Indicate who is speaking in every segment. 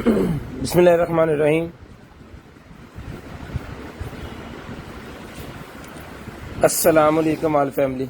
Speaker 1: बिस्मिल्लाहिर्रहमानिर्रहीम। अस्सलामु अलैकुम all family.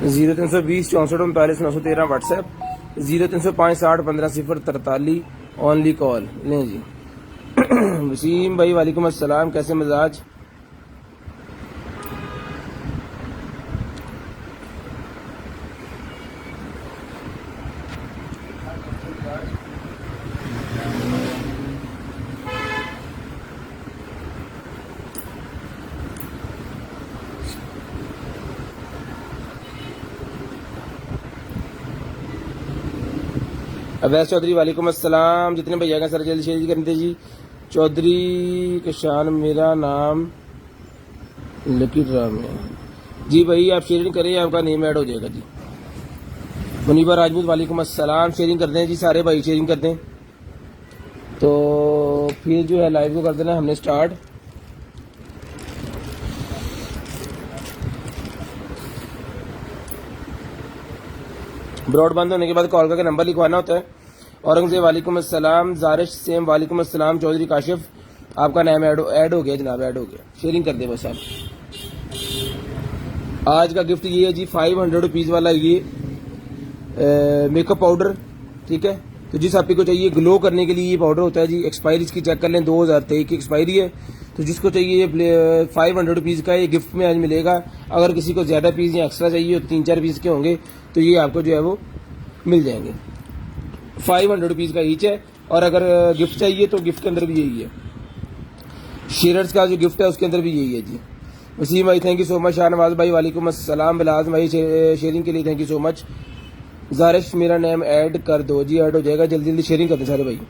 Speaker 1: Zero 320 64 39 913 WhatsApp, 0305 60 15 0 43 only call. लें जी। वसीम भाई वालेकुम अस्सलाम, कैसे मिजाज? अवैस चौधरी वालेकुम अस्सलाम। जितने भैया का सर जल्दी शेयर करते जी। चौधरी कशान, मेरा नाम लकी राम है जी। भाई आप शेयरिंग करें, आपका नेम ऐड हो जाएगा जी। मुनीबा राजपूत वालेकुम अस्सलाम। शेयरिंग कर दें जी, सारे भाई शेयरिंग कर दें। तो फिर जो है लाइव को कर देना हमने स्टार्ट। ब्रॉड बंद होने के बाद कॉल करके नंबर लिखवाना होता है। औरंगजेब वालेकुम अस्सलाम। जारिश सेम वालेकुम अस्सलाम। चौधरी काशिफ, आपका नाम ऐड हो गया जनाब, ऐड हो गया। शेयरिंग कर दे बस आप। आज का गिफ्ट ये है जी, 500 रुपीज़ वाला ये मेकअप पाउडर। ठीक है, तो जिस आपको को चाहिए ग्लो करने के लिए ये पाउडर होता है जी। एक्सपायरी इसकी चेक कर लें, 2023 की एक्सपायरी है। तो जिसको चाहिए ये 500 रुपीज़ का ये गिफ्ट में आज मिलेगा। अगर किसी को ज़्यादा पीस या एक्स्ट्रा चाहिए, 3-4 पीस के होंगे, तो ये आपको जो है वो मिल जाएंगे। 500 रुपीज़ का ईच है। और अगर गिफ्ट चाहिए तो गिफ्ट के अंदर भी यही है। शेयर्स का जो गिफ्ट है उसके अंदर भी यही है जी। वसीम भाई thank you so much. Shahnawaz भाई वालेकुम अस्सलाम। बिलाज भाई शेयरिंग के लिए थैंक यू सो मच। जारिश मेरा नेम ऐड कर दो जी, ऐड हो जाएगा। जल्दी जल्दी शेयरिंग कर दें सारे भाई,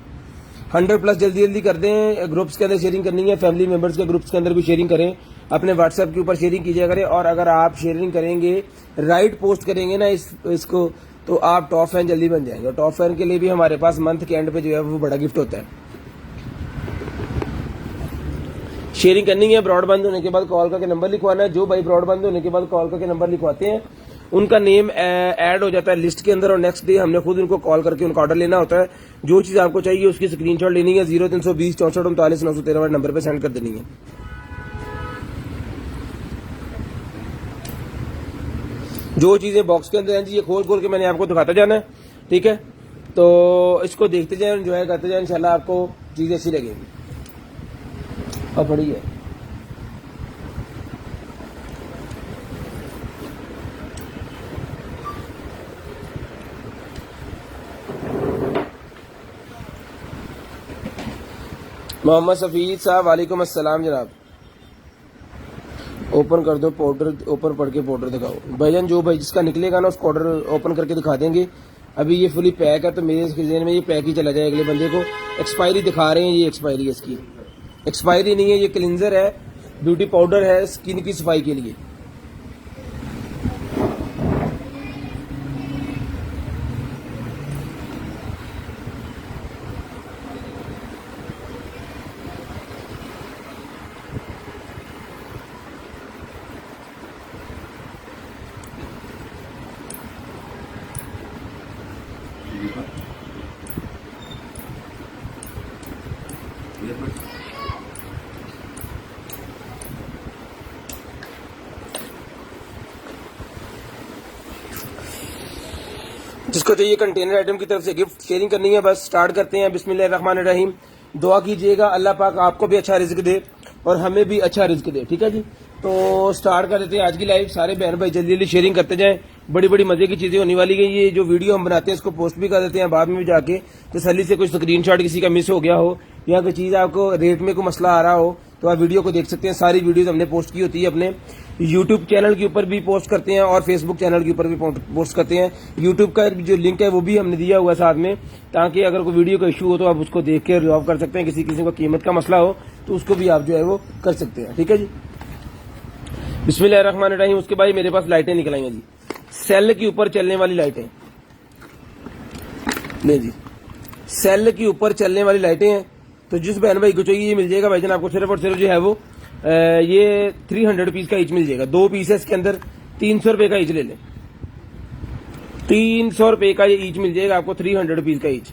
Speaker 1: 100+ जल्दी जल्दी कर दें। ग्रुप्स के अंदर शेयरिंग करनी है, फैमिली मेंबर्स के ग्रुप्स के अंदर भी शेयरिंग करें। अपने व्हाट्सएप के ऊपर शेयरिंग कीजिए करें। और अगर आप शेयरिंग करेंगे, राइट पोस्ट करेंगे ना इसको, तो आप टॉप फैन जल्दी बन जाएंगे। टॉप फैन के लिए भी हमारे पास मंथ के एंड पे जो है वो बड़ा गिफ्ट होता है। शेयरिंग करनी है। ब्रॉडबैंड होने के बाद कॉल करके नंबर लिखवाना है। जो भाई ब्रॉडबैंड होने के बाद कॉल करके नंबर लिखवाते हैं उनका नेम ऐड हो जाता है लिस्ट के अंदर। और नेक्स्ट डे हमने खुद उनको कॉल करके उनका ऑर्डर लेना होता है। जो चीज आपको चाहिए उसकी स्क्रीनशॉट लेनी है, 0320 64 39 913 वाले नंबर पे सेंड कर देनी है। जो चीजें बॉक्स के अंदर हैं जी, ये खोल खोल के मैंने आपको दिखाता जाना है। ठीक है, तो इसको देखते जाए, एंजॉय करते जाए, इंशाल्लाह आपको चीजें अच्छी लगेंगी। और बड़ी है मोहम्मद सफीद साहब वालेकुम अस्सलाम जनाब। ओपन कर दो पाउडर, ओपन पढ़ के पाउडर दिखाओ भाईजान। जो भाई जिसका निकलेगा ना उसको ऑर्डर ओपन करके दिखा देंगे। अभी ये फुली पैक है, तो मेरे जेन में ये पैक ही चला जाए अगले बंदे को। एक्सपायरी दिखा रहे हैं, ये एक्सपायरी है इसकी। एक्सपायरी नहीं है, ये क्लिनजर है, ब्यूटी पाउडर है स्किन की सफाई के लिए। जिसको चाहिए कंटेनर आइटम की तरफ से गिफ्ट शेयरिंग करनी है, बस स्टार्ट करते हैं। बिस्मिल्लाहिर्रहमानिर्रहीम। दुआ कीजिएगा अल्लाह पाक आपको भी अच्छा रिज्क दे और हमें भी अच्छा रिज्क दे। ठीक है जी, तो स्टार्ट कर देते हैं आज की लाइव। सारे बहन भाई जल्दी जल्दी शेयरिंग करते जाएं, बड़ी बड़ी मजे की चीजें होने वाली है। ये जो वीडियो हम बनाते हैं इसको पोस्ट भी कर देते हैं बाद में भी जाके, तसल्ली से कुछ स्क्रीनशॉट किसी का मिस हो गया हो या कोई चीज आपको रेट में कोई मसला आ रहा हो तो आप वीडियो को देख सकते हैं। सारी वीडियोस हमने पोस्ट की होती है, अपने यूट्यूब चैनल के ऊपर भी पोस्ट करते हैं और फेसबुक चैनल के ऊपर भी पोस्ट करते हैं। यूट्यूब का जो लिंक है वो भी हमने दिया हुआ है साथ में, ताकि अगर कोई वीडियो का इशू हो तो आप उसको देख के रिजॉल्व कर सकते हैं। किसी किसी को कीमत का मसला हो तो उसको भी आप जो है वो कर सकते हैं। ठीक है जी, बिस्मिल्लाहिर्रहमानिर्रहीम। उसके बाद मेरे पास लाइटें निकल आई हैं जी, सेल के ऊपर चलने वाली लाइटें। ले जी, सेल के ऊपर चलने वाली लाइटें हैं। तो जिस बहन भाई को चाहिए ये मिल जाएगा भाईजान आपको सिर्फ और सिर्फ जो है वो ये 300 रुपीज का ईच मिल जाएगा। 2 पीस है इसके अंदर, 300 रुपए का ईच ले लें। 300 रुपए का ये ईच मिल जाएगा आपको, 300 रुपीज का ईच।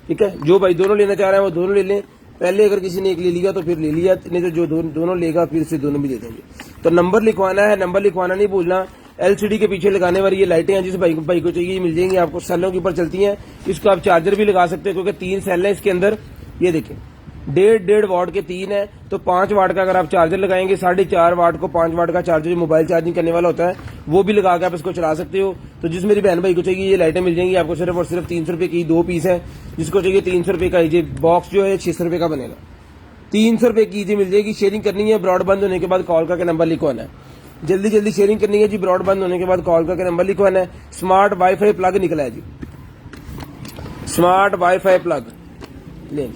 Speaker 1: ठीक है, जो भाई दोनों लेना चाह रहे हैं वो दोनों ले लें। पहले अगर किसी ने एक ले लिया तो फिर ले लिया, नहीं तो जो दोनों लेगा फिर से दोनों भी दे देंगे। तो नंबर लिखवाना है, नंबर लिखवाना नहीं भूलना। एलसीडी के पीछे लगाने वाली ये लाइटें हैं, जिस भाई को चाहिए मिल जाएंगी आपको। सेलों के ऊपर चलती हैं, इसको आप चार्जर भी लगा सकते हैं क्योंकि 3 सेल है इसके अंदर। ये देखें 1.5 वाट के 3 है, तो 5 वाट का अगर आप चार्जर लगाएंगे, 4.5 वाट को 5 वाट का चार्जर जो मोबाइल चार्जिंग करने वाला होता है वो भी लगा के आप इसको चला सकते हो। तो जिस मेरी बहन भाई को चाहिए ये लाइटें मिल जाएंगी आपको सिर्फ और सिर्फ 300 रुपए की। 2 पीस है, जिसको चाहिए 300 रुपए का। ये बॉक्स जो है 600 रुपए का बनेगा। 300 रुपए की मिल जाएगी। शेयरिंग करनी है, ब्रॉड बंद होने के बाद कॉल करके नंबर लिखवाना है। जल्दी जल्दी शेयरिंग करनी है जी, ब्रॉड बंद होने के बाद कॉल करके नंबर लिखवाना है। स्मार्ट वाईफाई प्लग निकला है जी, स्मार्ट वाईफाई प्लग ले।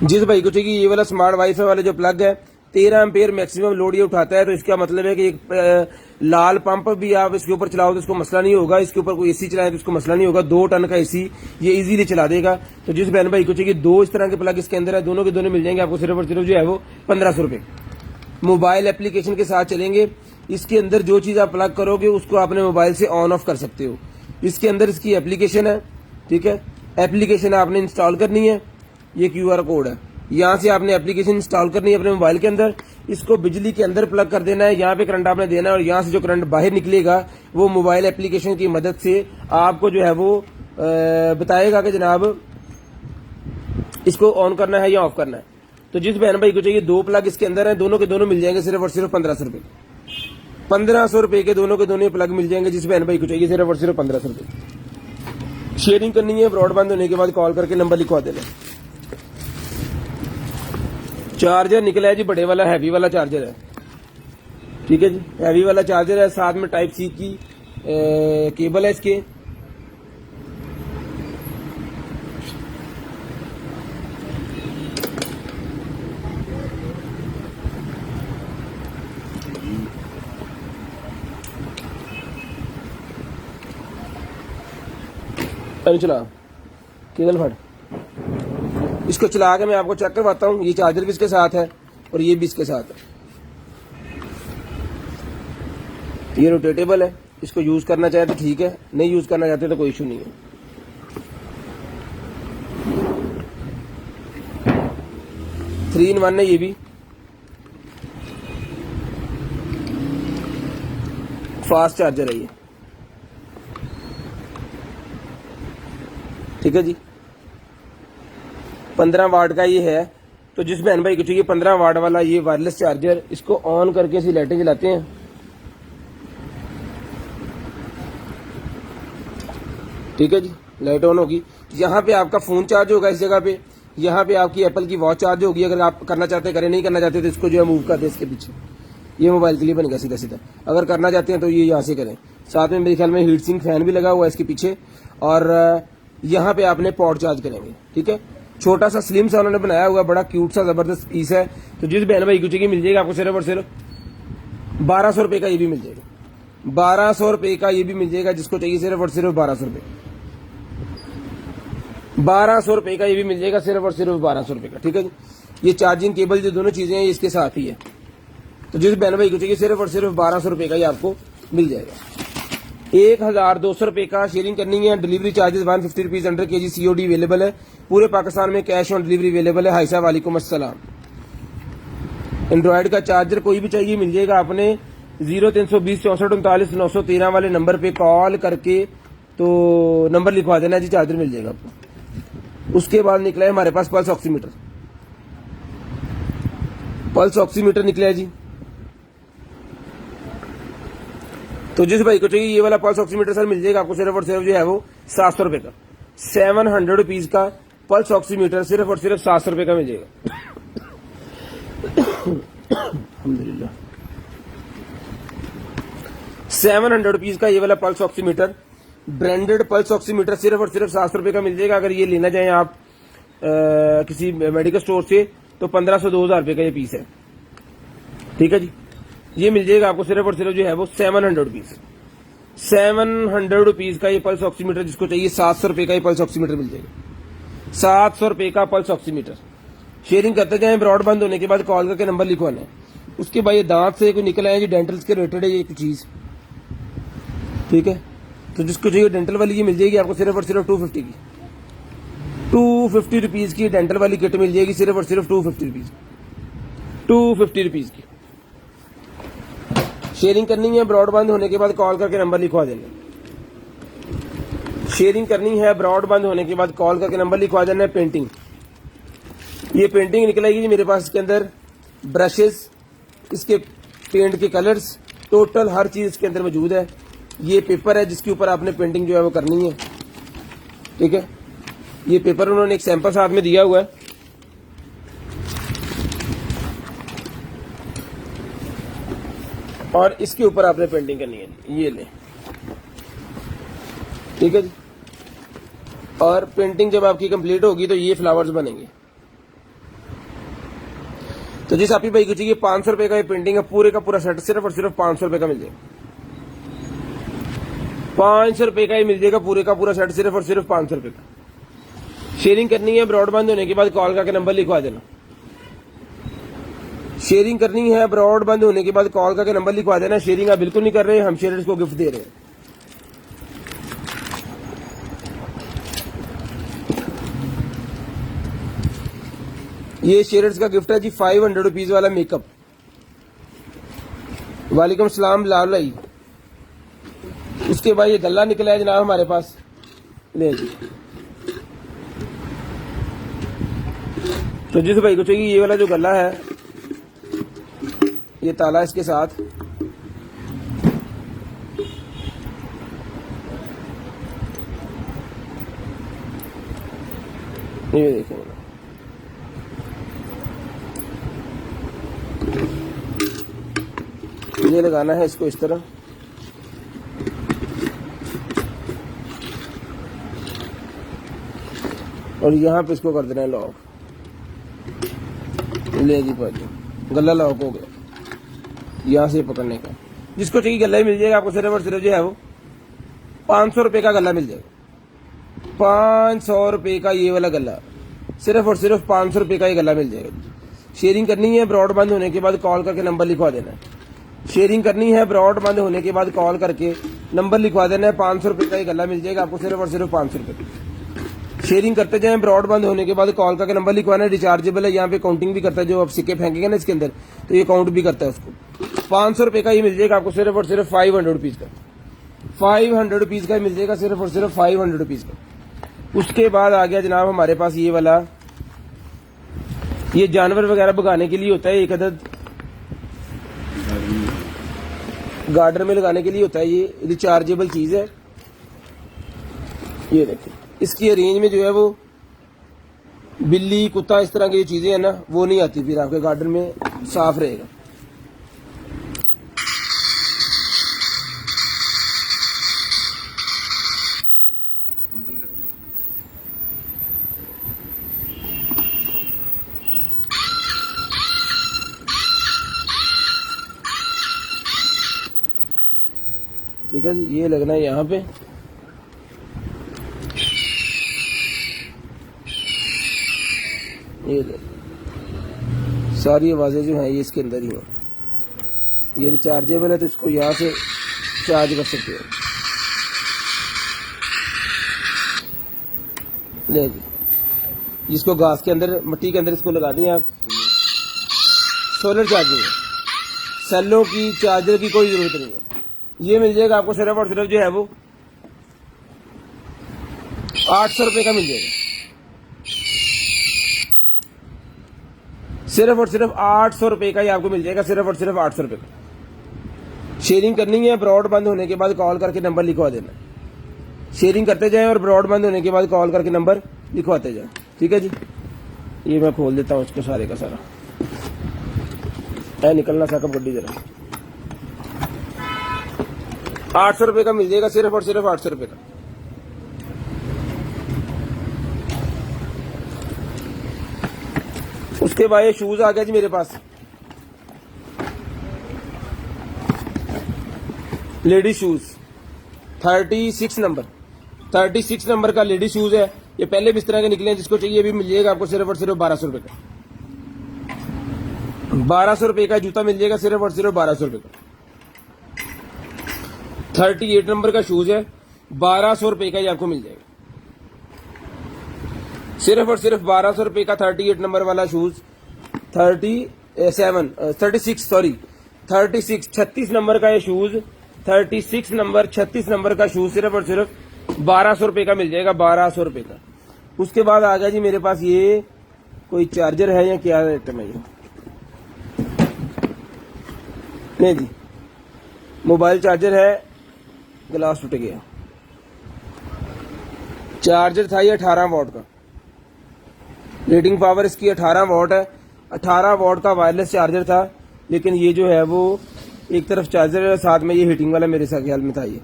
Speaker 1: जिस भाई को चाहिए ये वाला स्मार्ट वाईफाई वाला जो प्लग है, 13 एम्पेयर मैक्सिमम लोड ये उठाता है। तो इसका मतलब है कि एक लाल पंप भी आप इसके ऊपर चलाओ तो इसको मसला नहीं होगा। इसके ऊपर कोई एसी चलाए तो इसको मसला नहीं होगा। 2 टन का एसी ये इजीली चला देगा। तो जिस बहन भाई को चाहिए 2 इस तरह के प्लग इसके अंदर है, दोनों के दोनों मिल जाएंगे आपको सिर्फ और सिर्फ जो है वो 1500 रुपए। मोबाइल एप्लीकेशन के साथ चलेंगे। इसके अंदर जो चीज आप प्लग करोगे उसको अपने मोबाइल से ऑन ऑफ कर सकते हो। इसके अंदर इसकी एप्लीकेशन है। ठीक है, एप्लीकेशन आपने इंस्टॉल करनी है। ये QR कोड है, यहाँ से आपने एप्लीकेशन इंस्टॉल करनी है अपने मोबाइल के अंदर। इसको बिजली के अंदर प्लग कर देना है, यहाँ पे करंट आपने देना है और यहाँ से जो करंट बाहर निकलेगा वो मोबाइल एप्लीकेशन की मदद से आपको जो है वो बताएगा कि जनाब इसको ऑन करना है या ऑफ करना है। तो जिस बहन भाई को चाहिए 2 प्लग इसके अंदर है, दोनों के दोनों मिल जाएंगे सिर्फ और सिर्फ 1500 रुपए। 1500 रुपए के दोनों के दोनों प्लग मिल जाएंगे जिस बहन भाई को चाहिए सिर्फ और सिर्फ 1500 रुपए। शेयरिंग करनी है, ब्रॉडबैंड होने के बाद कॉल करके नंबर लिखवा देना। चार्जर निकला है जी, बड़े वाला हैवी वाला चार्जर है। ठीक है जी, हैवी वाला चार्जर है, साथ में टाइप सी की केबल है इसके। चला केबल फट, इसको चला के मैं आपको चेक करवाता हूँ। ये चार्जर भी इसके साथ है और ये भी इसके साथ है। ये रोटेटेबल है, इसको यूज करना चाहे तो ठीक है, नहीं यूज करना चाहते तो कोई इशू नहीं है। थ्री इन वन है ये भी, फास्ट चार्जर है ये। ठीक है जी, 15 वाट का ये है। तो जिस बहन भाई को चाहिए 15 वाट वाला ये वायरलेस चार्जर, इसको ऑन करके इसी लाइटें जलाते हैं। ठीक है जी, लाइट ऑन होगी। यहाँ पे आपका फोन चार्ज होगा इस जगह पे, यहाँ पे आपकी एप्पल की वॉच चार्ज होगी। अगर आप करना चाहते करें, नहीं करना चाहते तो इसको जो है मूव कर दे इसके पीछे, ये मोबाइल के लिए बनेगा सीधा सीधा। अगर करना चाहते हैं तो ये यहाँ से करें। साथ में मेरे ख्याल में हीट सिंक फैन भी लगा हुआ है इसके पीछे, और यहाँ पे आपने पॉड चार्ज करेंगे। ठीक है, छोटा सा स्लिम सा उन्होंने बनाया हुआ, बड़ा क्यूट सा जबरदस्त पीस है। तो जिस बहन भाई कुछ की मिल जाएगा आपको सिर्फ और सिर्फ 1200 रुपए का ये भी मिल जाएगा। 1200 रुपए का ये भी मिल जाएगा जिसको चाहिए सिर्फ और सिर्फ 1200 रुपए। 1200 रुपए का ये भी मिल जाएगा सिर्फ और सिर्फ 1200 रुपए का। ठीक है जी, ये चार्जिंग केबल जो दोनों चीजें हैं इसके साथ ही है। तो जिस बहन भाई को चाहिए सिर्फ और सिर्फ 1200 रुपए का ये आपको मिल जाएगा। 1200 रुपए का शेयरिंग करनी है। Delivery charges 150 rupees under KG COD available है। पूरे पाकिस्तान में कैश ऑन डिलीवरी अवेलेबल है। हाई साहब वालेकुम अस्सलाम। एंड्रॉइड का चार्जर कोई भी चाहिए मिल जाएगा। आपने 0320 64 39 913 वाले नंबर पे कॉल करके तो नंबर लिखवा देना जी, चार्जर मिल जाएगा आपको। उसके बाद निकला है हमारे पास पल्स ऑक्सीमीटर। पल्स ऑक्सीमीटर निकला है जी। तो जिस भाई को चाहिए ये वाला पल्स ऑक्सीमीटर सर मिल जाएगा आपको सिर्फ और सिर्फ जो है वो 700 रुपए का। 700 रुपीज का पल्स ऑक्सीमीटर सिर्फ और सिर्फ 700 रुपए का मिल जाएगा। अल्हम्दुलिल्लाह 700 रुपीज का ये वाला pulse oximeter, branded pulse oximeter सिर्फ और सिर्फ 700 रुपए का मिल जाएगा। अगर ये लेना चाहें आप किसी मेडिकल स्टोर से तो 1500-2000 रुपए का ये पीस है। ठीक है जी, ये मिल जाएगा आपको सिर्फ और सिर्फ जो है वो 700 रुपीज। 700 रुपीज का ये पल्स ऑक्सीमीटर, जिसको चाहिए 700 रुपए का ये पल्स ऑक्सीमीटर मिल जाएगा। 700 रुपए का पल्स ऑक्सीमीटर। शेयरिंग करते जाए, ब्रॉड बंद होने के बाद कॉल करके नंबर लिखवाना है। उसके बाद ये दांत से कोई निकल आए जी, डेंटल्स के रिलेटेड है ये एक चीज। ठीक है, तो जिसको चाहिए डेंटल वाली ये मिल जाएगी आपको सिर्फ और सिर्फ 250 की। 250 रुपीज की डेंटल वाली किट मिल जाएगी सिर्फ और सिर्फ 250 रुपीज। 250 रुपीज की। शेयरिंग करनी है, ब्रॉड बंद होने के बाद कॉल करके नंबर लिखवा देना। शेयरिंग करनी है, ब्रॉड बंद होने के बाद कॉल करके नंबर लिखवा देना है। पेंटिंग, ये पेंटिंग निकलेगी जी मेरे पास। इसके अंदर ब्रशेस, इसके पेंट के कलर्स, टोटल हर चीज इसके अंदर मौजूद है। ये पेपर है जिसके ऊपर आपने पेंटिंग जो है वो करनी है। ठीक है, ये पेपर उन्होंने एक सैंपल साथ में दिया हुआ है। और इसके ऊपर आपने पेंटिंग करनी है, ये ले। ठीक है जी, और पेंटिंग जब आपकी कंप्लीट होगी तो ये फ्लावर्स बनेंगे। तो जिस आपकी भाई को चाहिए 500 रुपए का ये पेंटिंग है, पूरे का पूरा सेट सिर्फ और सिर्फ 500 रुपए का मिल जाएगा। 500 रुपए का ही मिल जाएगा, पूरे का पूरा सेट सिर्फ और सिर्फ 500 रुपए का। शेयरिंग करनी है, ब्रॉड बंद होने के बाद कॉल करके नंबर लिखवा देना। शेयरिंग करनी है, ब्रॉड बंद होने के बाद कॉल करके नंबर लिखवा देना। शेयरिंग आप बिल्कुल नहीं कर रहे, हम शेयर्स को गिफ्ट दे रहे हैं। ये शेयर्स का गिफ्ट है जी 500 रुपीज वाला मेकअप। वालेकुम सलाम लाल भाई। उसके बाद ये गल्ला निकला है जनाब हमारे पास, ले जी। तो जिस भाई को चाहिए ये वाला जो गल्ला है, ये ताला इसके साथ, ये देखें, ये लगाना है इसको इस तरह। और यहाँ पे इसको कर देना है लॉक। ले जी भाई, गला लॉक हो गया। यहाँ से पकड़ने का, जिसको चाहिए गला ही मिल जाएगा आपको सिर्फ और सिर्फ जो है वो 500 रुपए का गला मिल जाएगा। 500 रुपए का ये वाला गला, सिर्फ और सिर्फ 500 रुपए का ये गला मिल जाएगा। शेयरिंग करनी है, ब्रॉड बंद होने के बाद कॉल करके नंबर लिखवा देना है। शेयरिंग करनी है, ब्रॉड बंद होने के बाद कॉल करके नंबर लिखवा देना है। 500 रुपए का ये गला मिल जाएगा आपको सिर्फ और सिर्फ 500 रुपए। शेयरिंग करते जाएं, ब्रॉड बंद होने के बाद कॉल करके नंबर लिखवाना है। रिचार्जेबल है, यहाँ पे काउंटिंग भी करता है। जो आप सिक्के फेंकेंगे ना इसके अंदर, तो ये काउंट भी करता है उसको। 500 रुपए का ये मिल जाएगा आपको सिर्फ और सिर्फ 500 रुपीज का। 500 रुपीज का मिल जाएगा सिर्फ और सिर्फ 500 रुपीज का। उसके बाद आ गया जनाब हमारे पास ये वाला, ये जानवर वगैरह भगाने के लिए होता है। एक अदद गार्डन में लगाने के लिए होता है। ये रिचार्जेबल चीज है। ये देखिए, इसकी रेंज में जो है वो बिल्ली, कुत्ता, इस तरह की जो चीजें हैं ना, वो नहीं आती। फिर आपके गार्डन में साफ रहेगा। ठीक है जी, ये लगना है यहाँ पे। ये सारी आवाजें जो हैं ये इसके अंदर ही हैं। ये रिचार्जेबल है, तो इसको यहाँ से चार्ज कर सकते हो। ले जी, जिसको घास के अंदर, मिट्टी के अंदर इसको लगा दिए आप। सोलर चार्जिंग है, सेलों की, चार्जर की कोई जरूरत नहीं है। ये मिल जाएगा आपको सिर्फ और सिर्फ जो है वो 800 रुपए का मिल जाएगा। सिर्फ और सिर्फ 800 रुपए का ही आपको मिल जाएगा, सिर्फ और सिर्फ 800 रुपए का। शेयरिंग करनी है, ब्रॉड बंद होने के बाद कॉल करके नंबर लिखवा देना। शेयरिंग करते जाएं और ब्रॉड बंद होने के बाद कॉल करके नंबर लिखवाते जाएं। ठीक है जी, ये मैं खोल देता हूँ इसको सारे का सारा। है निकलना साकब गड्डी जरा 800 रुपए का मिल जाएगा, सिर्फ और सिर्फ 800 रुपए का। उसके बाद ये शूज आ गया जी मेरे पास, लेडीज शूज 36 नंबर का लेडीज शूज है। ये पहले भी इस तरह के निकले हैं, जिसको चाहिए भी मिल जाएगा आपको सिर्फ और सिर्फ 1200 रुपए का। 1200 रुपए का जूता मिल जाएगा, सिर्फ और सिर्फ 1200 रुपए का। 38 नंबर का शूज है, 1200 रुपए का ही आपको मिल जाएगा, सिर्फ और सिर्फ 1200 रुपए का 38 नंबर वाला शूज। 36 नंबर का ये शूज, 36 नंबर का शूज सिर्फ और सिर्फ 1200 रुपए का मिल जाएगा, 1200 रुपए का। उसके बाद आ गया जी मेरे पास ये कोई चार्जर है या क्या आइटम है ये, नहीं जी मोबाइल चार्जर है, ग्लास टूट गया। चार्जर था ये 18 वॉट का, रेटिंग पावर इसकी 18 वॉट है। 18 वॉट का वायरलेस चार्जर था, लेकिन ये जो है वो एक तरफ चार्जर है, साथ में ये हीटिंग वाला मेरे साथ ख्याल में था ये,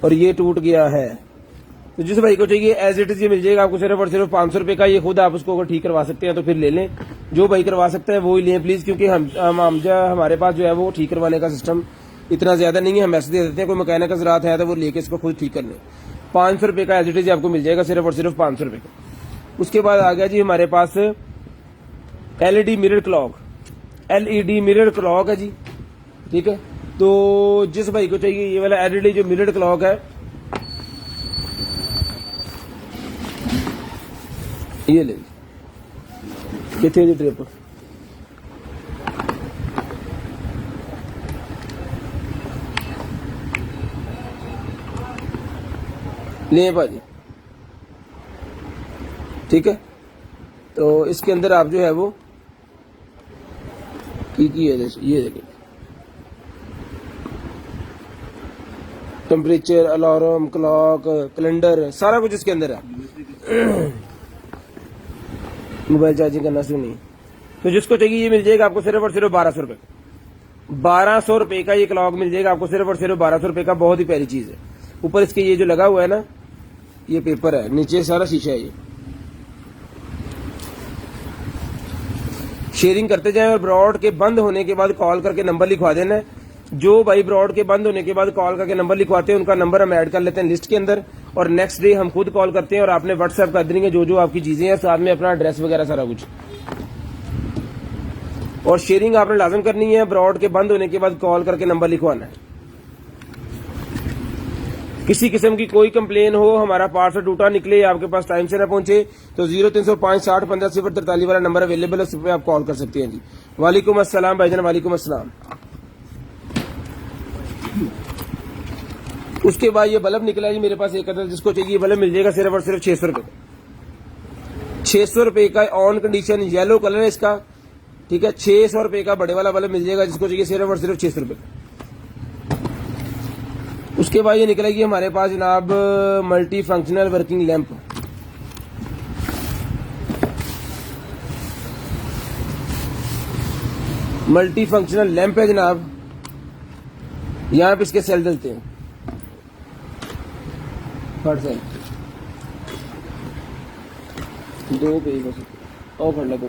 Speaker 1: और ये टूट गया है। तो जिस भाई को चाहिए एज इट इज ये मिल जाएगा आपको सिर्फ और सिर्फ 500 रुपए का। ये खुद आप उसको अगर ठीक करवा सकते हैं तो फिर ले लें, जो भाई करवा सकता है वो ही लें प्लीज, क्योंकि हमारे पास जो है वो ठीक करवाने का सिस्टम इतना ज्यादा नहीं है। हम ऐसे दे देते हैं, कोई मैकेनिक हज़रात है तो वो लेके इसको खुद ठीक कर लें। 500 रुपए का एज इट इज आपको मिल जाएगा, सिर्फ और सिर्फ 500 रुपए का। उसके बाद आ गया जी हमारे पास LED mirror clock, LED mirror clock है जी, ठीक है। तो जिस भाई को चाहिए ये वाला LED जो मिरर क्लॉक है, ये ले कितने जी ट्रिप ले भाजी, ठीक है। तो इसके अंदर आप जो है वो की है, ये देखिए टेम्परेचर, अलार्म, क्लॉक, कैलेंडर, सारा कुछ इसके अंदर है। मोबाइल चार्जिंग करना शुरू नहीं। तो जिसको चाहिए ये मिल जाएगा आपको सिर्फ और सिर्फ 1200 रुपए, 1200 रुपए का ये क्लॉक मिल जाएगा आपको सिर्फ और सिर्फ 1200 रुपए का। बहुत ही प्यारी चीज है। ऊपर इसके ये जो लगा हुआ है ना, ये पेपर है, नीचे सारा शीशा है। ये शेयरिंग करते जाएं और ब्रॉड के बंद होने के बाद कॉल करके नंबर लिखवा देना है। जो भाई ब्रॉड के बंद होने के बाद कॉल करके नंबर लिखवाते हैं उनका नंबर हम ऐड कर लेते हैं लिस्ट के अंदर, और नेक्स्ट डे हम खुद कॉल करते हैं और आपने व्हाट्सएप कर देंगे जो जो आपकी चीजें हैं, साथ में अपना एड्रेस वगैरह सारा कुछ। और शेयरिंग आपने लाजम करनी है, ब्रॉड के बंद होने के बाद कॉल करके नंबर लिखवाना है। किसी किस्म की कोई कंप्लेन हो, हमारा पार्सल टूटा निकले, आपके पास टाइम से ना पहुंचे, तो 0305 60 15 043 वाला नंबर अवेलेबल है, उस पर आप कॉल कर सकते हैं जी। वालेकुम अस्सलाम भाईजान, वालेकुम अस्सलाम। उसके बाद ये बल्ब निकला है जी मेरे पास एक अदर, जिसको चाहिए बल्ब मिल जाएगा सिर्फ और सिर्फ 600 रुपए का। 600 रुपए का ऑन कंडीशन, येलो कलर है इसका, ठीक है। 600 रुपए का बड़े वाला बल्ब मिल जाएगा, जिसको चाहिए सिर्फ और सिर्फ 600 रुपए का। उसके बाद ये निकलेगी हमारे पास जनाब multi functional working lamp, multi functional lamp है जनाब। यहां पे इसके सेल डलते हैं, सेल 2 पेज बस और फड़ लगा।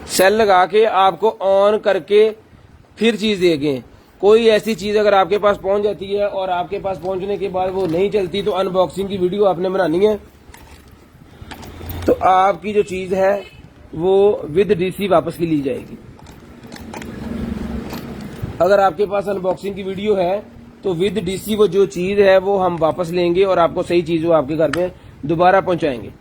Speaker 1: सेल लगा के आपको ऑन करके फिर चीज देंगे। कोई ऐसी चीज अगर आपके पास पहुंच जाती है और आपके पास पहुंचने के बाद वो नहीं चलती, तो अनबॉक्सिंग की वीडियो आपने बनानी है, तो आपकी जो चीज है वो विद डीसी वापस की ली जाएगी। अगर आपके पास अनबॉक्सिंग की वीडियो है तो विद डीसी वो जो चीज है वो हम वापस लेंगे और आपको सही चीज वो आपके घर में दोबारा पहुंचाएंगे।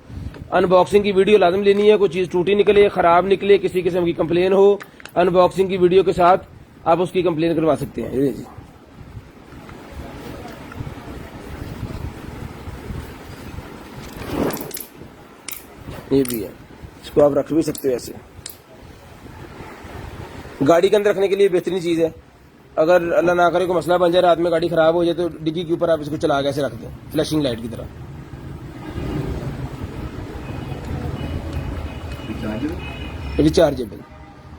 Speaker 1: अनबॉक्सिंग की वीडियो लाजम लेनी है। कोई चीज टूटी निकले, खराब निकले, किसी किस्म की कंप्लेन हो, अनबॉक्सिंग की वीडियो के साथ आप उसकी कंप्लेन करवा सकते हैं। ये भी है, इसको आप रख भी सकते हो ऐसे, गाड़ी के अंदर रखने के लिए बेहतरीन चीज है। अगर अल्लाह ना करे कोई मसला बन जाए, रात में गाड़ी खराब हो जाए, तो डिग्गी के ऊपर आप इसको चला के ऐसे रख दें, फ्लैशिंग लाइट की तरह। रिचार्जेबल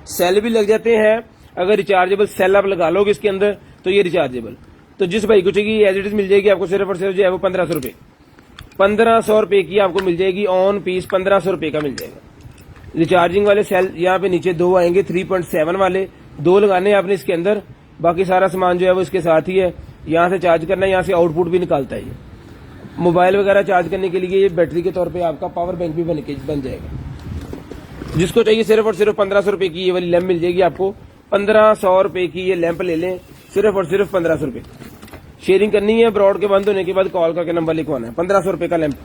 Speaker 1: सेल भी लग जाते हैं। अगर रिचार्जेबल सेल आप लगा लोगे इसके अंदर तो ये रिचार्जेबल। तो जिस भाई को चाहिए एज इट इज मिल जाएगी आपको सिर्फ और सिर्फ जो है वो 1500 रुपये, 1500 रुपये की आपको मिल जाएगी ऑन पीस, 1500 रुपये का मिल जाएगा। रिचार्जिंग वाले सेल यहाँ पे नीचे दो आएंगे 3.7 वाले, दो लगाने हैं आपने इसके अंदर। बाकी सारा सामान जो है वो इसके साथ ही है। यहाँ से चार्ज करना है, यहाँ से आउटपुट भी निकालता है ये। मोबाइल वगैरह चार्ज करने के लिए ये बैटरी के तौर पे आपका पावर बैंक भी बन जाएगा। जिसको चाहिए सिर्फ और सिर्फ 1500 रुपये की ये वाली लैंप मिल जाएगी आपको। 1500 रुपये की ये लैंप ले लें, सिर्फ और सिर्फ 1500 रुपये। शेयरिंग करनी है, ब्रॉड के बंद होने के बाद कॉल करके नंबर लिखवाना है। 1500 रुपये का लैंप।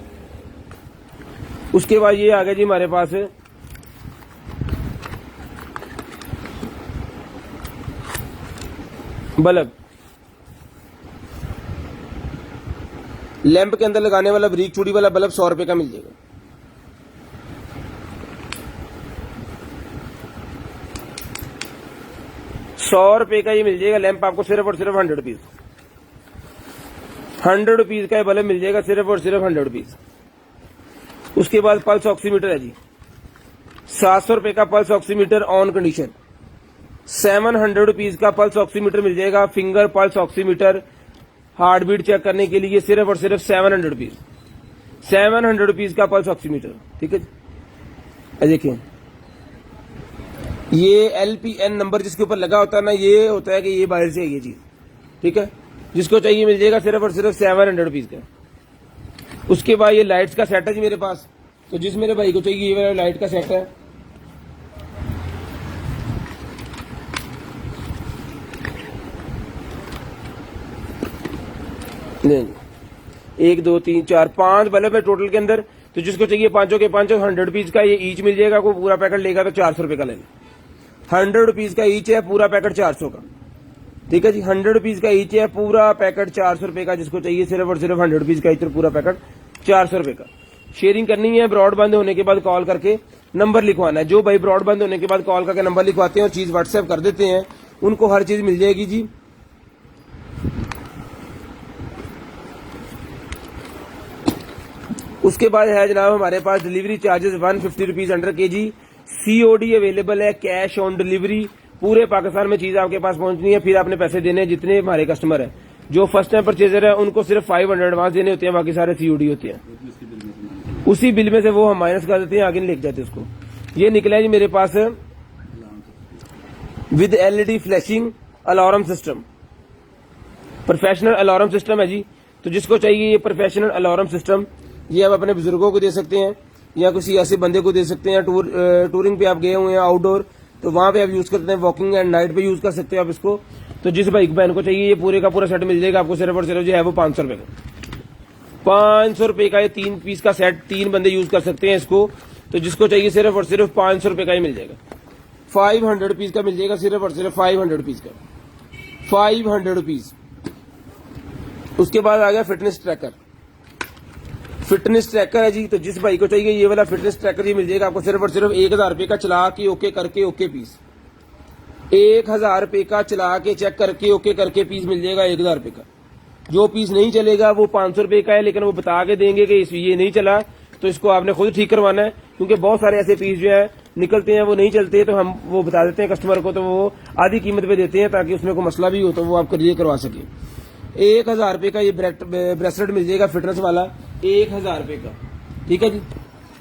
Speaker 1: उसके बाद ये आ गया जी हमारे पास बल्ब। लैंप के अंदर लगाने वाला ब्रीक चूड़ी वाला बल्ब 100 रुपये का मिल जाएगा। ₹100 का ये मिल जाएगा लैंप आपको सिर्फ और सिर्फ 100 रुपीज। 100 रुपीज का बल्ब मिल जाएगा सिर्फ और सिर्फ 100 रुपीज। उसके बाद पल्स ऑक्सीमीटर है जी, 700 रुपये का pulse oximeter on condition. 700 rupees का पल्स ऑक्सीमीटर मिल जाएगा, finger pulse oximeter heart beat check करने के लिए सिर्फ और सिर्फ 700 रुपीज। 700 रुपीज का पल्स ऑक्सीमीटर, ठीक है जी। देखिए ये LPN नंबर जिसके ऊपर लगा होता है ना, ये होता है कि ये बाहर से है ये चीज, ठीक है। जिसको चाहिए मिल जाएगा सिर्फ और सिर्फ 700 रुपीज का। उसके बाद ये लाइट्स का सेट है जी मेरे पास। तो जिस मेरे भाई को चाहिए ये वाला लाइट का सेट है, नहीं 1 2 3 4 5 बल्ब है टोटल के अंदर। तो जिसको चाहिए पांचों के पांचों 100 रुपीज का ये ईच मिल जाएगा। कोई पूरा पैकेट लेगा तो 400 रुपए का लेना। 100 रुपीज का ईच है, पूरा पैकेट 400 का, ठीक है जी। 100 रुपीज का ईच है, पूरा पैकेट 400 रुपए का। जिसको चाहिए सिर्फ और सिर्फ 100 रुपीज का ईच, पूरा पैकेट 400 रुपए का। शेयरिंग करनी है, ब्रॉड बंद होने के बाद कॉल करके नंबर लिखवाना है। जो भाई ब्रॉड बंद होने के बाद कॉल करके नंबर लिखवाते हैं और चीज व्हाट्सएप कर देते हैं, उनको हर चीज मिल जाएगी जी। उसके बाद है जनाब हमारे पास delivery charges 150 rupees under KG। COD available है, कैश ऑन डिलीवरी। पूरे पाकिस्तान में चीज आपके पास पहुंचनी है, फिर आपने पैसे देने हैं। जितने हमारे कस्टमर है जो फर्स्ट टाइम परचेजर है उनको सिर्फ 500 एडवांस देने होते हैं, बाकी सारे COD होते हैं। उसी बिल में से वो हम माइनस कर देते हैं, आगे नहीं लेके जाते उसको। ये निकला है जी मेरे पास with LED flashing alarm system, professional alarm system है जी। तो जिसको चाहिए ये प्रोफेशनल अलार्म सिस्टम, ये आप अपने बुजुर्गों को दे सकते हैं या किसी ऐसे बंदे को दे सकते हैं। टूरिंग पे आप गए हुए हैं आउटडोर, तो वहां पे आप यूज करते हैं, वॉकिंग एंड नाइट पे यूज कर सकते हैं आप इसको। तो जिस भाई बहन को चाहिए ये पूरे का पूरा सेट मिल जाएगा आपको सिर्फ और सिर्फ जो है वो 500 रुपए का। 500 रुपए का ये 3 पीस का सेट, 3 बंदे यूज कर सकते हैं इसको। तो जिसको चाहिए सिर्फ और सिर्फ 500 रुपए का ही मिल जाएगा। 500 रुपीज का मिल जाएगा सिर्फ और सिर्फ 500 रुपीज का, 500 रुपीज। उसके बाद आ गया फिटनेस ट्रैकर। फिटनेस ट्रैकर है जी। तो जिस भाई को चाहिए ये वाला फिटनेस ट्रैकर ये मिल जाएगा आपको सिर्फ और सिर्फ 1000 रुपए का चला के ओके करके ओके पीस। 1000 रुपए का चला के चेक करके ओके करके पीस मिल जाएगा 1000 रुपए का। जो पीस नहीं चलेगा वो 500 रुपए का है, लेकिन वो बता के देंगे कि ये नहीं चला तो इसको आपने खुद ठीक करवाना है। क्योंकि बहुत सारे ऐसे पीस जो है निकलते हैं वो नहीं चलते, तो हम वो बता देते हैं कस्टमर को, तो वो आधी कीमत पे देते हैं ताकि उसमें कोई मसला भी हो तो वो आप क्लियर करवा सके। 1000 रुपए का ये ब्रेसलेट मिल जाएगा फिटनेस वाला, 1000 रुपए का, ठीक है जी।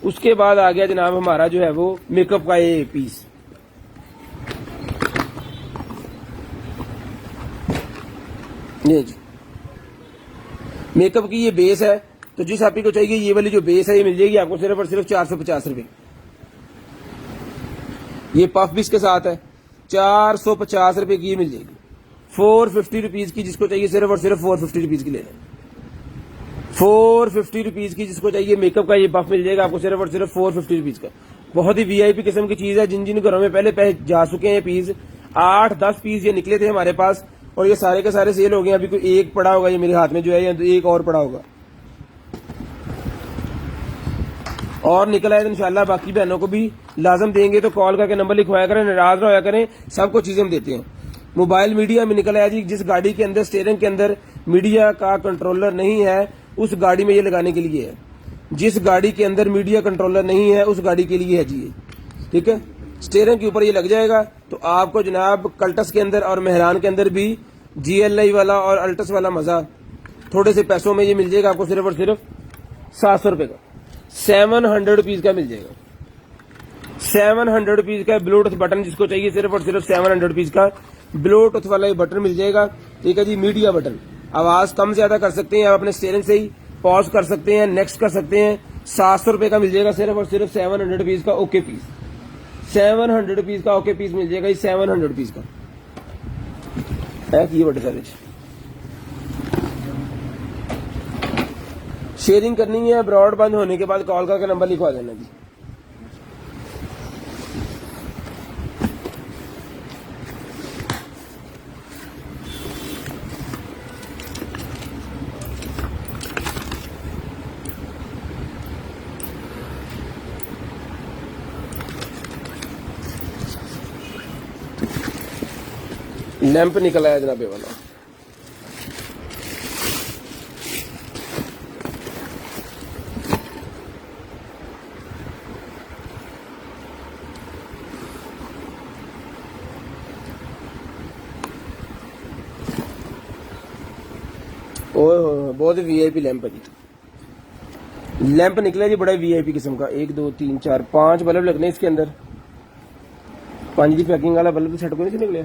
Speaker 1: उसके बाद आ गया जनाब हमारा जो है वो मेकअप का ये पीस। ये जी मेकअप की ये बेस है। तो जिस आप को चाहिए ये वाली जो बेस है ये मिल जाएगी आपको सिर्फ और सिर्फ 450 रुपए। ये पफ भी इसके साथ है, 450 रुपए की ये मिल जाएगी। 450 रुपीज की जिसको चाहिए सिर्फ और सिर्फ 450 रुपीज की ले लें। 450 रुपीज की जिसको चाहिए मेकअप का ये पफ मिल जाएगा आपको सिर्फ और सिर्फ 450 रुपीज का। बहुत ही VIP किस्म की चीज है। जिन जिन घरों में पहले जा चुके हैं पीस, 8-10 पीस ये निकले थे हमारे पास और ये सारे के सारे सेल हो गए। अभी कोई एक पड़ा होगा ये मेरे हाथ में जो है, या एक और पड़ा होगा और निकला है। तो इंशाल्लाह बाकी बहनों को भी लाजम देंगे। तो कॉल करके नंबर लिखवाया करें, नाराज ना होया करें, सबको चीजें हम देते हैं। मोबाइल मीडिया में निकला है जी। जिस गाड़ी के अंदर स्टीयरिंग के अंदर मीडिया का कंट्रोलर नहीं है उस गाड़ी में ये लगाने के लिए है। जिस गाड़ी के अंदर मीडिया कंट्रोलर नहीं है उस गाड़ी के लिए है जी। ठीक है। स्टीयरिंग के ऊपर ये लग जाएगा तो आपको जनाब कल्टस के अंदर और मेहरान के अंदर भी GLI वाला और अल्टस वाला मजा थोड़े से पैसों में ये मिल जाएगा आपको सिर्फ और सिर्फ 700 रुपए का, 700 रुपीज का मिल जाएगा। 700 रुपीज का ब्लूटूथ बटन जिसको चाहिए सिर्फ और सिर्फ 700 रुपीज का ब्लूटूथ वाला ये बटन मिल जाएगा। ठीक है जी, मीडिया बटन, आवाज कम ज्यादा कर सकते हैं आप अपने स्टीयरिंग से ही, पॉज कर सकते हैं, नेक्स्ट कर सकते हैं। 700 रुपए का मिल जाएगा सिर्फ और सिर्फ 700 रुपीज का ओके पीस, 700 रुपीज का ओके पीस मिल जाएगा। 700 रुपीज का है। ये बड़े सारे शेयरिंग करनी है, ब्रॉड बंद होने के बाद कॉल करके नंबर लिखवा देना जी। लैंप निकला है जनाबे वाला। ओह बहुत VIP लैंप है जी। लैंप निकला जी बड़ा VIP किस्म का। 1 2 3 4 5 बल्ब लगने इसके अंदर। 5 की पैकिंग वाला बल्ब तो सेट को नहीं निकले।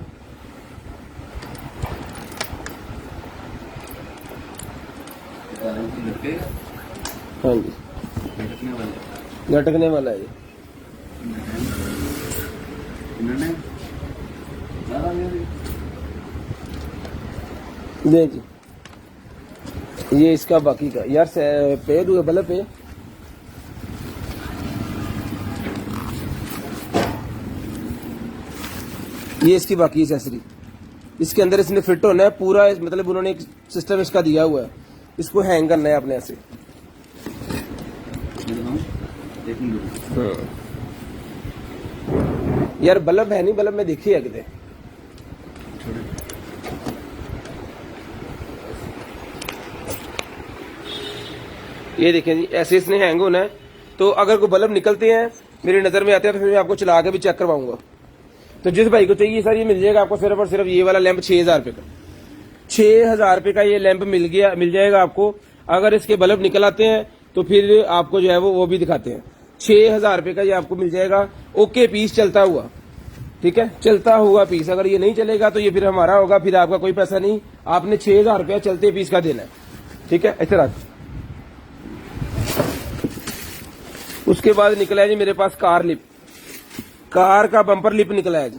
Speaker 1: हाँ जी, लटकने वाला है ये। दे जी, ये इसका बाकी का यार पे दूंगा बल्ब पे। ये इसकी बाकी एक्सेसरी इसके अंदर इसने फिट होना है पूरा, मतलब उन्होंने एक सिस्टम इसका दिया हुआ है, इसको हैंग करना है अपने ऐसे। यार बल्ब है नहीं, बल्ब में देखी है कितने। ये देखें जी, ऐसे इसने हैंग होना है। तो अगर कोई बल्ब निकलते हैं मेरी नजर में आते हैं तो फिर मैं आपको चला के भी चेक करवाऊंगा। तो जिस भाई को चाहिए सर ये मिल जाएगा आपको सिर्फ और सिर्फ ये वाला लैंप 6000 रुपए का। 6000 रुपए का ये लैंप मिल जाएगा आपको। अगर इसके बल्ब निकल आते हैं तो फिर आपको जो है वो भी दिखाते हैं। 6000 रुपए का ये आपको मिल जाएगा ओके पीस चलता हुआ। ठीक है, चलता हुआ पीस। अगर ये नहीं चलेगा तो ये फिर हमारा होगा, फिर आपका कोई पैसा नहीं, आपने 6000 रुपया चलते पीस का देना है। ठीक है, ऐसे रख। उसके बाद निकला है जी मेरे पास कार लिप, कार का बम्पर लिप निकला है जी।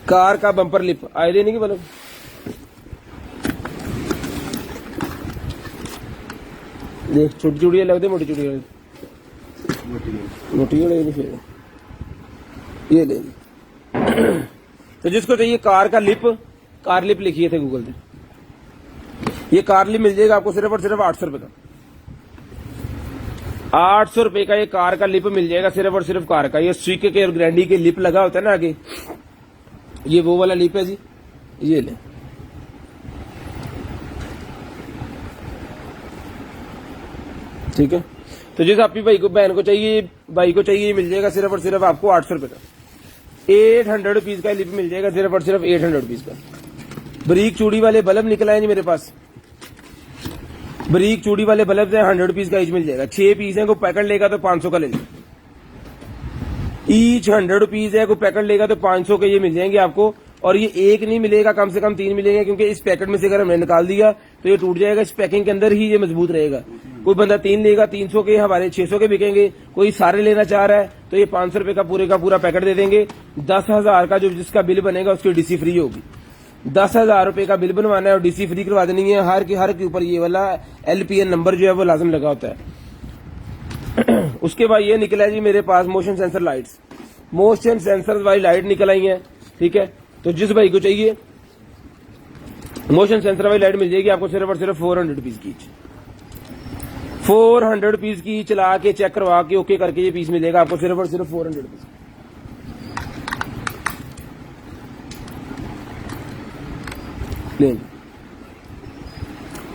Speaker 1: कार का बम्पर लिप आए देने की बल्ब। देख छोटी चूड़ियां लगते, मोटी चूड़ियां मोटी फिर ये ले। तो जिसको चाहिए कार का लिप, कार लिप लिखिए थे गूगल पे, ये कार लिप मिल जाएगा आपको सिर्फ और सिर्फ 800 रुपए का। 800 रुपए का ये कार का लिप मिल जाएगा सिर्फ और सिर्फ कार का। ये स्विक के और ग्रैंडी के लिप लगा होता है ना आगे, ये वो वाला लिप है जी, ये ले। ठीक है, तो जिस आपकी भाई को बहन को चाहिए, भाई को चाहिए मिल जाएगा सिर्फ और सिर्फ आपको 800 रुपए का। 800 रुपीज का लिप मिल जाएगा सिर्फ और सिर्फ 800 रुपीज का। बरीक चूड़ी वाले बल्ब निकल आए जी मेरे पास। बरीक चूड़ी वाले बल्ब से 100 रुपीज का ईच मिल जाएगा। 6 पीस है, कोई पैकेट लेगा तो 500 का ले लेगा। ईच 100 रुपीज है, कोई पैकेट लेगा तो 500 के ये मिल जाएंगे आपको। और ये एक नहीं मिलेगा, कम से कम 3 मिलेंगे, क्योंकि इस पैकेट में से अगर हमने निकाल दिया तो ये टूट जाएगा। इस पैकिंग के अंदर ही ये मजबूत रहेगा। कोई बंदा 3 लेगा, 300 के हमारे 600 के बिकेंगे। कोई सारे लेना चाह रहा है तो ये 500 रुपए का पूरे का पूरा पैकेट दे देंगे। 10,000 का जो जिसका बिल बनेगा उसकी डीसी फ्री होगी। 10,000 रुपए का बिल बनवाना है और डीसी फ्री करवा देनी है। हर के ऊपर ये वाला LPN नंबर जो है वो लाजम लगा होता है। उसके बाद ये निकला है जी मेरे पास motion sensor lights. Motion sensor वाली लाइट निकल आई है। ठीक है, तो जिस भाई को चाहिए मोशन सेंसर वाली लाइट मिल जाएगी आपको सिर्फ और सिर्फ 400 रुपीज की। 400 रुपीज की चला के चेक करवा के ओके करके ये पीस मिलेगा आपको सिर्फ और सिर्फ 400 रुपीज।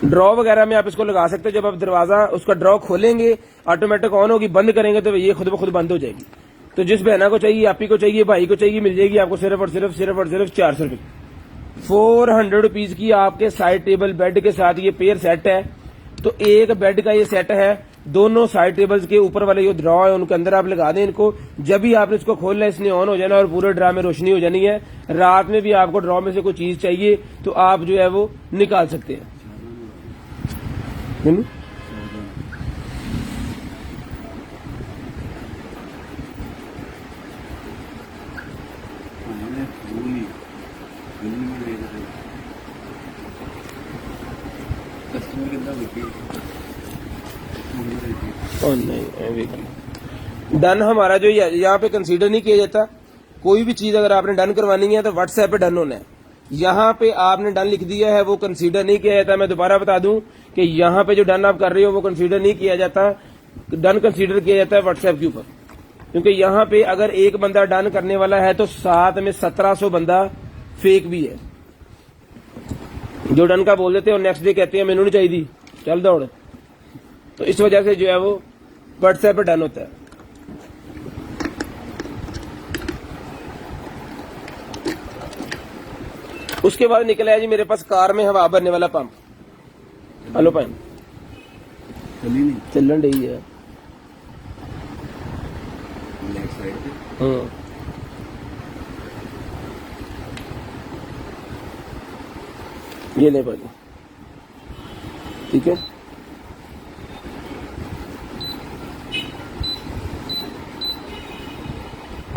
Speaker 1: ड्रॉ वगैरह में आप इसको लगा सकते हो। जब आप दरवाजा उसका ड्रॉ खोलेंगे ऑटोमेटिक ऑन होगी, बंद करेंगे तो ये खुद ब खुद बंद हो जाएगी। तो जिस बहना को चाहिए, आप ही को चाहिए, भाई को चाहिए, मिल जाएगी आपको सिर्फ और सिर्फ 400 रुपए 400 रुपीज की आपके साइड टेबल बेड के साथ ये पेयर सेट है। तो एक बेड का ये सेट है, दोनों साइड टेबल्स के ऊपर वाले जो ड्रॉ है उनके अंदर आप लगा दें इनको। जब भी आपने इसको खोलना है इसने ऑन हो जाना और पूरे ड्रा में रोशनी हो जानी है। रात में भी आपको ड्रॉ में से कोई चीज चाहिए तो आप जो है वो निकाल सकते हैं। नहीं, डन हमारा जो यहाँ पे कंसीडर नहीं किया जाता। कोई भी चीज अगर आपने डन करवानी है तो व्हाट्सएप पे डन होना है। यहाँ पे आपने डन लिख दिया है वो कंसीडर नहीं किया जाता। मैं दोबारा बता दूं कि यहाँ पे जो डन आप कर रहे हो वो कंसीडर नहीं किया जाता। डन कंसीडर किया जाता है व्हाट्सएप के ऊपर, क्योंकि यहाँ पे अगर एक बंदा डन करने वाला है तो साथ में 1700 बंदा फेक भी है जो डन का बोल देते हैं और नेक्स्ट डे कहते हैं मैनू नहीं चाहिए, चल दौड़। तो इस वजह से जो है वो व्हाट्सएप पे डन होता है। उसके बाद निकला है जी मेरे पास कार में हवा भरने वाला पंप। हेलो पाइन चलन रही है। ये ले भाई, ठीक है।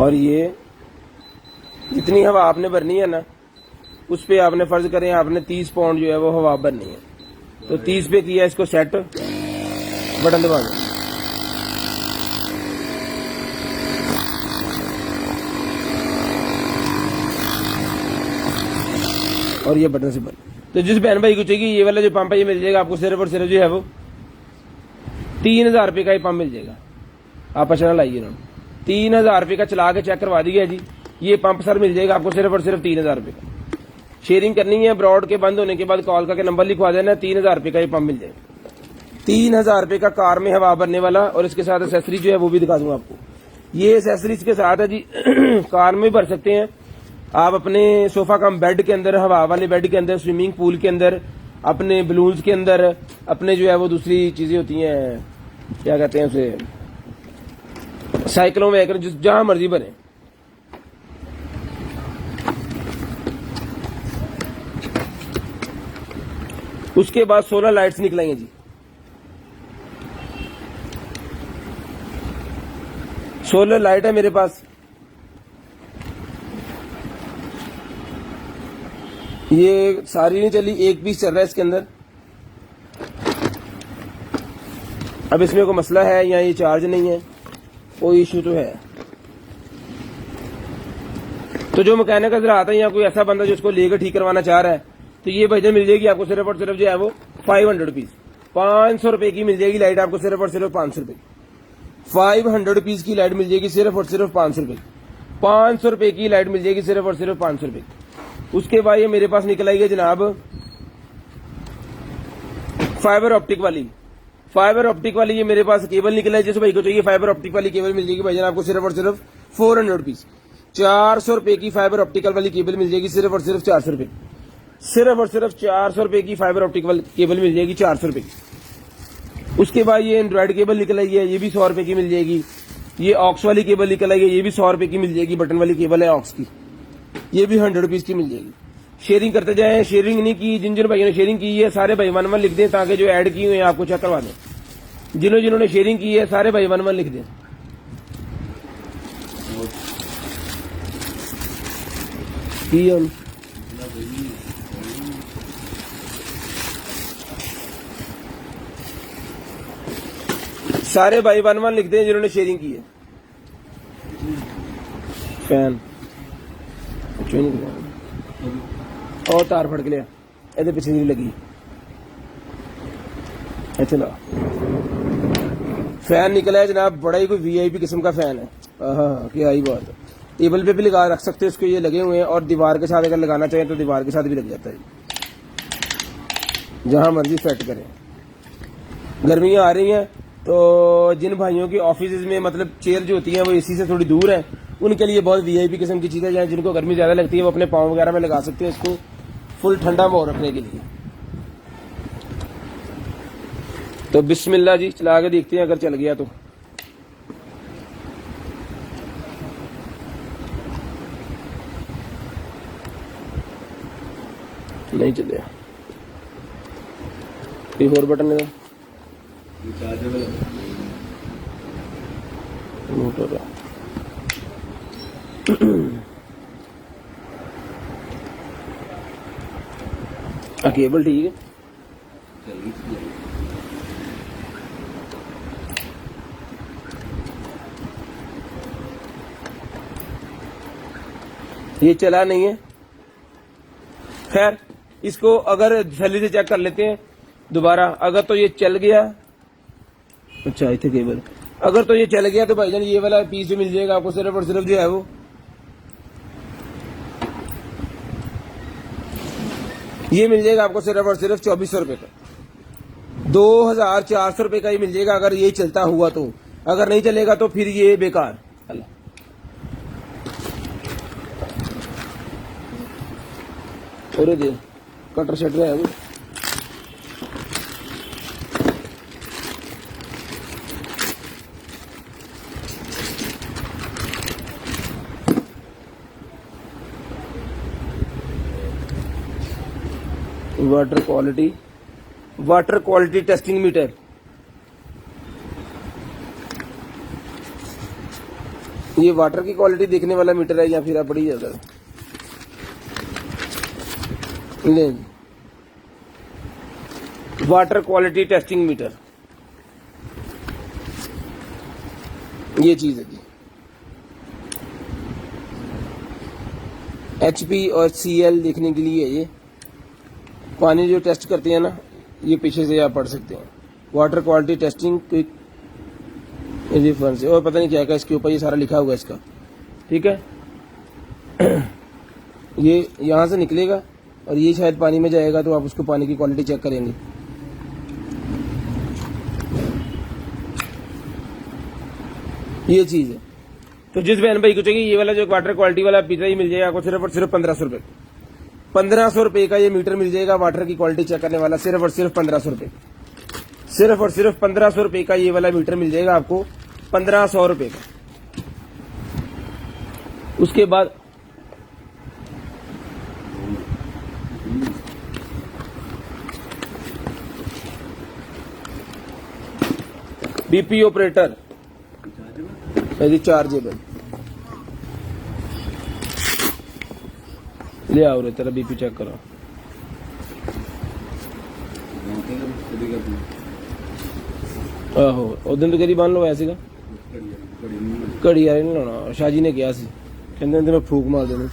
Speaker 1: और ये जितनी हवा आपने भरनी है ना उस पे आपने फर्ज करें आपने 30 पाउंड जो है वो हवा भरनी है। तो 30 पे किया इसको सेट, बटन दबा दो। और ये बटन से बंद। तो जिस बहन भाई को चाहिए ये वाला जो पंप है ये मिल जाएगा आपको सिर्फ और सिर्फ जो है वो 3000 रुपये का ही पंप मिल जाएगा। आप अच्छा लाइए ना, 3000 रुपये का चला के चेक करवा दिया जी। ये पंप सर मिल जाएगा आपको सिर्फ और सिर्फ 3000 रुपये का। शेयरिंग करनी है, ब्रॉड के बंद होने के बाद कॉल करके नंबर लिखवा देना, 3000 रुपये का ये पंप मिल जाएगा। 3000 रुपये का कार में हवा भरने वाला। और इसके साथ एक्सेसरी जो है वो भी दिखा दूंगा आपको। ये एक्सेसरी इसके साथ है जी। कार में भर सकते हैं आप, अपने सोफा कम बेड के अंदर, हवा वाले बेड के अंदर, स्विमिंग पूल के अंदर, अपने बलून्स के अंदर, अपने जो है वो दूसरी चीजें होती हैं क्या कहते हैं उसे, साइकिलों में जहां मर्जी भरे। उसके बाद सोलर लाइट्स निकलेंगे जी। सोलर लाइट है मेरे पास, ये सारी नहीं चली, एक पीस चल रहा है इसके अंदर। अब इसमें कोई मसला है या ये चार्ज नहीं है, कोई इश्यू तो है। तो जो मैकेनिक नजर आता है या कोई ऐसा बंदा जो उसको लेकर ठीक करवाना चाह रहा है तो ये भजन मिल जाएगी आपको सिर्फ और सिर्फ जो है वो 500 रुपीज, 500 रुपए की मिल जाएगी लाइट आपको सिर्फ और सिर्फ 500 रुपए। 500 रुपीज की लाइट मिल जाएगी सिर्फ और सिर्फ 500 रुपए। 500 रुपए की लाइट मिल जाएगी सिर्फ और सिर्फ 500 रुपए। उसके बाद ये मेरे पास निकल आई है जनाब फाइबर ऑप्टिक वाली। फाइबर ऑप्टिक वाली ये मेरे पास केबल निकला है। जिस भाई को चाहिए फाइबर ऑप्टिक वाली केबल मिल जाएगी भाईजान आपको सिर्फ और सिर्फ 400 रुपीज। 400 रुपए की फाइबर ऑप्टिकल वाली केबल मिल जाएगी सिर्फ और सिर्फ 400 रुपए। सिर्फ और सिर्फ 400 रुपए की फाइबर ऑप्टिक केबल मिल जाएगी 400 रुपए की। उसके बाद ये एंड्रॉइड केबल निकल आई है, ये भी 100 रुपए की मिल जाएगी। ये ऑक्स वाली केबल निकल आई है, ये भी 100 रुपए की मिल जाएगी। बटन वाली केबल है ऑक्स की, ये भी 100 रुपीज की मिल जाएगी। शेयरिंग करते जाए, शेयरिंग नहीं की, जिन जिन भाइयों ने शेयरिंग की है सारे भाई 1-1 लिख दें ताकि जो ऐड की हुई है आपको चेक करवा दें। जिन्होंने शेयरिंग की है सारे भाई 1-1 लिख दें। सारे भाई 1-1 लिख दें जिन्होंने शेयरिंग की है। फैन और तार फड़ के लिया ए पिछे नहीं लगी। अच्छा ला फैन निकला है जनाब, बड़ा ही कोई वीआईपी किस्म का फैन है। हाँ क्या ही बात है। टेबल पे भी लगा रख सकते हैं इसको, ये लगे हुए हैं। और दीवार के साथ अगर लगाना चाहें तो दीवार के साथ भी लग जाता है, जहां मर्जी सेट करें। गर्मियां आ रही हैं तो जिन भाइयों की ऑफिस में मतलब चेयर जो होती है वो एसी से थोड़ी दूर है, उनके लिए बहुत वीआईपी किस्म की चीज़ है। जिनको गर्मी ज़्यादा लगती है वो अपने पाँव वगैरह में लगा सकते हैं इसको, फुल ठंडा माहौल रखने के लिए। तो बिस्मिल्लाह जी, चला के देखते हैं अगर चल गया तो। नहीं चले, कोई और बटन है मोटर केबल ठीक है। ये चला नहीं है, खैर इसको अगर जल्दी से चेक कर लेते हैं दोबारा। अगर तो ये चल गया, अच्छा इतने केबल, अगर तो ये चल गया तो भाईजान ये वाला पीस जो मिल जाएगा आपको सिर्फ और सिर्फ जो है वो ये मिल जाएगा आपको सिर्फ और सिर्फ 2400 रुपए का। 2400 रुपए का ही मिल जाएगा अगर ये चलता हुआ तो। अगर नहीं चलेगा तो फिर ये बेकार। दे कटर शटर है वो। वाटर क्वालिटी टेस्टिंग मीटर, ये वाटर की क्वालिटी देखने वाला मीटर है या फिर आप बड़ी ज्यादा वाटर क्वालिटी टेस्टिंग मीटर, ये चीज है जी। HP और CL देखने के लिए ये पानी जो टेस्ट करते हैं ना, ये पीछे से आप पढ़ सकते हैं। Water quality testing quick reference, और पता नहीं क्या क्या इसके ऊपर ये सारा लिखा हुआ है इसका, ठीक है। ये यहां से निकलेगा और ये शायद पानी में जाएगा, तो आप उसको पानी की क्वालिटी चेक करेंगे। ये चीज है। तो जिस बहन भाई को चाहिए ये वाला जो वाटर क्वालिटी वाला पिज्जा ही मिल जाएगा आपको सिर्फ और सिर्फ 1500 रुपए। 1500 रुपए का ये मीटर मिल जाएगा वाटर की क्वालिटी चेक करने वाला, सिर्फ और सिर्फ 1500 रुपए। सिर्फ और सिर्फ 1500 रुपए का ये वाला मीटर मिल जाएगा आपको, 1500 रुपए का। उसके बाद बीपी ऑपरेटर रिचार्जेबल, ले आओ रे तेरा बीपी चेक करो। आहो उदन तो करी बन लो ऐसे का घड़ी यार नहीं लाना, शाहजी ने कहा कहते मैं फूक मार देनी।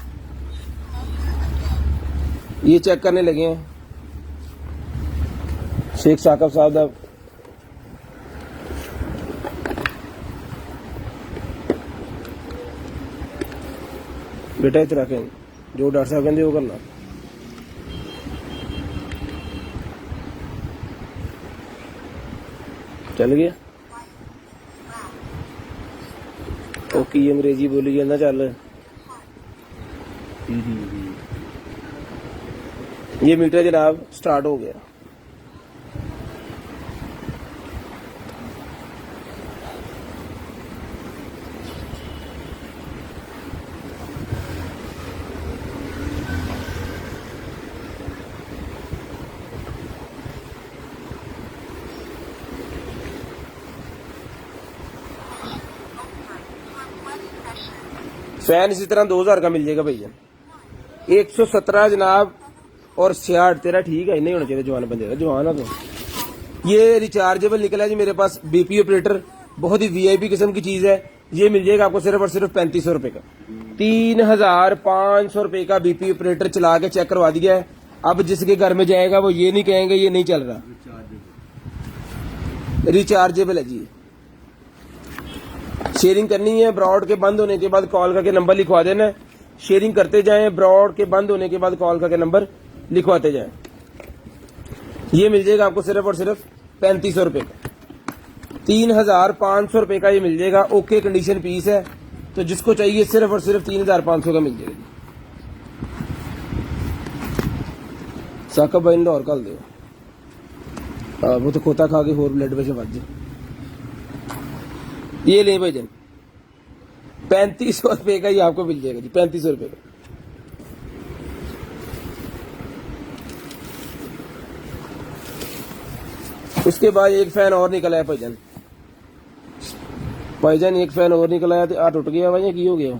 Speaker 1: ये चेक करने लगे हैं शेख साकब साहब दा बेटा इतना रखें, जो डॉक्टर साहब कहते वो करना। चल गया ओके, ये अंग्रेजी बोली जाना चल। ये मीटर जनाब स्टार्ट हो गया। फैन इसी तरह 2000 का मिल जाएगा भैया। 117 जनाब और 66 तेरा ठीक है, नहीं होना चाहिए जवान बंदे का, जवान है तो। ये रिचार्जेबल निकला है जी मेरे पास बीपी ऑपरेटर, बहुत ही वीआईपी किस्म की चीज है। ये मिल जाएगा आपको सिर्फ और सिर्फ 3500 रुपए का। 3500 रुपए का बीपी ऑपरेटर चला के चेक करवा दिया है। अब जिसके घर में जाएगा वो ये नहीं कहेंगे ये नहीं चल रहा, रिचार्जेबल है जी। शेयरिंग करनी है, ब्रॉड के बंद होने के बाद कॉल करके नंबर लिखवा देना। शेयरिंग करते जाएं, ब्रॉड के बंद होने के बाद कॉल करके नंबर लिखवाते जाएं। ये मिल जाएगा आपको सिर्फ और सिर्फ 3500 रुपए का। 3,500 रुपए का ये मिल जाएगा। ओके कंडीशन पीस है, तो जिसको चाहिए सिर्फ और सिर्फ 3,500 का मिल जाएगा। साकब भाई ने और कल दे वो तो खोता खा के होर ब्लड प्रेशर बढ़ जाए। ये ले भाई जन 3500 रुपए का ही आपको मिल जाएगा जी, 3500 रुपए का। उसके बाद एक फैन और निकल आया भाईजान, एक फैन और निकल आया, तो आ टूट गया भाई, की हो गया?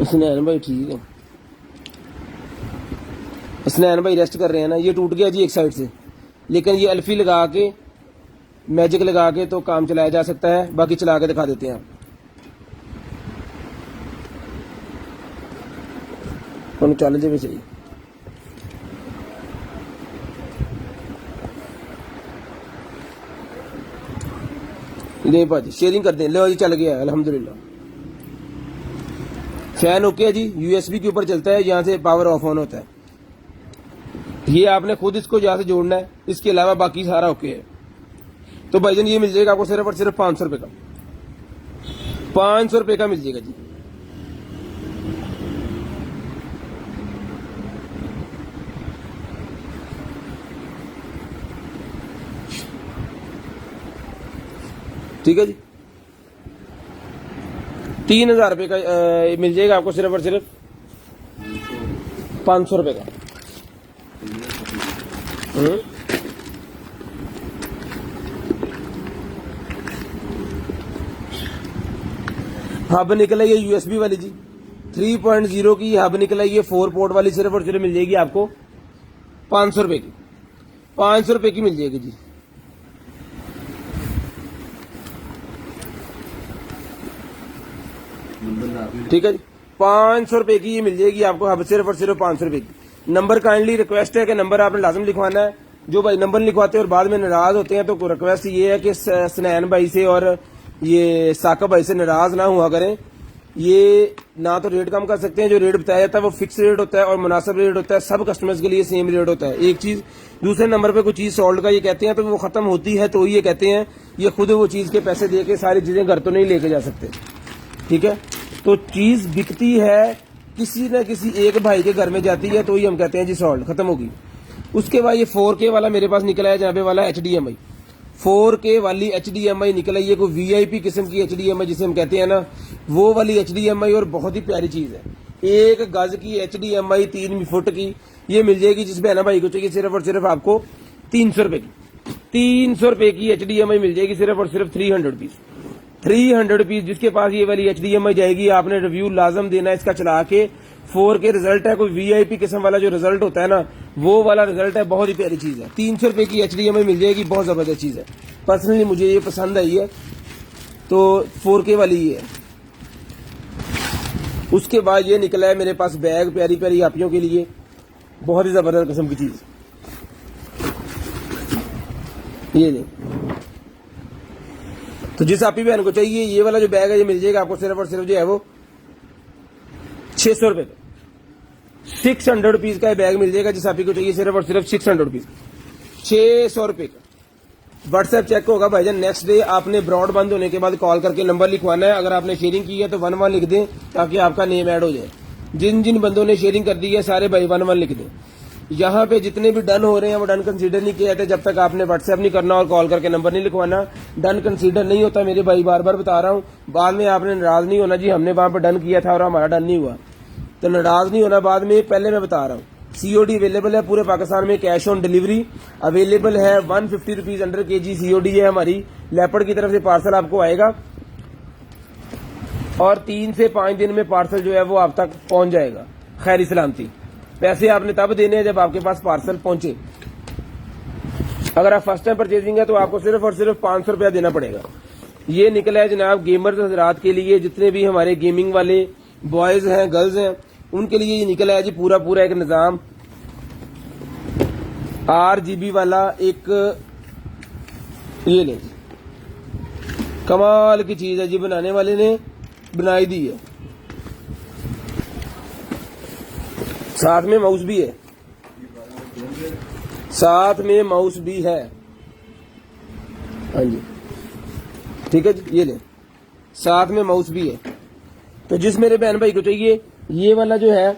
Speaker 1: स्नैन भाई ठीक है, स्नैन भाई रेस्ट कर रहे हैं ना। ये टूट गया जी एक साइड से, लेकिन ये अल्फी लगा के, मैजिक लगा के तो काम चलाया जा सकता है। बाकी चला के दिखा देते हैं आप, चल जाए चाहिए। नहीं भाजी शेयरिंग कर दें, लो जी चल गया अल्हम्दुलिल्लाह। फैन ओके है जी, यूएसबी के ऊपर चलता है, यहाँ से पावर ऑफ ऑन होता है। ये आपने खुद इसको यहाँ से जोड़ना है, इसके अलावा बाकी सारा ओके है। तो भाईजान ये मिल जाएगा आपको सिर्फ और सिर्फ 500 रुपए का, 500 रुपए का मिल जाएगा जी। ठीक है जी, 3,000 रुपए का मिल जाएगा आपको सिर्फ और सिर्फ 500 रुपए का। हब निकला ये यूएसबी वाली जी, 3.0 की हब निकला ये 4 पोर्ट वाली, सिर्फ और सिर्फ मिल जाएगी आपको 500 रुपए की, 500 रुपए की मिल जाएगी जी। ठीक है जी, 500 रुपए की ये मिल जाएगी आपको हब, सिर्फ और सिर्फ 500 रुपए की। नंबर काइंडली रिक्वेस्ट है कि नंबर आपने लाजम लिखवाना है। जो भाई नंबर लिखवाते हैं और बाद में नाराज होते हैं, तो रिक्वेस्ट ये है कि स्नैन भाई से और ये साकब भाई से नाराज ना हुआ करें। ये ना तो रेट कम कर सकते हैं, जो रेट बताया जाता है वो फिक्स रेट होता है और मुनासिब रेट होता है, सब कस्टमर्स के लिए सेम रेट होता है। एक चीज, दूसरे नंबर पे कोई चीज सॉल्ट का ये कहते हैं तो वो खत्म होती है तो ये कहते हैं, ये खुद वो चीज के पैसे दे के सारी चीजें घर तो नहीं लेके जा सकते। ठीक है, तो चीज बिकती है किसी न किसी एक भाई के घर में जाती है, तो ही हम कहते हैं जी सॉल्ट खत्म होगी। उसके बाद ये 4K वाला मेरे पास निकला है जनाबे वाला HDMI, 4K वाली HDMI निकला, ये कोई VIP किस्म की HDMI जिसे हम कहते हैं ना, वो वाली HDMI, और बहुत ही प्यारी चीज है। 1 गज की HDMI 3 फुट की ये मिल जाएगी, जिसमें है ना भाई को चाहिए सिर्फ और सिर्फ आपको 300 रुपए की, 300 रुपए की HDMI मिल जाएगी, सिर्फ और सिर्फ 300 रुपीज, 300 रुपीज। जिसके पास ये वाली HDMI जाएगी, आपने रिव्यू लाजम देना है इसका चला के। 4K रिजल्ट है, कोई VIP किस्म वाला जो रिजल्ट होता है ना, वो वाला रिजल्ट है, बहुत ही प्यारी चीज है। 300 रुपए की HDMI मिल जाएगी, बहुत जबरदस्त चीज है। पर्सनली मुझे ये पसंद आई है, तो 4K वाली ही है। उसके बाद ये निकला है मेरे पास बैग, प्यारी प्यारी आपियों के लिए, बहुत ही जबरदस्त किस्म की चीज। ये नहीं, तो जिस आपी बहन को चाहिए ये वाला जो बैग है, ये मिल जाएगा आपको सिर्फ और सिर्फ जो है वो 600 रुपए का, 600 रुपीज का बैग मिल जाएगा। जिस आपी को चाहिए सिर्फ और सिर्फ 600 रुपीज, 600 रुपए का। व्हाट्सएप चेक होगा भाईजान, नेक्स्ट डे आपने ब्रॉड बंद होने के बाद कॉल करके नंबर लिखवाना है। अगर आपने शेयरिंग की है तो 11 लिख दें, ताकि आपका नेम ऐड हो जाए। जिन जिन बंदों ने शेयरिंग कर दी है सारे भाई 11 लिख दें। यहाँ पे जितने भी डन हो रहे हैं वो डन कंसीडर नहीं किए थे, जब तक आपने व्हाट्सएप नहीं करना और कॉल करके नंबर नहीं लिखवाना। डन कंसीडर नहीं होता मेरे भाई, बार बार बता रहा हूँ। बाद में आपने नाराज नहीं होना जी, हमने वहां पर डन किया था और हमारा डन नहीं हुआ, तो नाराज नहीं होना बाद में। पहले मैं बता रहा हूँ, COD अवेलेबल है पूरे पाकिस्तान में, कैश ऑन डिलीवरी अवेलेबल है। 150 रुपीज अंडर KG COD है हमारी। लेपर्ड की तरफ से पार्सल आपको आएगा और 3 से 5 दिन में पार्सल जो है वो आप तक पहुंच जाएगा खैर सलामती। पैसे आपने तब देने हैं जब आपके पास पार्सल पहुंचे। अगर आप फर्स्ट टाइम परचेजिंग है तो आपको सिर्फ और सिर्फ 500 रुपया देना पड़ेगा। ये निकला है जनाब गेमर्स हजरात के लिए, जितने भी हमारे गेमिंग वाले बॉयज हैं गर्ल्स हैं उनके लिए ये निकला है जी पूरा पूरा एक निजाम। RGB वाला एक ये ले, कमाल की चीज है जी, बनाने वाले ने बनाई दी है। साथ में माउस भी है, साथ में माउस भी है। हाँ जी ठीक है जी, ये ले, साथ में माउस भी है। तो जिस मेरे बहन भाई को चाहिए ये वाला जो है,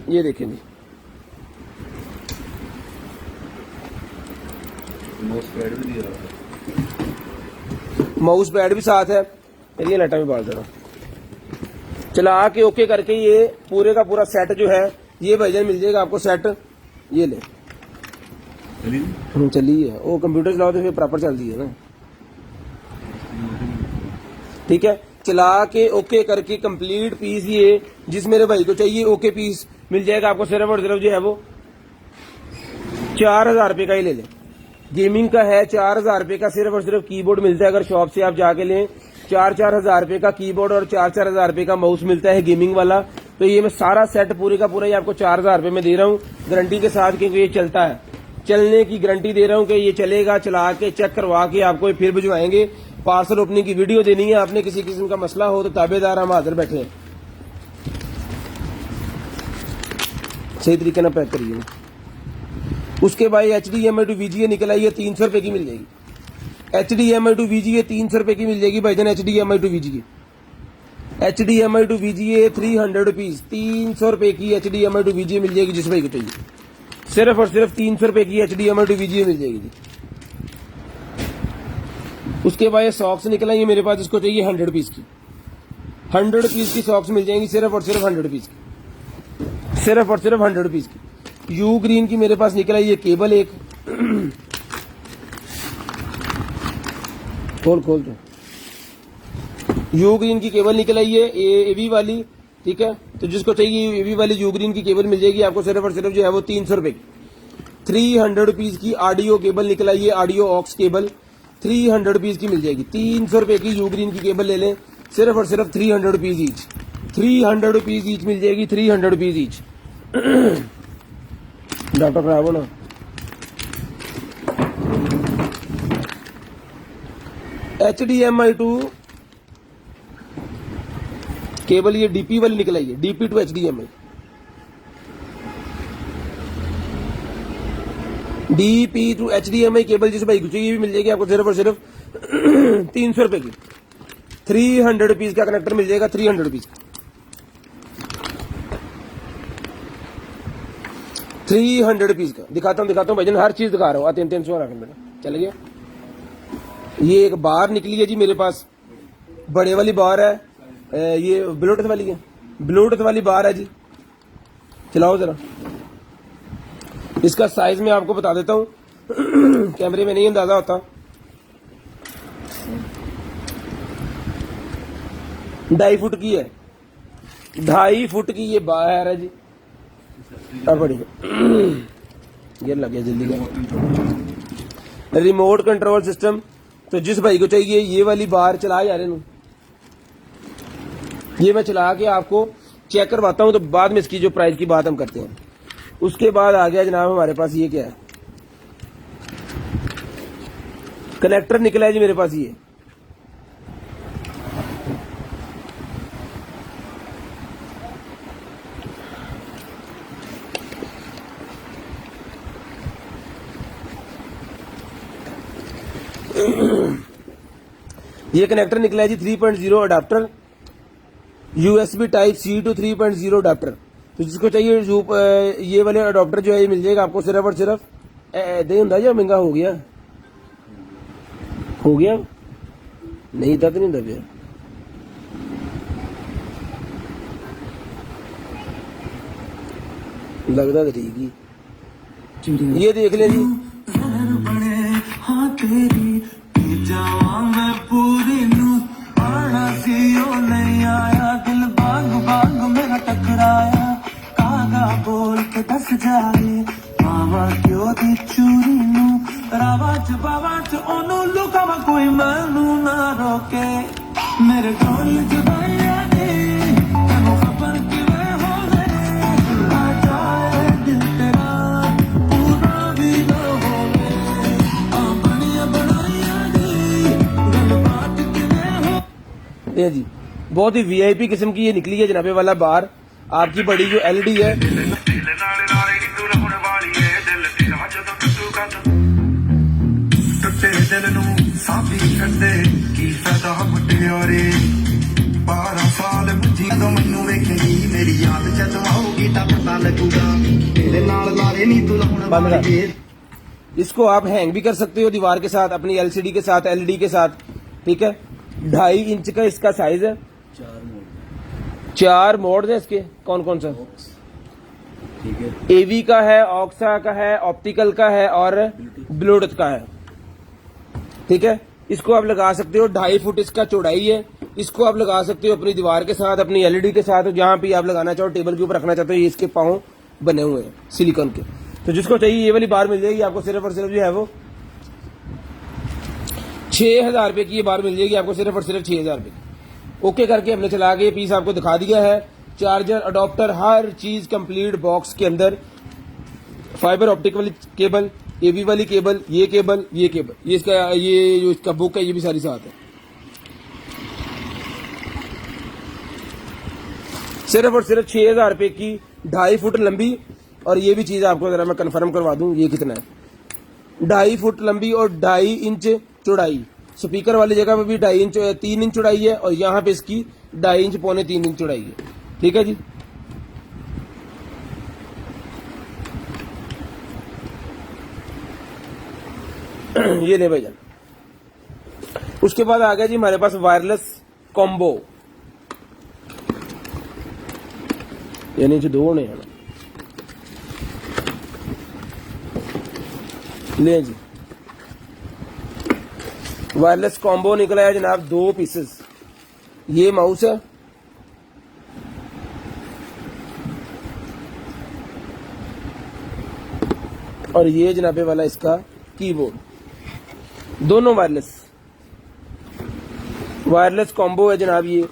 Speaker 1: ये देखें जी, माउस पैड भी साथ है। ये लाइटा में बाल दे रहा हूं। चला के ओके करके ये पूरे का पूरा सेट जो है ये भाईजान मिल जाएगा आपको सेट। ये ले चलिए, वो कंप्यूटर चलाओ तो फिर प्रॉपर चलती है ना। ठीक है, चला के ओके करके कंप्लीट पीस ये जिस मेरे भाई को चाहिए ओके पीस मिल जाएगा आपको सिर्फ और सिर्फ जो है वो 4000 रुपए का ही ले लें। गेमिंग का है 4000 रुपए का, सिर्फ और सिर्फ कीबोर्ड मिलता है। अगर शॉप से आप जाके लें 4-4 हजार रुपए का कीबोर्ड और 4-4 हजार रुपए का माउस मिलता है गेमिंग वाला। तो ये मैं सारा सेट पूरे का पूरा ही आपको 4000 रुपए में दे रहा हूँ गारंटी के साथ, क्योंकि ये चलता है, चलने की गारंटी दे रहा हूँ कि ये चलेगा। चला के चेक करवा के आपको फिर भिजवाएंगे। पार्सल ओपनिंग की वीडियो देनी है आपने, किसी किस्म का मसला हो तो ताबेदार हम हाजिर बैठे हैं। सही तरीके ना पैक करिए। उसके बाद HDMI टू VGA निकल आई है, 300 रुपए की मिल जाएगी। HDMI टू VGA 300 रुपए की मिल जाएगी भाईजान। HDMI to VGA, HDMI to VGA 300 rupees, 300 रुपए की HDMI टू VGA मिल जाएगी जिस भाई को चाहिए। सिर्फ और सिर्फ 300 रुपए की HDMI टू VGA मिल जाएगी जी। उसके बाद ये सॉक्स निकल आई है मेरे पास, जिसको चाहिए 100 पीस की, 100 पीस की सॉक्स मिल जाएंगी सिर्फ और सिर्फ 100 पीस की, सिर्फ और सिर्फ 100 पीस की। यू ग्रीन की मेरे पास निकल आई है केबल एक, खोल खोल दो। यू ग्रीन की केबल निकल आई है एवी वाली। ठीक है, तो जिसको चाहिए एवी वाली यू ग्रीन की केबल मिल जाएगी आपको सिर्फ और सिर्फ जो है वो 300 रुपए की। 300 रुपीज की ऑडियो केबल निकल आई है, ऑडियो ऑक्स केबल 300 रुपीज की मिल जाएगी। 300 रुपए की यू ग्रीन की केबल ले लें, सिर्फ और सिर्फ 300 रुपीज ईच, 300 रुपीज ईच मिल जाएगी, 300 रुपीज ईच। डॉक्टर खराब हो ना। HDMI टू केबल ये DP वाली निकल आई है, DP to HDMI, DP to HDMI cable जिस भाई को चाहिए भी मिल जाएगी आपको सिर्फ और सिर्फ 300 रुपए की। 300 रुपीज का कनेक्टर मिल जाएगा, 300 रुपीज, 300 रुपीज का। दिखाता हूँ भाईजान, हर चीज दिखा रहा हूँ। 300 रखें बेटा, चल गया। ये एक बार निकली है जी मेरे पास, बड़े वाली बार है, ये ब्लूटूथ वाली है, ब्लूटूथ वाली बार है जी। चलाओ जरा, इसका साइज मैं आपको बता देता हूँ, कैमरे में नहीं अंदाजा होता। 2.5 फुट की है, 2.5 फुट की ये बार है जी। अब बढ़िया ये लग गया जल्दी का। रिमोट कंट्रोल सिस्टम, तो जिस भाई को चाहिए ये वाली बार चला यार इन्हों, ये मैं चला के आपको चेक करवाता हूं, तो बाद में इसकी जो प्राइस की बात हम करते हैं। उसके बाद आ गया जनाब हमारे पास ये क्या है, कनेक्टर निकला है जी मेरे पास। ये कनेक्टर निकला है जी 3.0 adapter, USB type C to 3.0 adapter. तो जिसको चाहिए ये वाले अडाप्टर जो है ये मिल जाएगा आपको सिर्फ और सिर्फ दे होंगे या महंगा हो गया नहीं था तो नहीं दबे। लगता तो ठीक ही, ये देख ले जी।
Speaker 2: पूरी नू आना सी ओ नहीं आया, दिल बाग बाग मेरा टकराया, कागा बोल के दस जाए मावा क्यों दी चूरी नू, रावा च ओनू लुकावा कोई मैनू ना रोके, मेरे ढोल जुदाइया दे तेनू खबर किवें हो गए, आ जाए दिल तेरा पूरा भी ना होवे, आ बनिया बनाइया दी गलबात किवें हो।
Speaker 1: ये जी बहुत ही VIP किस्म की ये निकली है जनाबे वाला बार। आपकी बड़ी जो LED है
Speaker 2: नहीं तू लाउना
Speaker 1: बंद कर।
Speaker 2: बाड़िए
Speaker 1: इसको आप हैंग भी कर सकते हो दीवार के साथ, अपनी एलसीडी के साथ, एलईडी के साथ, ठीक है। 2.5 इंच का इसका साइज है। 4 मोड है इसके। कौन कौन सा?
Speaker 2: ठीक है
Speaker 1: एवी का है, ऑक्सा का है, ऑप्टिकल का है और ब्लूटूथ का है, ठीक है। इसको आप लगा सकते हो। 2.5 फुट इसका चौड़ाई है। इसको आप लगा सकते हो अपनी दीवार के साथ, अपनी एलईडी के साथ, जहां भी आप लगाना चाहो, टेबल के ऊपर रखना चाहते हो। ये इसके पाँव बने हुए हैं सिलिकॉन के। तो जिसको चाहिए ये वाली बार मिल जाएगी आपको, सिर्फ और सिर्फ जो है वो 6,000 रुपए की ये बार मिल जाएगी आपको, सिर्फ और सिर्फ 6,000 रुपए की। ओके करके हमने चला के ये पीस आपको दिखा दिया है। चार्जर, अडॉप्टर, हर चीज कंप्लीट बॉक्स के अंदर। फाइबर ऑप्टिक वाली केबल, एवी वाली केबल, ये केबल, ये केबल, ये इसका, ये जो इसका बुक है ये भी सारी साथ है। सिर्फ और सिर्फ 6,000 रुपए की 2.5 फुट लंबी। और ये भी चीज आपको जरा मैं कंफर्म करवा दूं, ये कितना है। 2.5 फुट लंबी और 2.5 इंच चौड़ाई। स्पीकर वाली जगह पे भी 2.5 इंच, 3 इंच चौड़ाई है और यहाँ पे इसकी 2.5 इंच पौने 3 इंच चौड़ाई है, ठीक है जी। ये ले भाईजान। उसके बाद आ गया जी हमारे पास वायरलेस कॉम्बो, यानी जो 2 ने ले जी। वायरलेस कॉम्बो निकला है जनाब, 2 पीसेस। ये माउस है और ये जनाबे वाला इसका कीबोर्ड, दोनों वायरलेस। वायरलेस कॉम्बो है जनाब, ये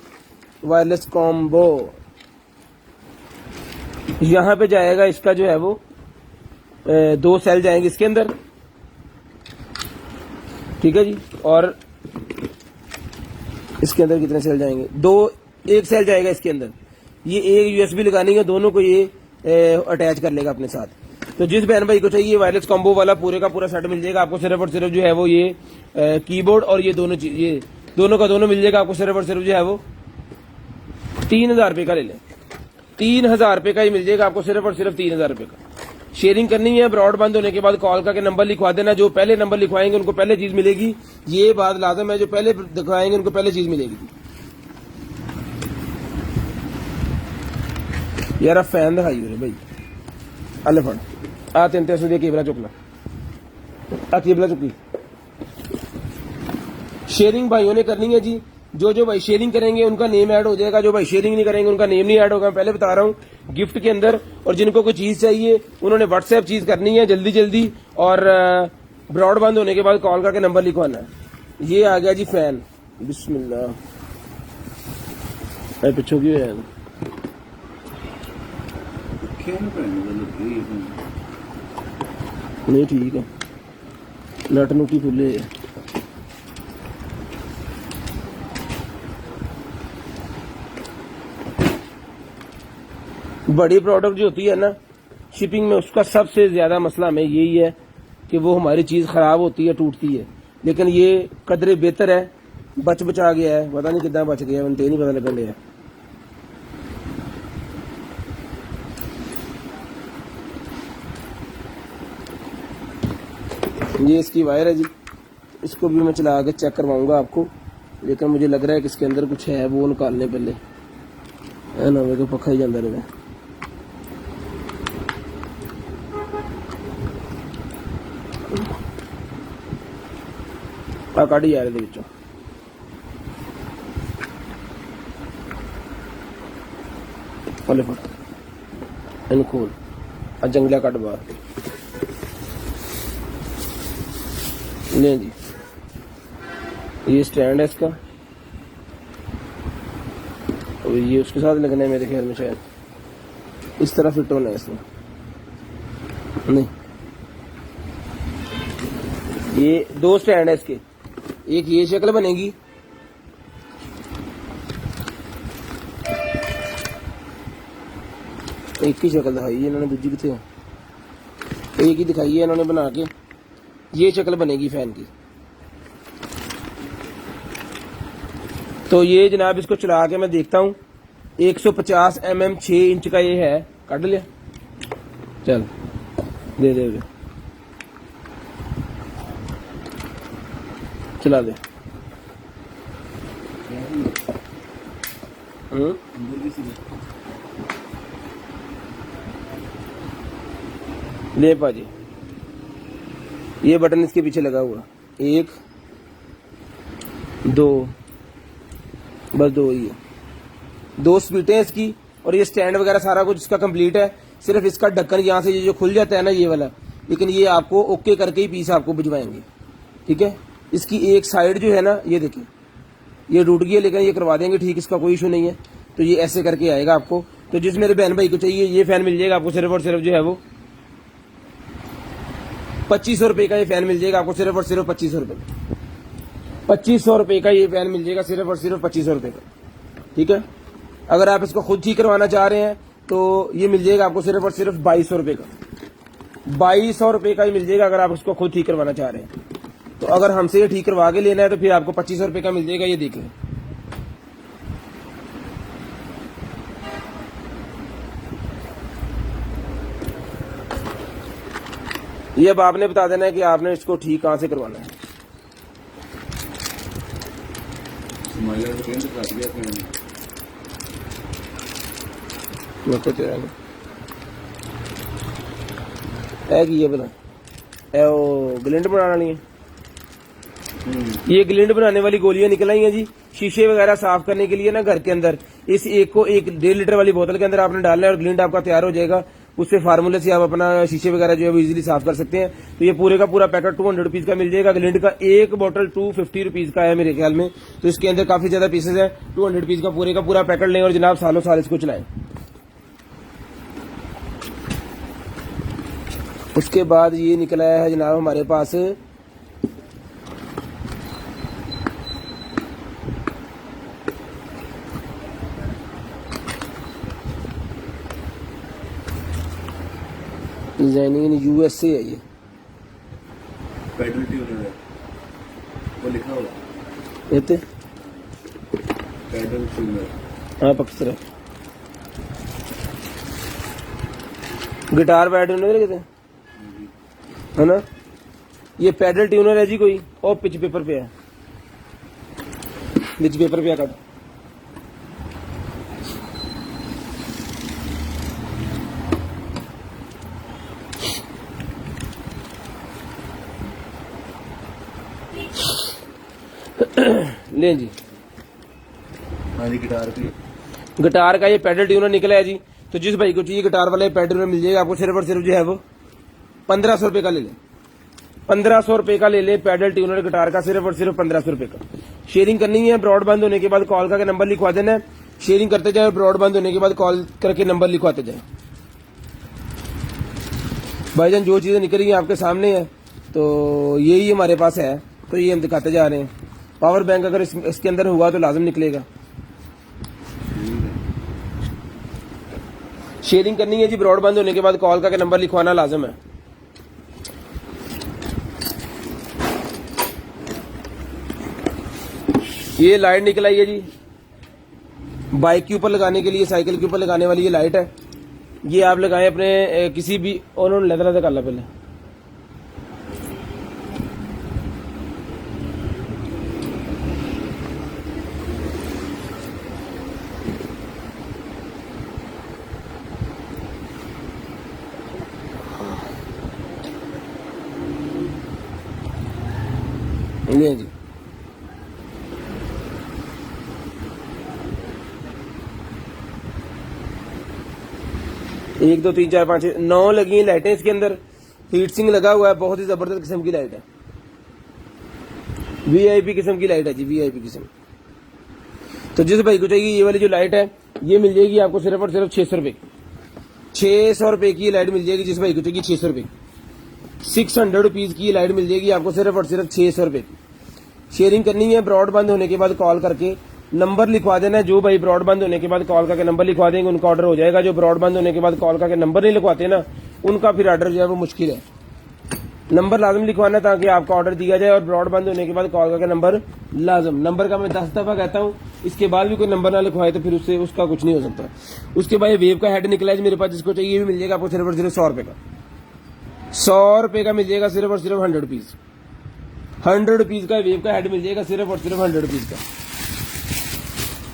Speaker 1: वायरलेस कॉम्बो। यहां पे जाएगा इसका जो है वो 2 सेल जाएंगे इसके अंदर, ठीक है जी। और इसके अंदर कितने सेल जाएंगे? 2, 1 सेल जाएगा इसके अंदर। ये एक यूएसबी लगानी है, दोनों को ये अटैच कर लेगा अपने साथ। तो जिस बहन भाई को चाहिए वायरलेस कॉम्बो वाला पूरे का पूरा सेट मिल जाएगा आपको, सिर्फ और सिर्फ जो है वो ये कीबोर्ड और ये दोनों चीज, ये दोनों का दोनों मिल जाएगा आपको, सिर्फ और सिर्फ जो है वो 3,000 रुपए का ले लें। 3,000 रुपए का ही मिल जाएगा आपको, सिर्फ और सिर्फ 3,000 रुपए का। शेयरिंग करनी है, ब्रॉड बंद होने के बाद कॉल करके नंबर लिखवा देना। जो पहले नंबर लिखवाएंगे उनको पहले चीज मिलेगी, ये बात लाजम है। जो पहले दिखवाएंगे उनको पहले चीज मिलेगी। यार अब फैन दिखाई हो रहे भाई, अल्ले फड़ आ 300 दिया केबला चुकना, आ केबला चुकी। शेयरिंग भाइयों ने करनी है जी। जो भाई शेयरिंग करेंगे उनका नेम ऐड हो जाएगा, जो भाई शेयरिंग नहीं करेंगे उनका नेम नहीं ऐड होगा। मैं पहले बता रहा हूँ गिफ्ट के अंदर। और जिनको कोई चीज चाहिए उन्होंने व्हाट्सएप चीज करनी है जल्दी जल्दी, और ब्रॉड बंद होने के बाद कॉल करके नंबर लिखवाना है। ये आ गया जी फैन, बिस्मिल्लाह। पिछो क्यों है? नहीं ठीक है, नट नुटी खुले है। बड़ी प्रोडक्ट जो होती है ना शिपिंग में, उसका सबसे ज्यादा मसला हमें यही है कि वो हमारी चीज खराब होती है, टूटती है। लेकिन ये कदरे बेहतर है, बचा गया है। पता नहीं कितना बच गया, मैंने नहीं पता लगन दिया। ये इसकी वायर है जी, इसको भी मैं चला के चेक करवाऊंगा आपको। लेकिन मुझे लग रहा है कि इसके अंदर कुछ है, वो निकालने पहले है ना, मेरे को पक्का ही जाता रहे। आ काढ़ी जा रहे विचों, फले फट इन खोल, आ जंगलिया कट बाहर ले जी। ये स्टैंड है इसका, और ये उसके साथ लगना है मेरे ख्याल में, शायद इस तरह फिट होना है इसमें। नहीं, ये 2 स्टैंड है इसके। एक ये शक्ल बनेगी, एक ही शक्ल दिखाई है इन्होंने, दूसरी कितने एक ही दिखाई है इन्होंने बना के। ये शक्ल बनेगी फैन की। तो ये जनाब इसको चला के मैं देखता हूँ। 150 mm 6 इंच का ये है, काट लिया। चल दे दे दे, चला दे। ले पाजी, ये बटन इसके पीछे लगा हुआ, 1 2, बस 2 ही है। 2 स्पीटें इसकी, और ये स्टैंड वगैरह सारा कुछ इसका कंप्लीट है। सिर्फ इसका ढक्कन यहाँ से ये जो खुल जाता है ना ये वाला, लेकिन ये आपको ओके करके ही पीस आपको भिजवाएंगे, ठीक है। इसकी एक साइड जो है ना, ये देखिए ये टूट गई है, लेकिन ये करवा देंगे ठीक, इसका कोई इशू नहीं है। तो ये ऐसे करके आएगा आपको। तो जिस मेरे बहन भाई को चाहिए ये फैन मिल जाएगा आपको सिर्फ और सिर्फ जो है वो 2500 रुपए का ये फैन मिल जाएगा आपको सिर्फ और सिर्फ 2500 रुपए का। 2500 रुपए का ये फैन मिल जाएगा सिर्फ और सिर्फ 2500 रुपए का, ठीक है। अगर आप इसको खुद ठीक करवाना चाह रहे हैं तो ये मिल जाएगा आपको सिर्फ और सिर्फ 2200 रुपए का। 2200 रुपए का ही मिल जाएगा अगर आप इसको खुद ठीक करवाना चाह रहे हैं। तो अगर हमसे ये ठीक करवा के लेना है तो फिर आपको 2500 रुपए का मिल जाएगा। ये देख लें, ये अब आपने बता देना है कि आपने इसको ठीक कहां से करवाना है। ये बना ग्लिंड बनाने वाली है, ये ग्लिंड बनाने वाली गोलियां निकल आई हैं जी। शीशे वगैरह साफ करने के लिए ना घर के अंदर, इस एक को 1.5 लीटर वाली बोतल के अंदर आपने डालना है और ग्लिंड आपका तैयार हो जाएगा। उससे फार्मूले से आप अपना शीशे वगैरह जो है वो इजीली साफ कर सकते हैं। तो ये पूरे का पूरा पैकेट 200 रुपीज का मिल जाएगा। ग्लिंड का एक बोतल 250 रुपीज का है मेरे ख्याल में। तो इसके अंदर काफी ज्यादा पीसेज है। 200 रुपीज का पूरा पैकेट लें और जनाब सालों साल इसको चलाएं। उसके बाद ये निकला है जनाब हमारे पास डिजाइनिंग US से है। ये
Speaker 3: पेडल ट्यूनर है, वो लिखा होगा
Speaker 1: येते
Speaker 3: पेडल ट्यूनर।
Speaker 1: हाँ पक्का गिटार पैड ट्यूनर कहते हैं, है ना। ये पैडल ट्यूनर है जी कोई, और पिच पेपर पे है, पिच पेपर पे है। ले जी,
Speaker 3: हाँ जी,
Speaker 1: गिटार का ये पैडल ट्यूनर निकला है जी। तो जिस भाई को चाहिए गिटार वाला पैडल ट्यूनर मिल जाएगा आपको सिर्फ और सिर्फ जो है वो 1500 रुपए का ले लें। 1500 रुपए का ले लें पैडल ट्यूनर गिटार का, सिर्फ और सिर्फ 1500 रुपए का। शेयरिंग करनी है, ब्रॉड बंद होने के बाद कॉल करके नंबर लिखवा देना है। शेयरिंग करते जाए, ब्रॉड बंद होने के बाद कॉल करके नंबर लिखवाते जाए। भाईजान जो चीजें निकल रही है आपके सामने है, तो यही हमारे पास है, तो ये हम दिखाते जा रहे हैं। पावर बैंक अगर इसके अंदर हुआ तो लाजम निकलेगा। शेयरिंग करनी है जी, ब्रॉड बंद होने के बाद कॉल करके नंबर लिखवाना लाजम है। ये लाइट निकल आई है जी, बाइक के ऊपर लगाने के लिए, साइकिल के ऊपर लगाने वाली ये लाइट है। ये आप लगाएं अपने किसी भी, उन्होंने लेदर कर ला पहले। ये जी एक दो तीन चार पांच 9 लगी हैं लाइटें इसके अंदर। हीट सिंक लगा हुआ है, बहुत ही जबरदस्त किस्म की लाइट है, VIP किस्म की लाइट है जी, VIP किस्म। तो जिस भाई को चाहिए ये वाली जो लाइट है ये मिल जाएगी आपको सिर्फ और सिर्फ 600 रुपए। 600 रुपए की लाइट मिल जाएगी जिस भाई को चाहिए, 600 रुपए। 600 रुपीज की लाइट मिल जाएगी आपको सिर्फ और सिर्फ 600 रुपए। शेयरिंग करनी है, ब्रॉड बंद होने के बाद कॉल करके नंबर लिखवा देना है। जो भाई ब्रॉड बंद होने के बाद कॉल करके नंबर लिखवा देंगे उनका ऑर्डर हो जाएगा। जो ब्रॉड बंद होने के बाद कॉल करके नंबर नहीं लिखवाते ना, उनका फिर ऑर्डर जो है वो मुश्किल है। नंबर लाजम लिखवाना ताकि आपका ऑर्डर दिया जाए, और ब्रॉड बंद होने के बाद कॉल करके नंबर लाजम। नंबर का मैं 10 दफा कहता हूँ, इसके बाद भी कोई नंबर ना लिखवाए तो फिर उससे उसका कुछ नहीं हो सकता। उसके बाद वेव का हेड निकला है मेरे पास, जिसको चाहिए भी मिल जाएगा आपको सिर्फ और सिर्फ 100 रुपए का। ₹100 का मिल जाएगा सिर्फ और सिर्फ 100 रुपीज। 100 रुपीज का वेव का हेड मिल जाएगा सिर्फ और सिर्फ 100 रुपीज का।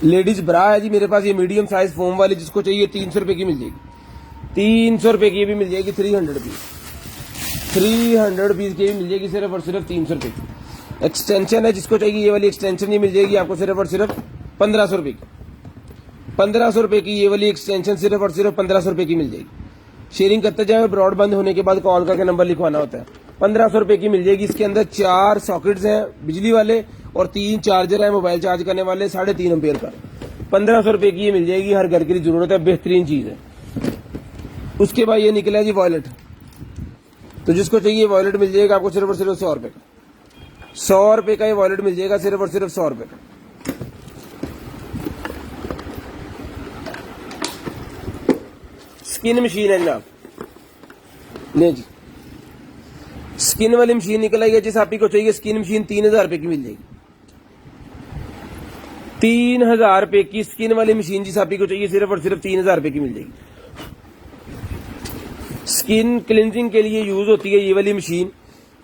Speaker 1: लेडीज ब्रा है जी मेरे पास, ये मीडियम साइज फोम वाली, जिसको चाहिए 300 रुपए की मिल जाएगी। 300 रुपए की भी मिल जाएगी 300 रुपीज। 300 रुपीज की भी मिल जाएगी सिर्फ और सिर्फ 300 रुपए की। एक्सटेंशन है, जिसको चाहिए ये वाली एक्सटेंशन, ये मिल जाएगी आपको सिर्फ और सिर्फ 1500 रुपए की। 1500 रुपए की ये वाली एक्सटेंशन सिर्फ और सिर्फ 1500 रुपए की मिल जाएगी। शेयरिंग करते जाए, ब्रॉड बंद होने के बाद कॉल करके नंबर लिखवाना होता है। 1500 रुपए की मिल जाएगी। इसके अंदर 4 सॉकेट्स हैं बिजली वाले और 3 चार्जर है मोबाइल चार्ज करने वाले 3.5 एम्पियर का। 1500 रुपए की ये मिल जाएगी, हर घर की जरूरत है, बेहतरीन चीज है। उसके बाद ये निकला है जी वॉलेट, तो जिसको चाहिए वॉलेट मिल जाएगा आपको सिर्फ और सिर्फ 100 रुपए का। 100 रुपए का ये वॉलेट मिल जाएगा सिर्फ और सिर्फ 100 रुपए का। स्किन मशीन है जनाब, नहीं जी स्किन वाली मशीन निकल आई है। जिस आप ही को चाहिए स्किन मशीन 3000 रुपए की मिल जाएगी। 3000 रुपए की स्किन वाली मशीन जिस आप ही को चाहिए सिर्फ और सिर्फ 3000 रुपए की मिल जाएगी। स्किन क्लिनजिंग के लिए यूज होती है ये वाली मशीन,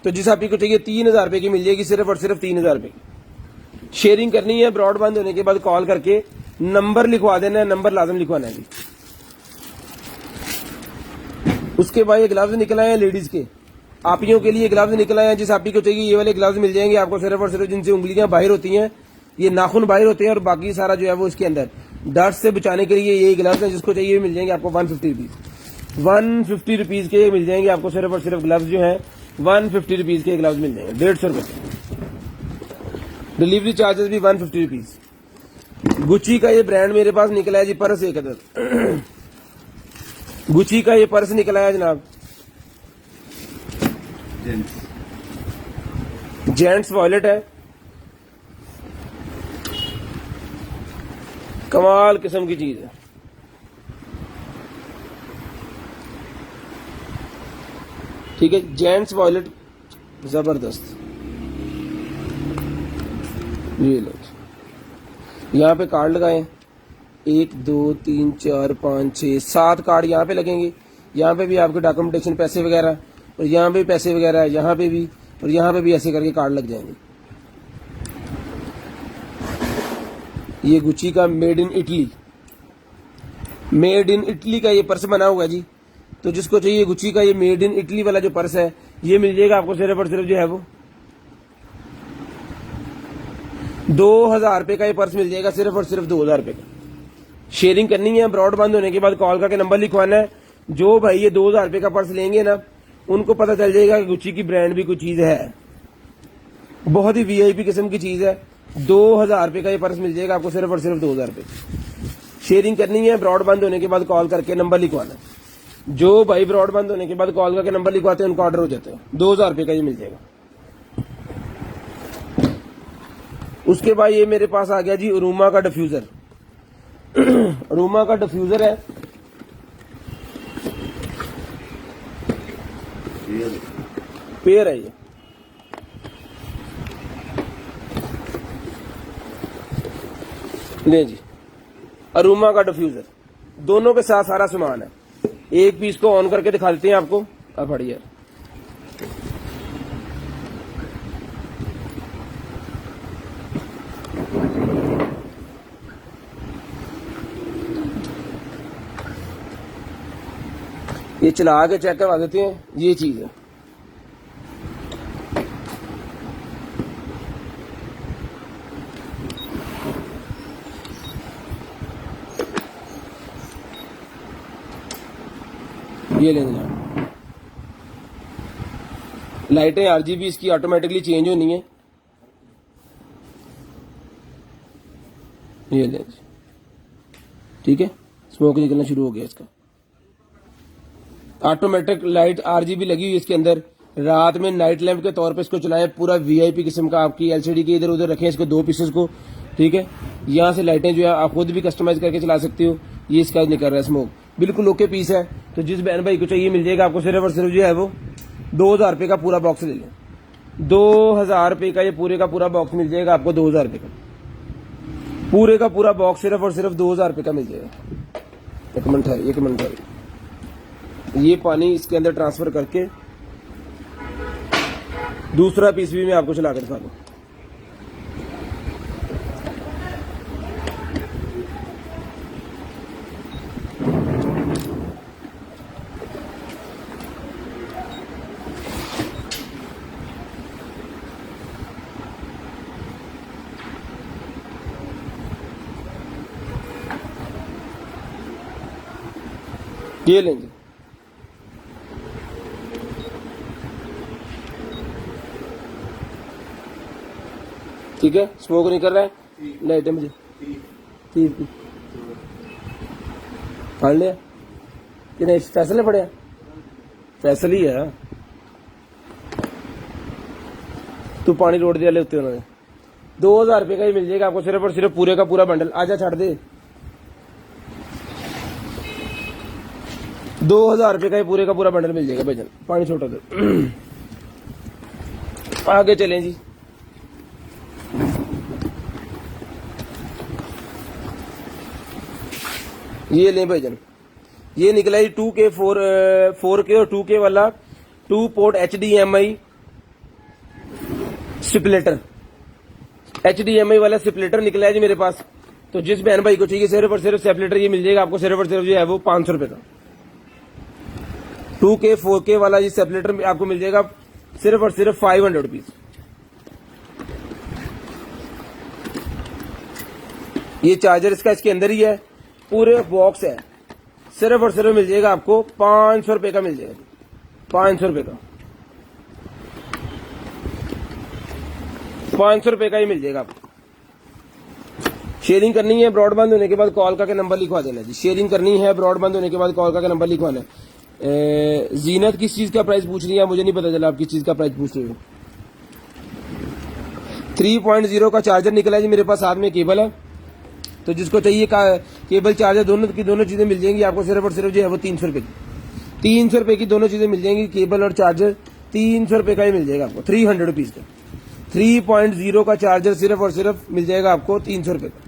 Speaker 1: तो जिस आप ही को चाहिए 3000 रुपए की मिल जाएगी सिर्फ और सिर्फ 3000 रुपए की। शेयरिंग करनी है, ब्रॉड बंद होने के बाद कॉल करके नंबर लिखवा देना है, नंबर लाजम लिखवाना है जी। उसके बाद ये ग्लव्स निकल आए हैं लेडीज के, आपियों के लिए ग्लव्स निकल आए हैं। जिस आपी को चाहिए ये वाले ग्लव्स मिल जाएंगे आपको सिर्फ और सिर्फ, जिनसे उंगलियां बाहर होती हैं, ये नाखून बाहर होते हैं और बाकी सारा जो है वो इसके अंदर डस्ट से बचाने के लिए ये ग्लव्स हैं। जिसको चाहिए मिल जाएंगे आपको 150 रुपीज। 150 रुपीज के मिल जाएंगे आपको सिर्फ और सिर्फ ग्लव्स जो है 150 रुपीज के ग्लव्स मिल जाएंगे, 150 रुपए। डिलीवरी चार्जेस भी 150 रुपीज। गुच्ची का ये ब्रांड मेरे पास निकला है जी, पर्स एक अदर गुच्ची का ये पर्स निकला है जनाब, जेंट्स वॉलेट है, कमाल किस्म की चीज है। ठीक है, जेंट्स वॉलेट जबरदस्त। ये लो, यहाँ पे कार्ड लगाए, 1 2 3 4 5 6 7 कार्ड यहाँ पे लगेंगे। यहाँ पे भी आपके डॉक्यूमेंटेशन पैसे वगैरह, और यहाँ पे भी पैसे वगैरह है, यहाँ पे भी, और यहाँ पे भी ऐसे करके कार्ड लग जाएंगे। ये गुच्ची का made in Italy, made in Italy का ये पर्स बना हुआ है जी। तो जिसको चाहिए गुच्ची का ये मेड इन इटली वाला जो पर्स है ये मिल जाएगा आपको सिर्फ और सिर्फ जो है वो 2000 रुपए का ये पर्स मिल जाएगा, सिर्फ और सिर्फ 2000 रुपए का। शेयरिंग करनी है, ब्रॉड बंद होने के बाद कॉल करके नंबर लिखवाना है। जो भाई ये 2000 रुपए का पर्स लेंगे ना, उनको पता चल जाएगा कि गुच्ची की ब्रांड भी कोई चीज है, बहुत ही वीआईपी किस्म की चीज है। 2000 रुपए का ये पर्स मिल जाएगा आपको सिर्फ और सिर्फ 2000 रुपए। शेयरिंग करनी है, ब्रॉड बंद होने के बाद कॉल करके नंबर लिखवाना। जो भाई ब्रॉड बंद होने के बाद कॉल करके नंबर लिखवाते हैं उनको ऑर्डर हो जाते हैं। 2000 रुपए का ये मिल जाएगा। उसके बाद ये मेरे पास आ गया जी रूमा का डिफ्यूजर। रूमा का डिफ्यूजर है, पेयर है ये। ले जी, अरूमा का डिफ्यूजर, दोनों के साथ सारा सामान है। एक पीस को ऑन करके दिखा देते हैं आपको। अब बढ़िया, ये चला के चेक करवा देते हैं। ये चीज है, ये लेंगे जनाब। लाइटें आरजीबी इसकी ऑटोमेटिकली चेंज होनी है। ये लें, ठीक है, स्मोक निकलना शुरू हो गया इसका। ऑटोमेटिक लाइट आरजीबी लगी हुई इसके अंदर। रात में नाइट लैंप के तौर पे इसको चलाएं, पूरा वीआईपी किस्म का। आपकी एलसीडी के इधर उधर रखें इसको 2 पीसेस को, ठीक है। यहाँ से लाइटें जो है आप खुद भी कस्टमाइज करके चला सकते हो। ये इसका निकल रहा है स्मोक, बिल्कुल ओके पीस है। तो जिस बहन भाई को चाहिए मिल जाएगा आपको सिर्फ और सिर्फ जो है वो 2000 रुपए का पूरा बॉक्स ले लें। 2000 रुपए का ये पूरे का पूरा बॉक्स मिल जाएगा आपको। 2000 रुपए का पूरे का पूरा बॉक्स सिर्फ और सिर्फ 2000 रुपए का मिल जाएगा। एक मिनट है, ये पानी इसके अंदर ट्रांसफर करके दूसरा पीस भी मैं आपको चला कर दिखा दूं। ये लेंगे, ठीक है। स्मोक नहीं कर रहा है, लाइट है मुझे 30 की फाड़ लिया कि नहीं, फैसल पड़े, फैसल ही है। तू पानी रोड दिया ले होते उन्होंने 2000 रुपये का ही मिल जाएगा आपको सिर्फ और सिर्फ पूरे का पूरा बंडल। आजा छाड़ दे, 2000 रुपये का ही पूरे का पूरा बंडल मिल जाएगा भाईजान। पानी छोटा दे। आगे चलें जी। ये लें भाईजान, ये निकला है 2K 4K और 2K वाला 2 पोर्ट HDMI स्प्लिटर, HDMI वाला स्प्लिटर निकला है जी मेरे पास। तो जिस बहन भाई को चाहिए सिर्फ और सिर्फ स्प्लिटर ये मिल जाएगा आपको सिर्फ और सिर्फ जो है वो 500 रुपए का। 2K 4K वाला ये स्प्लिटर आपको मिल जाएगा सिर्फ और सिर्फ 500 रुपीज। ये चार्जर इसका इसके अंदर ही है, पूरे बॉक्स है, सिर्फ और सिर्फ मिल जाएगा आपको 500 रुपए का मिल जाएगा, 500 रुपए का, 500 रुपए का ही मिल जाएगा आपको। शेयरिंग करनी है ब्रॉडबैंड होने के बाद कॉल का नंबर लिखवा देना जी। शेयरिंग करनी है ब्रॉडबैंड होने के बाद कॉल का नंबर लिखवाना है। जीनत किस चीज का प्राइस पूछ रही है, मुझे नहीं पता चला आप किस चीज का प्राइस पूछ रहे हो। 3.0 का चार्जर निकला है जी मेरे पास, साथ में केबल है। तो जिसको चाहिए केबल चार्जर दोनों की दोनों चीजें मिल जाएंगी आपको सिर्फ और सिर्फ जो है वो 300 रुपए की, 300 रुपए की दोनों चीजें मिल जाएंगी। केबल और चार्जर 300 रुपए का ही मिल जाएगा आपको, 300 रुपीज का। 3.0 का चार्जर सिर्फ और सिर्फ मिल जाएगा आपको 300 रुपए का।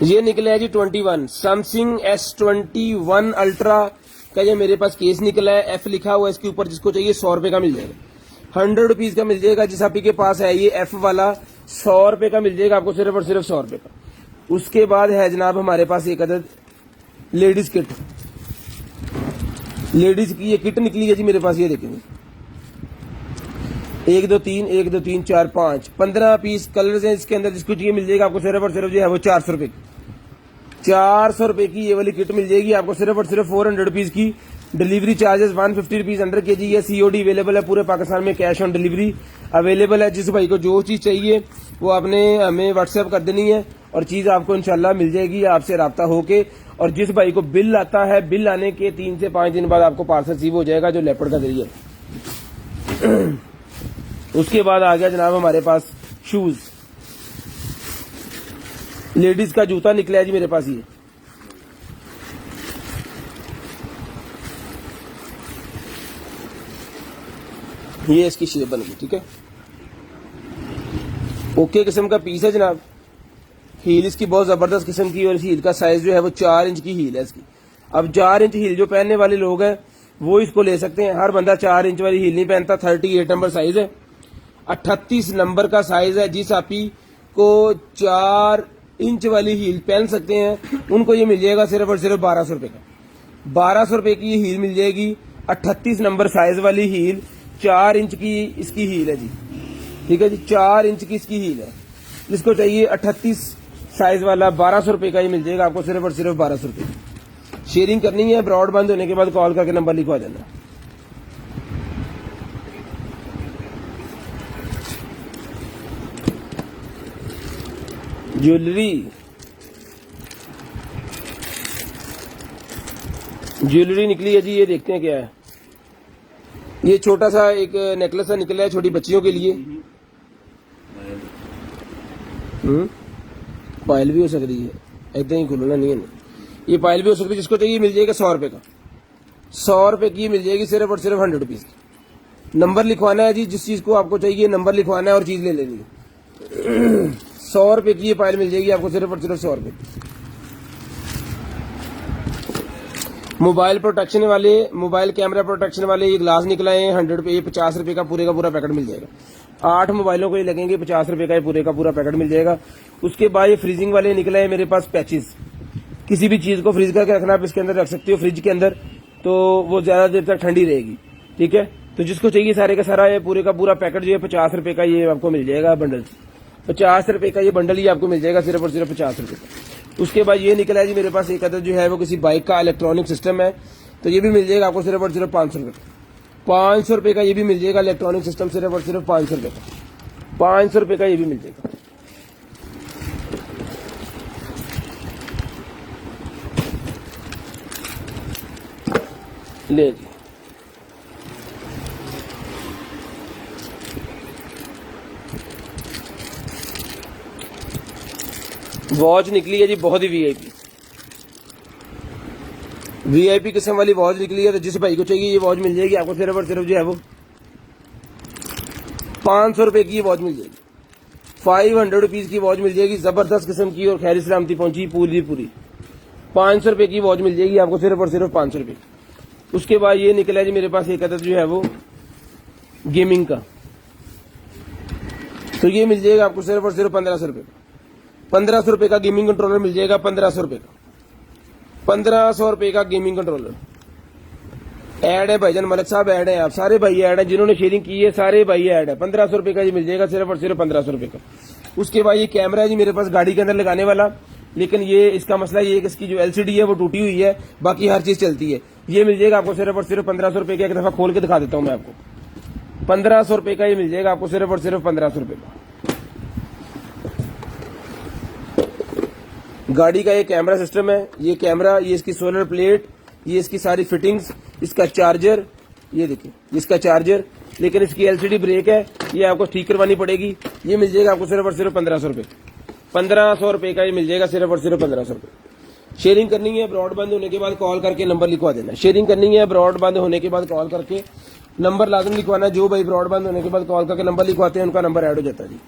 Speaker 1: ये निकला है जी 21 सैमसंग S21 अल्ट्रा का ये मेरे पास केस निकला है, F लिखा हुआ है इसके ऊपर। जिसको चाहिए 100 रुपए का मिल जाएगा, 100 रुपीज का मिल जाएगा। जिस आपके पास है ये F वाला 100 रुपए का मिल जाएगा आपको सिर्फ और सिर्फ 100 रुपए का। उसके बाद है जनाब हमारे पास एक अदद लेडीज किट, लेडीज की ये किट निकली है जी मेरे पास। ये देखेंगे 1 2 3 1 2 3 4 5 15 पीस कलर्स हैं इसके अंदर। जिसको चाहिए मिल जाएगा आपको सिर्फ और सिर्फ जो है वो 400 रुपए की, 400 रुपए की ये वाली किट मिल जाएगी आपको सिर्फ और सिर्फ 400 रुपीज की। Delivery charges 150 rupees under KG है। COD अवेलेबल है पूरे पाकिस्तान में, कैश ऑन डिलीवरी अवेलेबल है। जिस भाई को जो चीज चाहिए वो आपने हमें व्हाट्सएप कर देनी है और चीज आपको इंशाल्लाह मिल जाएगी आपसे राब्ता होके। और जिस भाई को बिल आता है, बिल आने के 3 से 5 दिन बाद आपको पार्सल रिसीव हो जाएगा जो लेपर्ड का जरिए। उसके बाद आ गया जनाब हमारे पास शूज, लेडीज का जूता निकला है जी मेरे पास। ये इसकी शेप बन गई, ठीक है। ओके किस्म का पीस है जनाब। हील इसकी बहुत जबरदस्त किस्म की, और इस हील का साइज जो है वो 4 इंच की हील है इसकी। अब 4 इंच हील जो पहनने वाले लोग हैं वो इसको ले सकते हैं। हर बंदा 4 इंच वाली हील नहीं पहनता। 38 नंबर साइज है, 38 नंबर का साइज है। जिस आपी को 4 इंच वाली हील पहन सकते हैं उनको ये मिल जाएगा सिर्फ और सिर्फ 1200 रुपए का। 1200 रुपए की ये हील मिल जाएगी, 38 नंबर साइज वाली हील, 4 इंच की इसकी हील है जी, ठीक है जी। 4 इंच की इसकी हील है। जिसको चाहिए 38 साइज वाला 1200 रुपए का ही मिल जाएगा आपको सिर्फ और सिर्फ 1200 रुपए। शेयरिंग करनी है ब्रॉडबैंड होने के बाद कॉल करके नंबर लिखवा देना। ज्वेलरी निकली है जी, ये देखते हैं क्या है। ये छोटा सा एक नेकलेस सा निकला है छोटी बच्चियों के लिए। पायल भी हो सकती है, ऐसा ही खुलना नहीं है। ये पायल भी हो सकती है। जिसको चाहिए मिल जाएगा 100 रुपए का, 100 रुपए की मिल जाएगी सिर्फ और सिर्फ 100 रुपीज की। नंबर लिखवाना है जी, जिस चीज को आपको चाहिए नंबर लिखवाना है और चीज ले लेनी है। 100 रुपए की ये पायल मिल जाएगी आपको सिर्फ और सिर्फ 100 रुपए। मोबाइल प्रोटेक्शन वाले, मोबाइल कैमरा प्रोटेक्शन वाले ये ग्लास निकला है 100 रुपए, ये 50 रुपए का पूरा पैकेट मिल जाएगा। 8 मोबाइलों को ये लगेंगे, 50 रुपए का ये पूरा पैकेट मिल जाएगा। उसके बाद ये फ्रीजिंग वाले निकले हैं मेरे पास पैचेस, किसी भी चीज को फ्रीज करके रखना आप इसके अंदर रख सकते हो, फ्रिज के अंदर, तो वो ज्यादा देर तक ठंडी रहेगी। ठीक है, तो जिसको चाहिए सारे का सारा ये पूरे का पूरा पैकेट जो है 50 रुपए का ये आपको मिल जाएगा बंडल। 50 रुपए का ये बंडल ही आपको मिल जाएगा सिर्फ और सिर्फ 50 रुपए का। उसके बाद ये निकला है जी मेरे पास एक अदर जो है वो किसी बाइक का इलेक्ट्रॉनिक सिस्टम है, तो ये भी मिल जाएगा आपको सिर्फ और सिर्फ 500 रुपए का। 500 रुपए का ये भी मिल जाएगा इलेक्ट्रॉनिक सिस्टम, सिर्फ और सिर्फ 500 रुपए का। 500 रुपए का ये भी मिल जाएगा। ले जी, वॉच निकली है जी बहुत ही वीआईपी किस्म वाली वॉच निकली है। तो जिस भाई को चाहिए ये वॉच मिल जाएगी आपको सिर्फ और सिर्फ जो है वो 500 रुपए की वॉच मिल जाएगी। 500 रुपीज की वॉच मिल जाएगी, जबरदस्त किस्म की और खैर सलामती पहुंची पूरी 500 रुपए की वॉच मिल जाएगी आपको सिर्फ और सिर्फ 500 रुपए। उसके बाद ये निकला है जी मेरे पास एक अदद जो है वो गेमिंग का, तो ये मिल जाएगा आपको सिर्फ और सिर्फ 1500 रुपए। 1500 रुपए का गेमिंग कंट्रोलर मिल जाएगा। 1500 रुपए का, 1500 रुपए का गेमिंग कंट्रोलर। ऐड है भाईजान मलिक साहब, ऐड है, आप सारे भाई ऐड है, जिन्होंने शेयरिंग की है सारे भाई ऐड है। 1500 रुपए का ये मिल जाएगा सिर्फ और सिर्फ 1500 रुपए का। उसके बाद ये कैमरा है जी मेरे पास गाड़ी के अंदर लगाने वाला, लेकिन ये इसका मसला ये है कि इसकी जो एलसीडी है वो टूटी हुई है, बाकी हर चीज चलती है। ये मिल जाएगा आपको सिर्फ और सिर्फ 1500 रुपए का। एक दफा खोल के दिखा देता हूं मैं आपको। 1500 रुपए का ये मिल जाएगा आपको सिर्फ और सिर्फ 1500 रुपए का। गाड़ी का ये कैमरा सिस्टम है, ये कैमरा, ये इसकी सोलर प्लेट, ये इसकी सारी फिटिंग्स, इसका चार्जर, ये देखिए इसका चार्जर, लेकिन इसकी एलसीडी ब्रेक है, ये आपको ठीक करवानी पड़ेगी। ये मिल जाएगा आपको सिर्फ और सिर्फ 1500 रुपए। 1500 रुपए का ये मिल जाएगा सिर्फ और सिर्फ 1500 रुपए। शेयरिंग करनी है ब्रॉडबैंड होने के बाद कॉल करके नंबर लिखवा देना। शेयरिंग करनी है ब्रॉडबैंड होने के बाद कॉल करके नंबर लाजम लिखवाना। जो भाई ब्रॉडबैंड होने के बाद कॉल करके नंबर लिखवाते हैं उनका नंबर ऐड हो जाता है जी।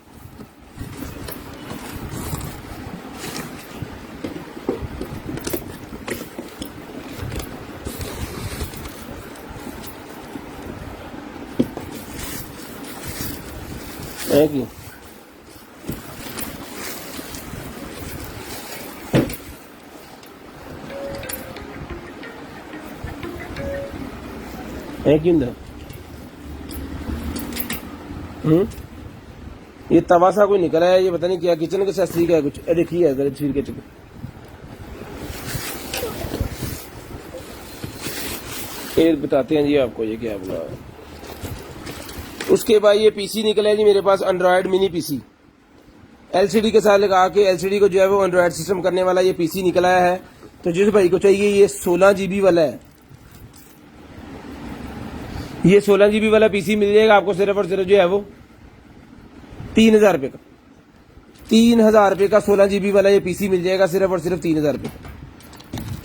Speaker 1: है कि है कि ये तवा सा कोई निकला है, ये पता नहीं क्या किचन के सेस्ट्री का है कुछ। देखिए इधर छील के चुके, ये बताते हैं जी आपको ये क्या बोला। उसके बाद ये पीसी निकला है जी मेरे पास, एंड्रॉयड मिनी पीसी, एलसीडी के साथ लगा के एलसीडी को जो है वो एंड्रॉयड सिस्टम करने वाला ये पीसी निकला है। तो जिस भाई को चाहिए ये 16 GB वाला है, ये 16 GB वाला पीसी मिल जाएगा आपको सिर्फ और सिर्फ जो है वो 3000 रुपए का। 3000 रुपए का 16 GB वाला ये पीसी मिल जाएगा सिर्फ और सिर्फ 3000 रुपए का।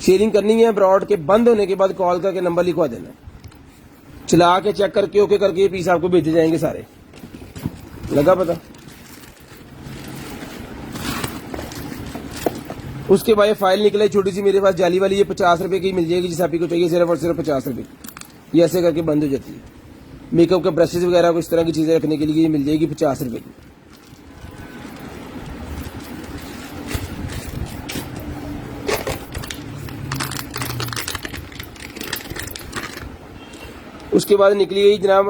Speaker 1: शेयरिंग करनी है ब्रॉड के बंद होने के बाद कॉल करके नंबर लिखवा देना, चला के चेक करके ओके करके ये पीस आपको भेजे जाएंगे सारे। लगा पता? उसके बाद ये फाइल निकला छोटी सी मेरे पास जाली वाली, ये 50 रुपए की मिल जाएगी जिस आपको चाहिए सिर्फ और सिर्फ 50 रुपए की। ये ऐसे करके बंद हो जाती है। मेकअप के ब्रशेज वगैरह को इस तरह की चीजें रखने के लिए ये मिल जाएगी 50 रुपए की। उसके बाद निकली गई जनाब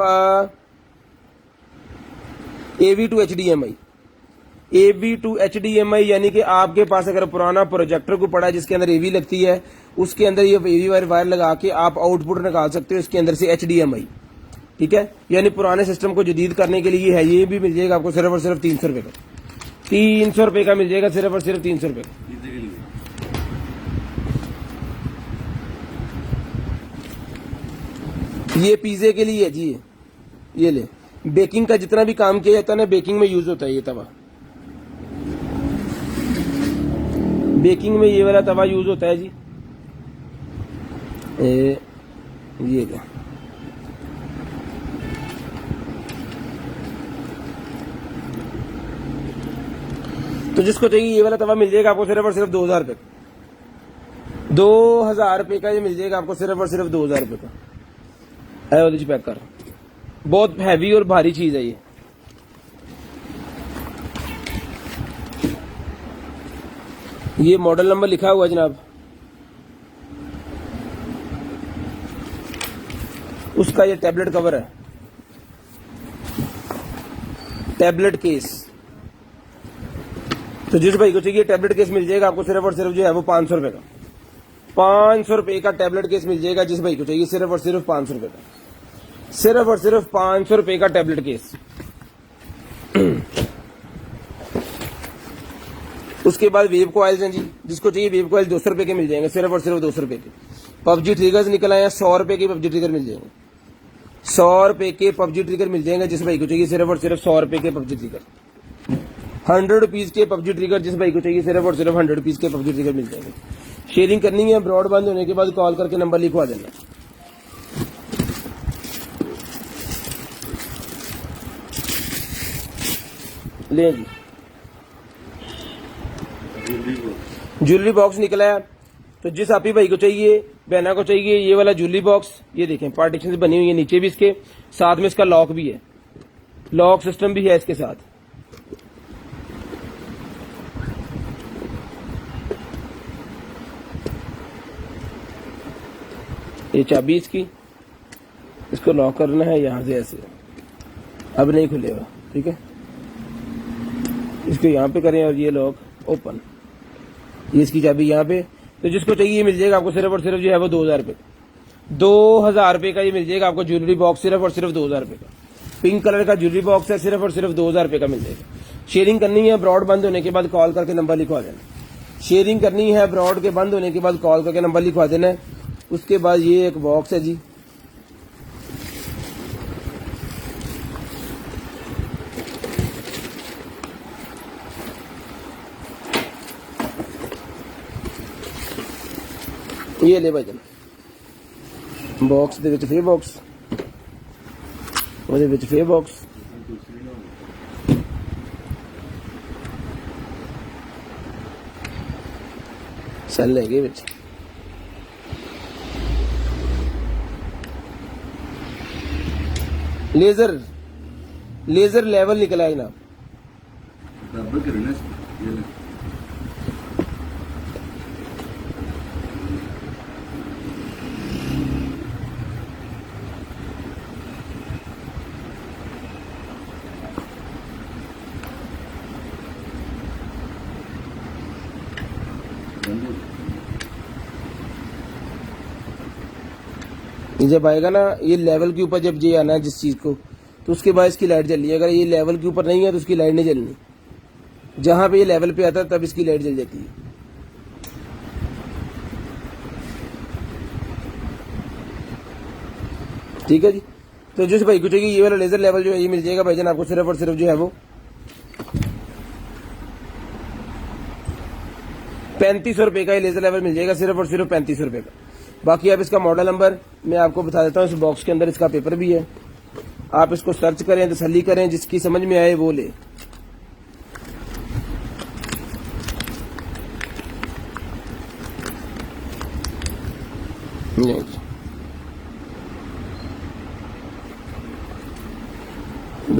Speaker 1: AV to HDMI। AV to HDMI यानी कि आपके पास अगर पुराना प्रोजेक्टर को पड़ा है जिसके अंदर AV लगती है, उसके अंदर ये AV वायर लगा के आप आउटपुट निकाल सकते हो इसके अंदर से HDMI। ठीक है, यानी पुराने सिस्टम को जदीद करने के लिए है। ये भी मिल जाएगा आपको सिर्फ और सिर्फ 300 रुपए का। 300 रुपए का मिल जाएगा सिर्फ और सिर्फ 300 रुपए का। ये पिज्जे के लिए है जी, ये ले। बेकिंग का जितना भी काम किया जाता है ना, बेकिंग में यूज होता है ये तवा। बेकिंग में ये वाला तवा यूज होता है जी। ये क्या, तो जिसको चाहिए ये वाला तवा मिल जाएगा आपको सिर्फ और सिर्फ 2000 रुपए। ₹2000 का ये मिल जाएगा आपको सिर्फ और सिर्फ ₹2000 का। है वो पैक कर, बहुत हैवी और भारी चीज है ये। ये मॉडल नंबर लिखा हुआ है जनाब, उसका ये टैबलेट कवर है, टैबलेट केस। तो जिस भाई को चाहिए टैबलेट केस मिल जाएगा आपको सिर्फ और सिर्फ जो है वो ₹500 का। ₹500 का टैबलेट केस मिल जाएगा जिस भाई को चाहिए, सिर्फ और सिर्फ ₹500 का, सिर्फ और सिर्फ ₹500 का टैबलेट केस। उसके बाद वेब कॉइल्स हैं जी, जिसको चाहिए वेब कॉइल ₹200 के मिल जाएंगे, सिर्फ और सिर्फ ₹200 के। पबजी ट्रिगर्स निकल आए हैं, ₹100 के पबजी ट्रिगर मिल जाएंगे, ₹100 के पबजी ट्रिगर मिल जाएंगे जिस भाई को चाहिए, सिर्फ और सिर्फ ₹100 के पबजी ट्रिगर। ₹100 के पबजी ट्रिगर जिस भाई को चाहिए, सिर्फ और सिर्फ ₹100 के पबजी ट्रिगर मिल जाएंगे। शेयरिंग करनी है, ब्रॉड बंद होने के बाद कॉल करके नंबर लिखवा देना। ले जी, ज्वेलरी बॉक्स निकला है। तो जिस आपी भाई को चाहिए, बहना को चाहिए ये वाला ज्वेलरी बॉक्स, ये देखें पार्टीशन से बनी हुई है, नीचे भी इसके साथ में इसका लॉक भी है, लॉक सिस्टम भी है इसके साथ। ये चाबी इसकी, इसको लॉक करना है यहां से ऐसे, अब नहीं खुलेगा, ठीक है। इसको यहां पे करें और ये लॉक ओपन, ये इसकी चाबी यहाँ पे। तो जिसको चाहिए मिल जाएगा आपको सिर्फ और सिर्फ जो है वो ₹2000 ₹2000 का ये मिल जाएगा आपको ज्वेलरी बॉक्स, सिर्फ और सिर्फ ₹2000 का। पिंक कलर का ज्वेलरी बॉक्स है, सिर्फ और सिर्फ ₹2000 का मिल जाएगा। शेयरिंग करनी है, ब्रॉड बंद होने के बाद कॉल करके नंबर लिखवा देना। शेयरिंग करनी है, ब्रॉड के बंद होने के बाद कॉल करके नंबर लिखवा देना है। उसके बाद ये एक बॉक्स है जी, ये ले भाई जन बॉक्स दे विच फे बॉक्स, ਉਹਦੇ ਵਿੱਚ ਫੇ बॉक्स। सेल लेंगे विच लेजर, लेजर लेवल निकला है जनाब।
Speaker 3: बराबर करो ना, ये ले।
Speaker 1: जब आएगा ना ये लेवल के ऊपर, जब ये आना है जिस चीज को, तो उसके बाद इसकी लाइट जल रही है। अगर ये लेवल के ऊपर नहीं है तो उसकी लाइट नहीं जलनी। जहां पे ये लेवल पे आता है तब इसकी लाइट जल जाती है। ठीक है जी। तो जिस भाई को चाहिए ये वाला लेजर लेवल जो है ये मिल जाएगा भाईजान आपको सिर्फ और सिर्फ जो है वो ₹3500 का ये लेजर लेवल मिल जाएगा, सिर्फ और सिर्फ ₹3500 का। बाकी आप इसका मॉडल नंबर मैं आपको बता देता हूँ, इस बॉक्स के अंदर इसका पेपर भी है, आप इसको सर्च करें, तसल्ली करें, जिसकी समझ में आए वो ले।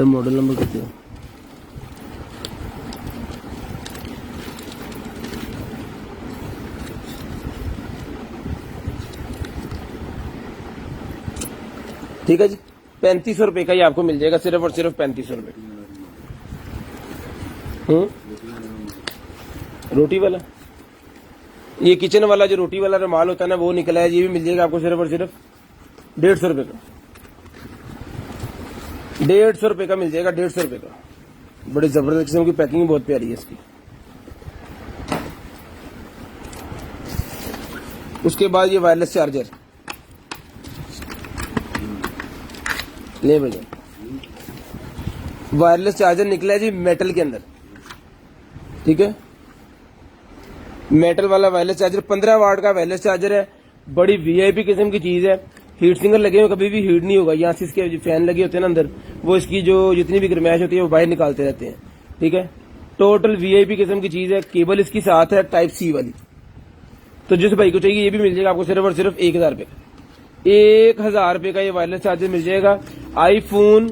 Speaker 1: मॉडल नंबर कितने है? ठीक है जी। ₹3500 का ही आपको मिल जाएगा, सिर्फ और सिर्फ ₹3500। रोटी वाला, ये किचन वाला जो रोटी वाला रुमाल होता है ना वो निकला है, ये भी मिल जाएगा आपको सिर्फ और सिर्फ ₹150 का। ₹150 का मिल जाएगा, ₹150 का। बड़ी जबरदस्त किस्म की पैकिंग, बहुत प्यारी है इसकी। उसके बाद ये वायरलेस चार्जर ले भैया, वायरलेस चार्जर निकला है जी मेटल के अंदर। ठीक है, मेटल वाला वायरलेस चार्जर, 15 वाट का वायरलेस चार्जर है। बड़ी वीआईपी किस्म की चीज है। हीट सिंगर लगे हुए, कभी भी हीट नहीं होगा। यहाँ से इसके जो फैन लगे होते हैं ना अंदर, वो इसकी जो जितनी भी गर्माइश होती है वो बाहर निकालते रहते हैं। ठीक है, टोटल वीआईपी किस्म की चीज है। केबल इसकी साथ है टाइप सी वाली, तो जिस भाई को चाहिए ये भी मिल जाएगा आपको सिर्फ और सिर्फ 1000 रुपये का। 1000 रुपये का ये वायरलेस चार्जर मिल जाएगा। आईफोन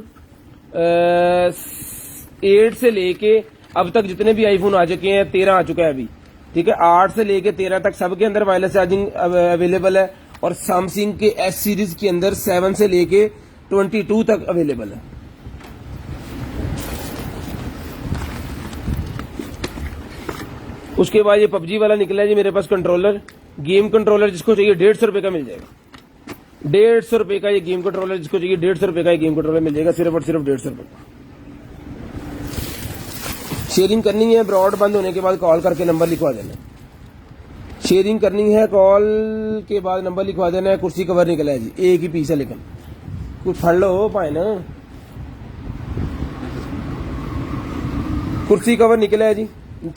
Speaker 1: 8 से लेके अब तक जितने भी आईफोन आ चुके हैं, 13 आ चुका है अभी, ठीक है, 8 से लेके 13 तक सबके अंदर वायरलेस चार्जिंग अवेलेबल है। और सैमसंग के एस सीरीज के अंदर 7 से लेके 22 तक अवेलेबल है। उसके बाद ये पबजी वाला निकला है जी मेरे पास कंट्रोलर, गेम कंट्रोलर, जिसको चाहिए 150 रुपए का मिल जाएगा। 150 रुपए का ये गेम कंट्रोलर, जिसको चाहिए 150 रुपए का ये गेम कंट्रोलर मिल जाएगा सिर्फ और सिर्फ 150 रुपए का। शेयरिंग करनी है, ब्रॉड बंद होने के बाद कॉल करके नंबर लिखवा देना है। शेयरिंग करनी है, कॉल के बाद नंबर लिखवा देना है। कुर्सी कवर निकला है जी, एक ही पीस है, लेकिन कुछ फड़ लो पाए ना। कुर्सी कवर निकला है जी,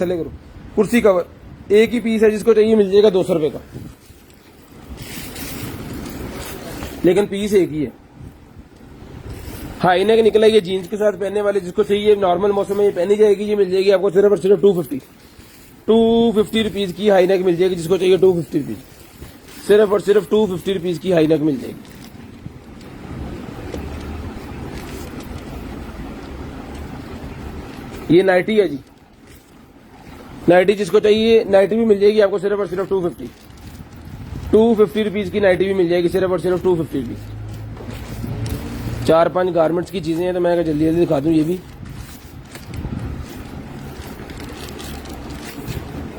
Speaker 1: थले करो, कुर्सी कवर एक ही पीस है, जिसको चाहिए मिल जाएगा 200 रुपए का, लेकिन पीस एक ही है। हाई नेक निकला है ये जीन्स के साथ पहनने वाले, जिसको चाहिए नॉर्मल मौसम में ये पहनी जाएगी, ये मिल जाएगी आपको सिर्फ और सिर्फ 250 रुपीज की हाई नेक मिल जाएगी। जिसको चाहिए 250 रुपीज, सिर्फ और सिर्फ 250 रुपीज की हाई नेक मिल जाएगी। ये नाइटी है जी, नाइटी जिसको चाहिए नाइटी भी मिल जाएगी आपको सिर्फ और सिर्फ 250 रुपीज की नाइटी भी मिल जाएगी सिर्फ और सिर्फ 250 रुपीज। 4-5 गारमेंट्स की चीजें हैं, तो मैं जल्दी जल्दी दिखा दूं। ये भी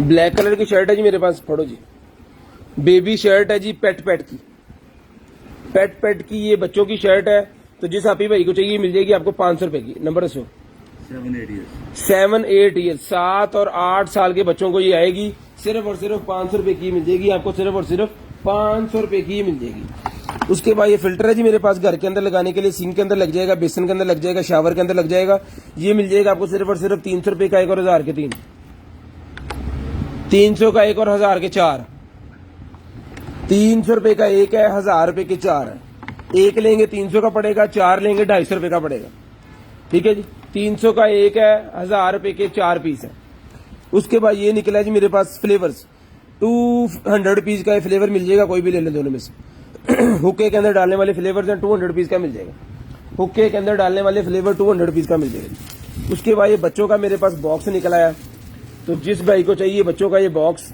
Speaker 1: ब्लैक कलर की शर्ट है जी मेरे पास, पढ़ो जी, बेबी शर्ट है जी, पेट की ये बच्चों की शर्ट है। तो जिस आप ही भाई को चाहिए मिल जाएगी आपको 500 रुपए की। नंबर 7-8 ईयर 7 और 8 साल के बच्चों को ये आएगी, सिर्फ और सिर्फ 500 रुपए की मिल जाएगी आपको, सिर्फ और सिर्फ 500 रुपए की मिल जाएगी। उसके बाद ये फिल्टर है जी मेरे पास, घर के अंदर लगाने के लिए, सिंक के अंदर लग जाएगा, बेसन के अंदर लग जाएगा, शावर के अंदर लग जाएगा। ये मिल जाएगा आपको सिर्फ और सिर्फ 300 रुपए का एक और 1000 के 3, 300 का एक और 1000 के 4, 300 रुपए का एक है, 1000 रुपए के 4 है। एक लेंगे 300 का पड़ेगा, 4 लेंगे 250 रुपए का पड़ेगा, ठीक है जी। 300 का एक है, 1000 रुपए के 4 पीस है। उसके बाद ये निकला है जी मेरे पास फ्लेवर्स, 200 रुपीज का फ्लेवर मिल जाएगा, कोई भी ले लें दोनों में से। हुक्के के अंदर डालने वाले फ्लेवर हैं, 200 रुपीज का मिल जाएगा। हुक्के के अंदर डालने वाले फ्लेवर 200 रुपीज का मिल जाएगा। उसके बाद ये बच्चों का मेरे पास बॉक्स निकला है, तो जिस भाई को चाहिए बच्चों का ये बॉक्स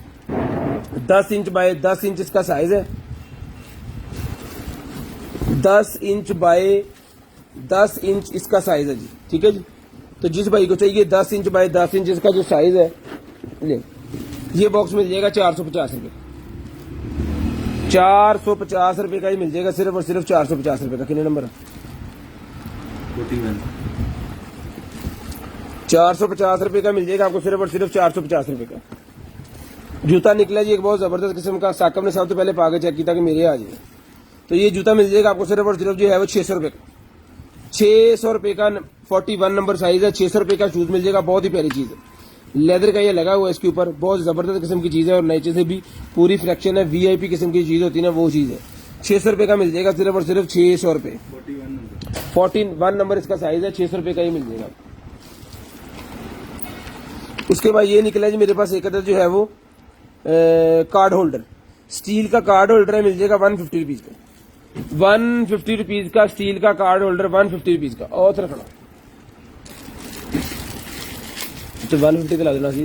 Speaker 1: 10 इंच बाय 10 इंच इसका साइज है, 10 इंच बाय 10 इंच इसका साइज है जी, ठीक है जी। तो जिस भाई को चाहिए 10 इंच बाय 10 इंच इसका जो साइज है, ले ये बॉक्स मिल जाएगा 450 रुपए, 450 रुपए का ही मिल जाएगा, सिर्फ और सिर्फ 450 रुपए का। कितने नंबर है? 450 रुपए का मिल जाएगा आपको, सिर्फ और सिर्फ 450 रुपए का। जूता निकला जी एक बहुत जबरदस्त किस्म का, साकब ने सबसे पहले पाके चेक किया ताकि मेरे आ जाए। तो ये जूता मिल जाएगा आपको सिर्फ और सिर्फ जो है वो 600 रुपए का, 600 रुपए का 41 नंबर साइज है, 600 रुपए का शूज मिल जाएगा। बहुत ही प्यारी चीज है, लेदर का ये लगा हुआ है इसके ऊपर, बहुत जबरदस्त किस्म की चीज है और नीचे से भी पूरी फ्रैक्शन है, वीआईपी किस्म की चीज होती है ना, वो चीज है। 600 रुपए का मिल जाएगा, सिर्फ और सिर्फ 600 रुपए। 41 नंबर इसका साइज है, 600 रुपए का ही मिल जाएगा। उसके बाद ये निकला जी मेरे पास एक अदर जो है वो कार्ड होल्डर, स्टील का कार्ड होल्डर है, मिल जाएगा 150 रुपीज का, 150 रुपीज का स्टील का कार्ड होल्डर, 150 रुपीज का। और रखना तो 150 का ला देना सी।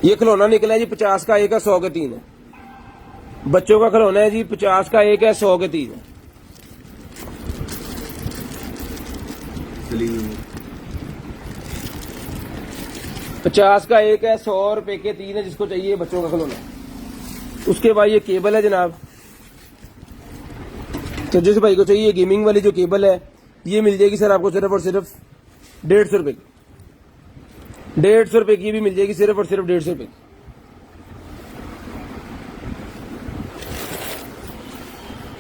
Speaker 1: ये खिलौना निकला है जी 50 का एक है, 100 के 3 है। बच्चों का खिलौना है जी, 50 का एक है, 100 के 3 है। 50 का एक है, 100 रुपए के 3 है, जिसको चाहिए बच्चों का खिलौना। उसके बाद ये केबल है जनाब, तो जिस भाई को चाहिए गेमिंग वाली जो केबल है ये मिल जाएगी सर आपको सिर्फ और सिर्फ 150 रुपए की, 150 रुपए की भी मिल जाएगी, सिर्फ और सिर्फ 150 रुपए की।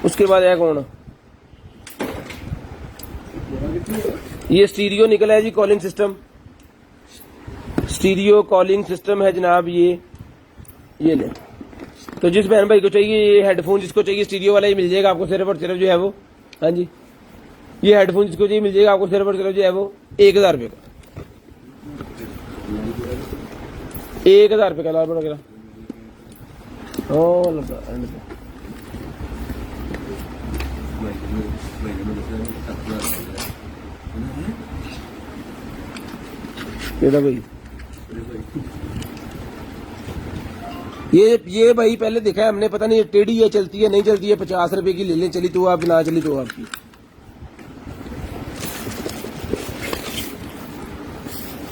Speaker 1: उसके बाद है कौन, ये स्टीरियो निकला है जी, calling system, stereo calling system है जनाब ये ले। तो जिस बहन भाई को चाहिए ये हेडफोन, जिसको चाहिए स्टीरियो वाला ही मिल जाएगा आपको सिर्फ और सिर्फ जो है वो, हाँ जी, ये हेडफोन जिसको चाहिए मिल जाएगा आपको सिर्फ और सिर्फ जो है वो 1000 रुपये का, 1000 रुपये का लाल बड़ा गिरा। ओ लगा एंड पे ये था भाई। ये भाई पहले देखा है हमने, पता नहीं ये टेढ़ी है चलती है नहीं चलती है, 50 रुपए की ले लें, चली तो आप, ना चली तो आपकी।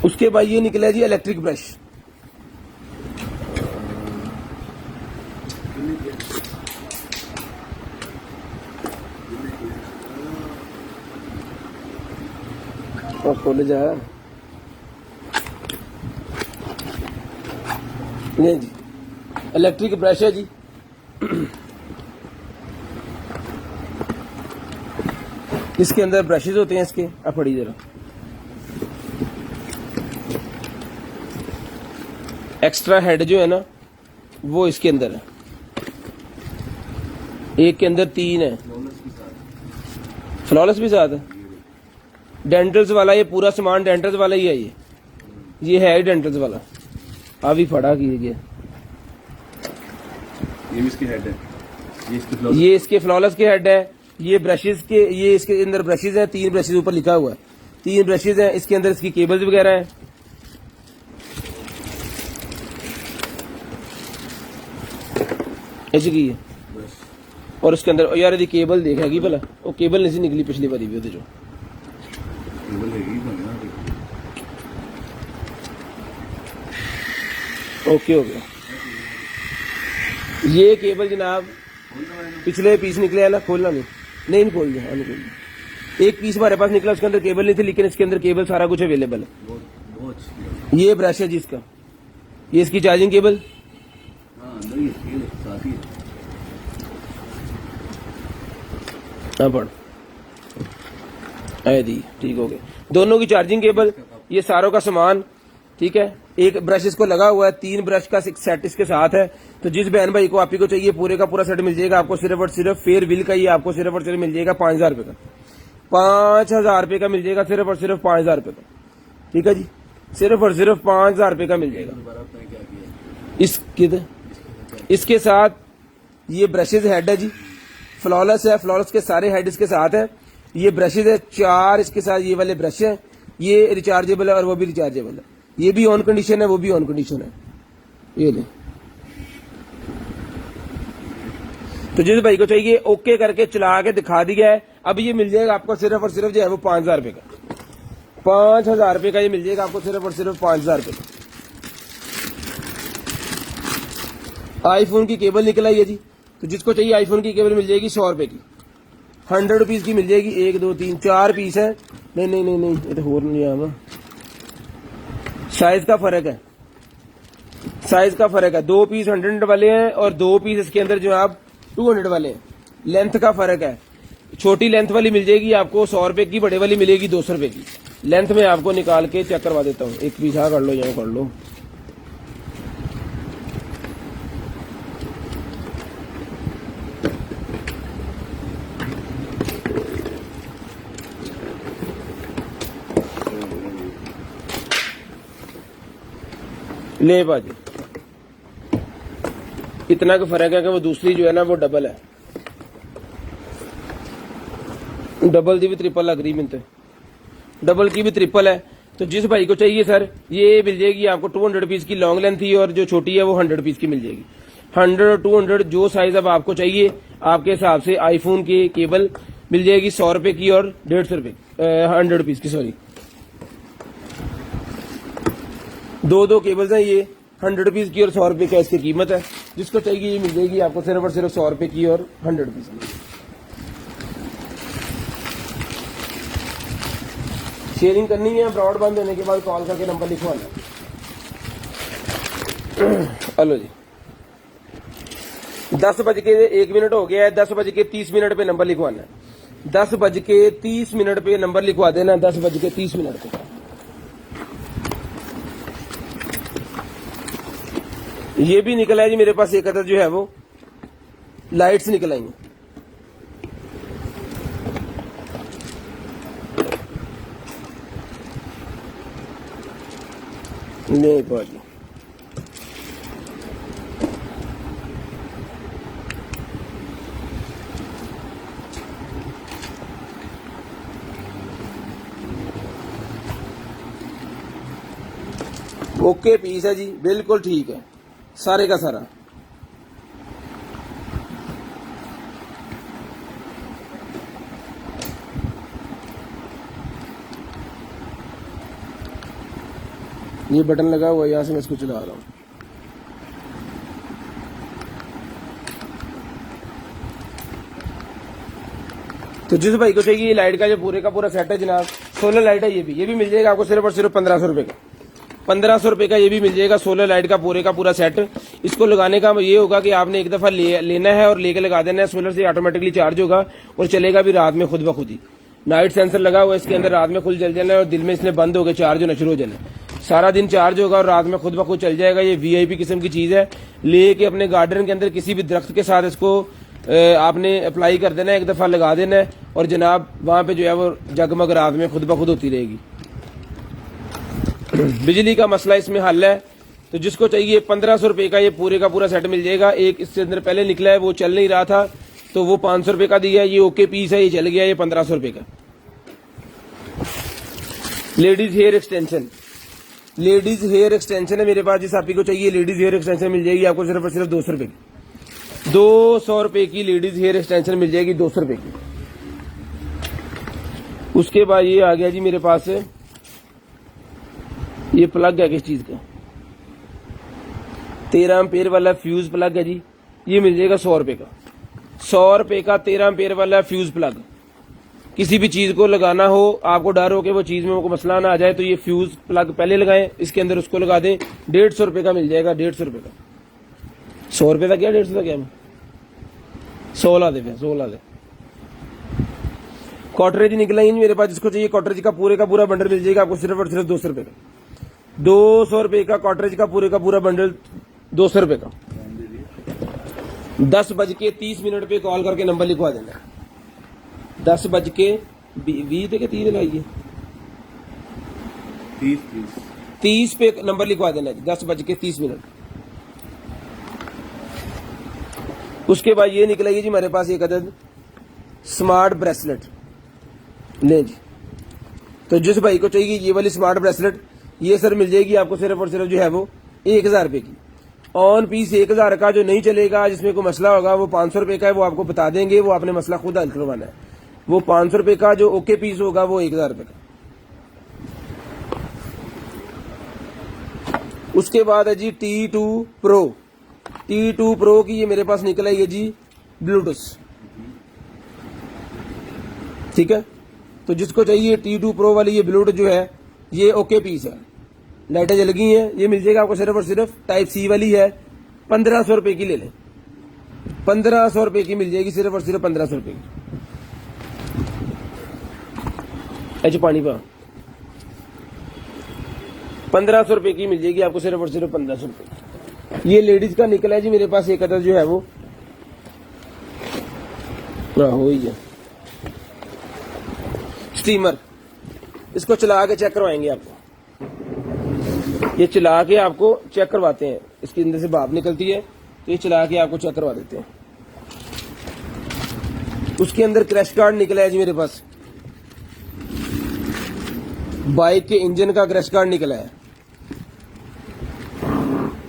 Speaker 1: उसके बाद ये निकला जी इलेक्ट्रिक ब्रश। और खोले जा नहीं जी, इलेक्ट्रिक ब्रश है जी। इसके अंदर ब्रशेज होते हैं इसके, अब पड़ी जरा एक्स्ट्रा हेड जो है ना वो इसके अंदर है, एक के अंदर 3 है, फ्लॉलेस भी साथ है। डेंटल्स वाला ये पूरा सामान डेंटल्स वाला ही है, ये है डेंटल्स वाला। अभी फड़ा की गया,
Speaker 3: ये इसकी हेड है,
Speaker 1: ये इसके फ्लॉलेस के हेड है। ये ब्रशेज के, ये इसके अंदर ब्रशेज है, 3 ब्रशेज ऊपर लिखा हुआ है, 3 ब्रशेज है। इसके अंदर इसकी केबल्स वगैरह है। ऐसी की है। और उसके अंदर यार यदि केबल देखेगी भला, वो केबल नहीं सी निकली पिछली बारी भी जो ओके हो गया। ये केबल जनाब पिछले पीस निकले है ना, खोलना नहीं खोल दिया, नहीं खोल दिया। एक पीस हमारे पास निकला, उसके अंदर केबल नहीं थी, लेकिन इसके अंदर केबल सारा कुछ अवेलेबल है। ये ब्रश है जिसका, ये इसकी चार्जिंग केबल, हाँ पढ़ दी, ठीक हो गया। दोनों की चार्जिंग केबल, ये सारों का सामान, ठीक है। एक ब्रश इसको लगा हुआ है, 3 ब्रश का सेट इसके साथ है। तो जिस बहन भाई को आप ही को चाहिए पूरे का पूरा सेट मिल जाएगा आपको सिर्फ और सिर्फ फेयर व्हील का, ये आपको सिर्फ और सिर्फ मिल जाएगा 5000 रुपए का, 5000 रुपए का मिल जाएगा, सिर्फ और सिर्फ 5000 रुपए का, ठीक है जी। सिर्फ और सिर्फ 5000 रुपए का मिल जाएगा। इसके साथ ये ब्रशेज हेड है जी, फ्लॉलेस है, फ्लॉलेस के सारे हेड इसके साथ है। ये ब्रशेज है 4 इसके साथ, ये वाले ब्रश है, ये रिचार्जेबल है और वो भी रिचार्जेबल है। ये भी ऑन कंडीशन है, वो भी ऑन कंडीशन है। ये ले, तो जिस भाई को चाहिए ओके करके चला के दिखा दिया है। अब ये मिल जाएगा आपको सिर्फ और सिर्फ जो है वो 5000 रुपए का, 5000 रुपए का ये मिल जाएगा आपको सिर्फ और सिर्फ 5000 रुपए का। आईफोन की केबल निकल आई है जी, तो जिसको चाहिए आईफोन की केबल मिल जाएगी 100 रुपए की, 100 रुपीज की मिल जाएगी। 1 2 3 4 पीस है। नहीं नहीं नहीं नहीं, ये तो हो नहीं आया, साइज का फर्क है, साइज का फर्क है। 2 पीस 100 वाले हैं और 2 पीस इसके अंदर जो है आप 200 वाले हैं। लेंथ का फर्क है, छोटी लेंथ वाली मिल जाएगी आपको 100 रुपए की, बड़े वाली मिलेगी 200 रुपए की। लेंथ में आपको निकाल के चेक करवा देता हूँ। एक पीस हाँ कर लो, यहाँ कर लो। ले बाजी, इतना का फर्क है कि वो दूसरी जो है ना वो डबल है, डबल की भी ट्रिपल लग रही मिलते, डबल की भी ट्रिपल है। तो जिस भाई को चाहिए सर, ये मिल जाएगी आपको 200 पीस की लॉन्ग लेंथ ही, और जो छोटी है वो 100 पीस की मिल जाएगी। 100 200 जो साइज अब आपको चाहिए आपके हिसाब से। आईफोन की केबल मिल जाएगी 100 रुपए की और 150 रुपए, 100 पीस की, सॉरी। 2 केबल्स हैं ये, 100 पीस की और 100 रुपए का इसकी कीमत है। जिसको चाहिए ये मिल जाएगी आपको सिर्फ और सिर्फ 100 रुपए की और 100 पीस की। शेयरिंग करनी है, ब्रॉड बंद होने के बाद कॉल करके नंबर लिखवाना। हेलो जी, 10:01 हो गया है, 10:30 पे नंबर लिखवाना है। 10:30 पे नंबर लिखवा देना, 10:30 पे। ये भी निकला है जी मेरे पास एक अदर जो है वो लाइट्स निकल आई हैं। नहीं भाजी ओके पीस है जी, बिल्कुल ठीक है सारे का सारा। ये बटन लगा हुआ है, यहाँ से मैं इसको चला रहा हूँ। तो जिस भाई को चाहिए ये लाइट का जो पूरे का पूरा सेट है जनाब, सोलर लाइट है, ये भी मिल जाएगा आपको सिर्फ और सिर्फ 1500 रुपए का। 1500 रुपए का ये भी मिल जाएगा सोलर लाइट का पूरा सेट। इसको लगाने का ये होगा कि आपने एक दफा लेना है और लेके लगा देना है। सोलर से ऑटोमेटिकली चार्ज होगा और चलेगा भी रात में खुद ब खुद ही। नाइट सेंसर लगा हुआ है इसके अंदर, रात में खुद जल जाना है और दिन में इसने बंद होकर चार्ज होना शुरू हो जाना। सारा दिन चार्ज होगा और रात में खुद ब खुद चल जाएगा। ये वीआईपी किस्म की चीज है। लेके अपने गार्डन के अंदर किसी भी दरख्त के साथ इसको आपने अप्लाई कर देना है, एक दफा लगा देना है और जनाब वहां पे जो है वो जगमग रात में खुद ब खुद होती रहेगी। बिजली का मसला इसमें हल है। तो जिसको चाहिए 1500 रुपए का ये पूरे का पूरा सेट मिल जाएगा। एक इसके अंदर पहले निकला है, वो चल नहीं रहा था तो वो 500 रुपए का दिया है। ये ओके पीस है, ये चल गया, ये 1500 रुपए का। Ladies hair extension, ladies hair extension है मेरे पास। जिस आपी को चाहिए लेडीज हेयर एक्सटेंशन मिल जाएगी आपको सिर्फ और सिर्फ 200 रुपए की। 200 रुपए की लेडीज हेयर एक्सटेंशन मिल जाएगी, 200 रुपए की। उसके बाद ये आ गया जी मेरे पास, ये प्लग है किस चीज का, 13 एम्पेयर वाला फ्यूज प्लग है जी। ये मिल जाएगा 100 रुपए का। 100 रुपए का 13 एम्पेयर वाला फ्यूज प्लग। किसी भी चीज को लगाना हो, आपको डर हो कि वो चीज में कोई मसला ना आ जाए, तो ये फ्यूज प्लग पहले लगाएं, इसके अंदर उसको लगा दें। 150 रुपए का मिल जाएगा, 150 रुपए का। 100 रुपए का क्या 150 का क्या, 16 दे। कॉटरेज निकला ही नहीं मेरे पास। जिसको चाहिए कॉटरेज का पूरा बंडल मिल जाएगा आपको सिर्फ और सिर्फ 200 रुपए का। 200 रुपए का कॉटरेज का पूरा बंडल, 200 रुपए का। 10:30 पे कॉल करके नंबर लिखवा देना। 10:20 के 3 लगाइए, 30 पे नंबर लिखवा देना। 10:30। उसके बाद ये निकलेगी जी हमारे पास एक अदद स्मार्ट ब्रेसलेट। ले जी, तो जिस भाई को चाहिए ये वाली स्मार्ट ब्रेसलेट, ये सर मिल जाएगी आपको सिर्फ और सिर्फ जो है वो 1000 रुपए की। ऑन पीस 1000 का जो नहीं चलेगा, जिसमें कोई मसला होगा, वो 500 रुपए का है, वो आपको बता देंगे। वो आपने मसला खुद हल करवाना है। वो 500 रुपए का जो ओके पीस होगा वो 1000 रुपए का। उसके बाद है जी T2 Pro। T2 Pro की ये मेरे पास निकला है ये जी ब्लूटूथ, ठीक है। तो जिसको चाहिए T2 Pro वाली ये ब्लूटूथ जो है, ये ओके पीस है। लाइटें जल गई हैं, ये मिल जाएगा आपको सिर्फ और सिर्फ टाइप सी वाली है, 1500 रुपए की ले लें। 1500 रुपए की मिल जाएगी, सिर्फ और सिर्फ 1500 रुपए की। अच्छा पानी पा 1500 रुपए की मिल जाएगी आपको सिर्फ और सिर्फ 1500 रुपए। ये लेडीज का निकला है जी मेरे पास एक अदर जो है वो हो ही है स्टीमर। इसको चला के चेक करवाएंगे आपको। ये चला के आपको चेक करवाते हैं, इसके अंदर से भाप निकलती है, तो ये चला के आपको चेक करवा देते हैं। उसके अंदर क्रैश कार्ड निकला है जी मेरे पास, बाइक के इंजन का क्रैश कार्ड निकला है।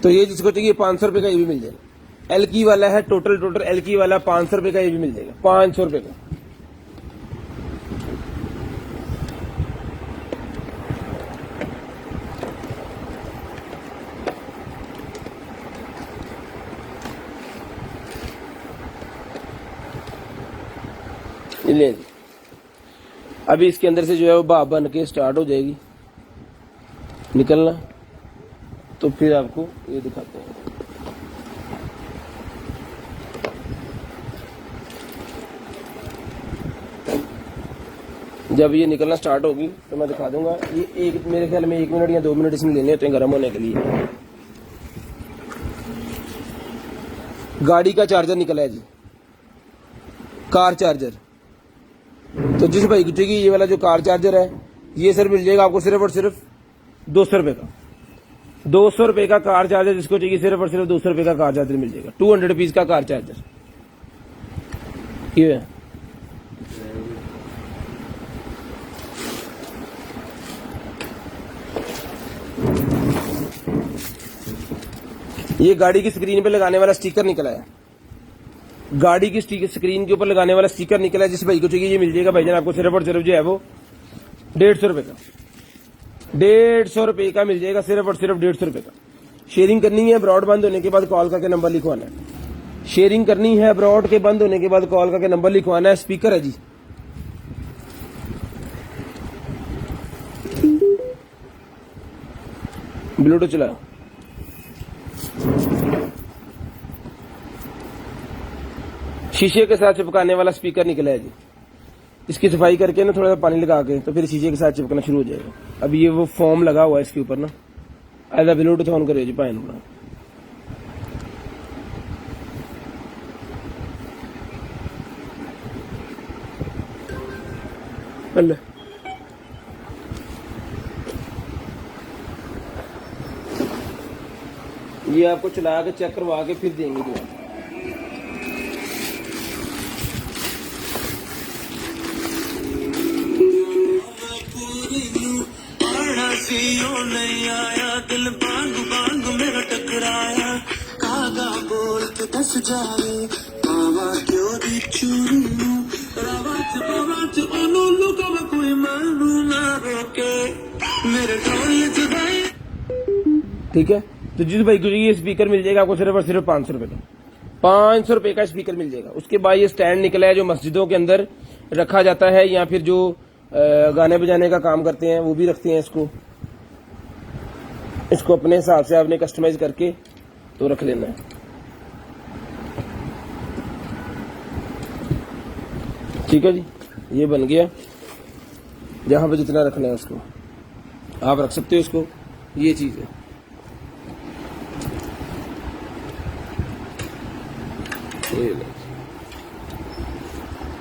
Speaker 1: तो ये जिसको चाहिए 500 रुपए का ये भी मिल जाएगा। एलकी वाला है, टोटल एलकी वाला 500 रुपए का ये भी मिल जाएगा, 500 रुपए का। ले जी, अभी इसके अंदर से जो है वो भाप बन के स्टार्ट हो जाएगी निकलना। तो फिर आपको ये दिखाते हैं। जब ये निकलना स्टार्ट होगी तो मैं दिखा दूंगा। ये मेरे ख्याल में 1 मिनट या 2 मिनट इसमें लेने होते हैं गर्म होने के लिए। गाड़ी का चार्जर निकला है जी, कार चार्जर। तो जिस भाई को चाहिए ये वाला जो कार चार्जर है, ये सर मिल जाएगा आपको सिर्फ और सिर्फ 200 रुपए का। 200 रुपए का कार चार्जर, जिसको चाहिए सिर्फ और सिर्फ 200 रुपए का कार चार्जर मिल जाएगा। 200 रुपीज का कार चार्जर ये है। ये गाड़ी की स्क्रीन पे लगाने वाला स्टिकर निकला है, गाड़ी की स्क्रीन के ऊपर लगाने वाला स्टिकर निकला है। जिस भाई को चाहिए ये मिल जाएगा भाईजान आपको सिर्फ और सिर्फ जो है वो 150 रुपए का, 150 रुपए का मिल जाएगा, सिर्फ और सिर्फ 150 रुपए का। शेयरिंग करनी है, ब्रॉड बंद होने के बाद कॉल करके नंबर लिखवाना है। शेयरिंग करनी है, ब्रॉड के बंद होने के बाद कॉल करके नंबर लिखवाना है। स्पीकर है जी, ब्लूटूथ चलाओ। शीशे के साथ चिपकाने वाला स्पीकर निकला है जी। इसकी सफाई करके ना थोड़ा सा पानी लगा के तो फिर शीशे के साथ चिपकना शुरू हो जाएगा। अब ये वो फोम लगा हुआ है इसके ऊपर ना, ऐसा ब्लूटूथ ऑन करिए जी पाइन बना। अल्लाह ये आपको चला के चेक करवा के फिर देंगे जवाब।
Speaker 2: नहीं आया दिल बांग बांग मेरा टकराया, कागा बोल के दस जावे मावा क्यों दी चूरू रावत ओनू का कोई मानू ना रोके मेरे ढोल जुदाई।
Speaker 1: ठीक है, तो जिस भाई को ये स्पीकर मिल जाएगा आपको सिर्फ और सिर्फ 500 रुपए का, 500 रुपए का स्पीकर मिल जाएगा। उसके बाद ये स्टैंड निकला है जो मस्जिदों के अंदर रखा जाता है, या फिर जो गाने बजाने का काम करते हैं वो भी रखते हैं इसको अपने हिसाब से आपने कस्टमाइज करके तो रख लेना है। ठीक है जी, ये बन गया। जहां पर जितना रखना है उसको आप रख सकते हो इसको, ये चीज है।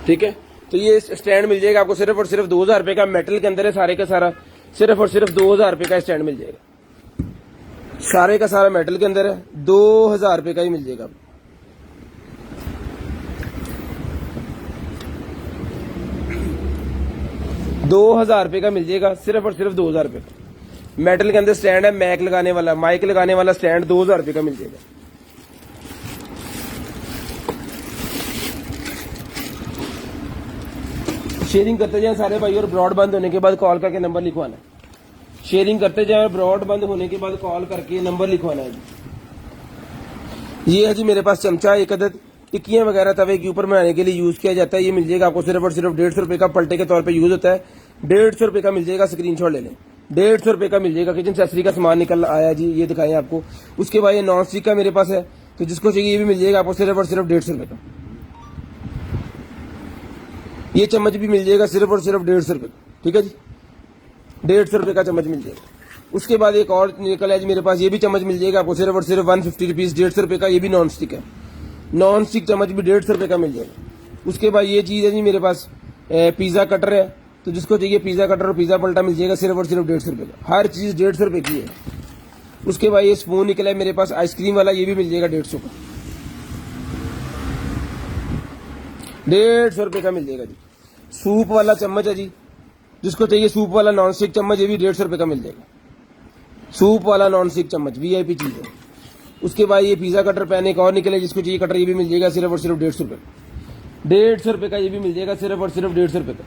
Speaker 1: ठीक है, तो ये स्टैंड मिल जाएगा आपको सिर्फ और सिर्फ 2000 रुपए का। मेटल के अंदर है सारे का सारा, सिर्फ और सिर्फ 2000 रुपए का स्टैंड मिल जाएगा। सारे का सारा मेटल के अंदर है, 2000 रुपए का ही मिल जाएगा। 2000 रुपए का मिल जाएगा, सिर्फ और सिर्फ 2000 रुपए का। मेटल के अंदर स्टैंड है, माइक लगाने वाला स्टैंड 2000 रुपए का मिल जाएगा। शेयरिंग करते जाए सारे भाई, और ब्रॉड बंद होने के बाद कॉल करके नंबर लिखवाना है। शेयरिंग करते जाए, ब्रॉड बंद होने के बाद कॉल करके नंबर लिखवाना है। ये है जी मेरे पास चमचा, एक अदद टिक्कियां वगैरह तवे के ऊपर बनाने के लिए यूज किया जाता है। ये मिल जाएगा आपको सिर्फ और सिर्फ 150 रुपए का, पलटे के तौर पे यूज होता है। 150 रुपए का मिल जाएगा, स्क्रीनशॉट ले लें। 150 रुपए का मिल जाएगा। किचन एक्सेसरी का सामान निकल आया जी, ये दिखाएं आपको। उसके बाद ये नॉन स्टिक का मेरे पास है, तो जिसको चाहिए ये भी मिल जाएगा आपको सिर्फ और सिर्फ 150 रुपए का। ये चम्मच भी मिल जाएगा सिर्फ और सिर्फ 150 रुपए का। ठीक है जी, 150 रुपए का चम्मच मिल जाएगा। उसके बाद एक और निकल है जी मेरे पास, ये भी चम्मच मिल जाएगा आपको सिर्फ और सिर्फ 150 रुपीज, 150 रुपए का। ये भी नॉन स्टिक है, नॉन स्टिक चम्मच भी 150 रुपए का मिल जाएगा। उसके बाद ये चीज है जी मेरे पास, पिज्जा कटर है, तो जिसको चाहिए पिज्जा कटर और पिज्जा पलटा मिल जाएगा सिर्फ और सिर्फ 150 रुपए का। हर चीज 150 रुपए की है। उसके बाद ये स्पून निकला है मेरे पास आइसक्रीम वाला, ये भी मिल जाएगा 150 का, 150 रुपए का मिल जाएगा जी। सूप वाला चम्मच है जी, जिसको चाहिए सूप वाला नॉन स्टिक चम्मच, ये भी 150 रुपए का मिल जाएगा। सूप वाला नॉन स्टिक चम्मच वीआईपी चीज है। उसके बाद ये पिज्जा कटर पैन एक और निकले, जिसको चाहिए कटर, ये भी मिल जाएगा सिर्फ और सिर्फ 150 रुपए, 150 रुपए का। ये भी मिल जाएगा सिर्फ और सिर्फ 150 रुपए का।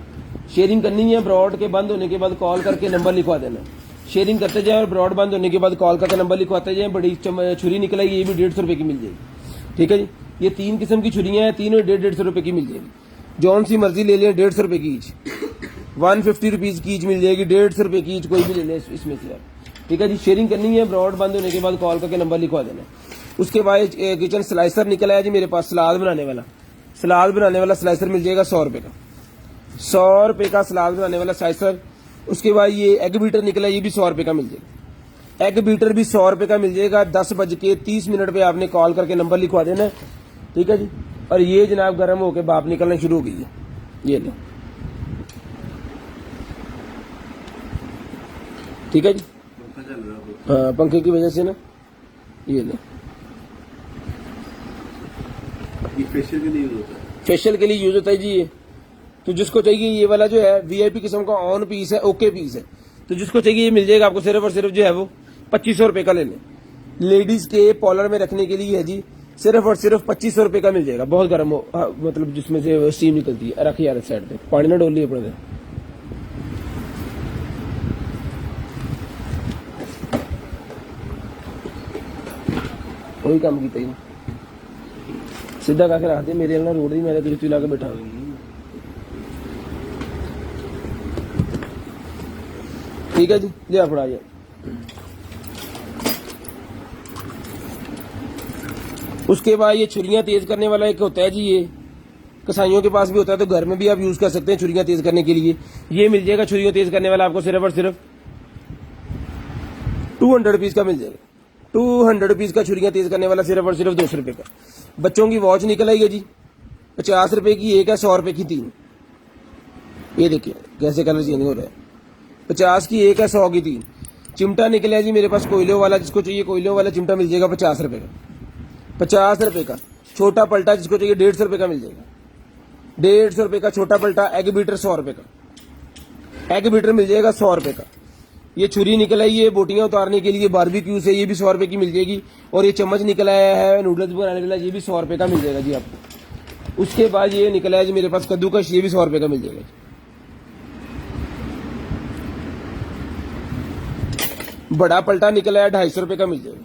Speaker 1: शेयरिंग करनी है, ब्रॉड के बंद होने के बाद कॉल करके नंबर लिखवा देना। शेयरिंग करते जाए और ब्रॉड बंद होने के बाद कॉल करके नंबर लिखवाते जाए। बड़ी छुरी निकलेगी, ये भी 150 रुपए की मिल जाएगी। ठीक है जी, ये 3 किस्म की छुरियां हैं, तीनों 150 रुपए की मिल जाएगी। जौन सी मर्जी ले लें, 150 रुपए की ईच, 150 रुपीज की ईच मिल जाएगी, 150 रुपए की ईच, कोई भी ले लें इसमें से आप। ठीक है जी, शेयरिंग करनी है, ब्रॉड बंद होने के बाद कॉल करके नंबर लिखवा देना। उसके बाद किचन स्लाइसर निकला है जी मेरे पास, सलाद बनाने वाला स्लाइसर मिल जाएगा 100 रुपए का, 100 रुपए का सलाद बनाने वाला स्लाइसर। उसके बाद ये एग बीटर निकला है, ये भी 100 रुपए का मिल जाएगा। एग बीटर भी 100 रुपए का मिल जाएगा। 10:30 पे आपने कॉल करके नंबर लिखवा देना है। ठीक है जी, और ये जनाब गर्म होकर बाप निकलना शुरू हो गई है, ये लो। ठीक है जी,
Speaker 3: पंखा चल रहा है।
Speaker 1: हाँ, पंखे की वजह से ना ये ले,
Speaker 3: ये फेशियल के लिए यूज होता है।
Speaker 1: फेशियल के लिए यूज होता है जी ये। तो जिसको चाहिए ये वाला जो है वीआईपी किस्म का ऑन पीस है, ओके पीस है, तो जिसको चाहिए ये मिल जाएगा आपको सिर्फ और सिर्फ जो है वो 2500 रुपए का ले लें। लेडीज के पॉलर में रखने के लिए है जी, सिर्फ और सिर्फ 2500 रुपए का मिल जाएगा। बहुत गर्म हो, मतलब जिसमें से स्टीम निकलती है। रखिए यार साइड पे, पानी ना डोल लिए अपने। कोई काम की सीधा करके रख दे मेरे ना रोड दी, मैं कुछ ला के बैठा हूं। ठीक है जी, ले आप फड़ा। उसके बाद ये छुरियां तेज करने वाला एक होता है जी, ये कसाइयों के पास भी होता है, तो घर में भी आप यूज कर सकते हैं छुरियां तेज करने के लिए। ये मिल जाएगा छुरियां तेज करने वाला आपको सिर्फ और सिर्फ 200 रुपीज का मिल जाएगा। 200 रुपीज का छुरियां तेज करने वाला सिर्फ और सिर्फ 200 रुपए का। बच्चों की वॉच निकल आई है जी, 50 रुपए की एक है, 100 रुपए की 3। ये देखिए कैसे कलर चेंज हो रहा है। 50 की एक है, 100 की 3। चिमटा निकला है जी मेरे पास कोयलों वाला, जिसको चाहिए कोयलों वाला चिमटा मिल जाएगा 50 रुपए का। 50 रुपए का छोटा पलटा जिसको चाहिए 150 रुपए का मिल जाएगा। 150 रुपए का छोटा पलटा। एग बीटर 100 रुपए का, एग बीटर मिल जाएगा 100 रुपए का। ये छुरी निकल आई है बोटियां उतारने के लिए, बारबेक्यू से, ये भी 100 रुपए की मिल जाएगी। और ये चम्मच निकल आया है नूडल्स बनाने वाला, ये भी 100 रुपए का मिल जाएगा जी आपको। उसके बाद ये निकला है जी मेरे पास कद्दूकश, ये भी 100 रुपए का मिल जाएगा। बड़ा पलटा निकला है 250 रुपए का मिल जाएगा।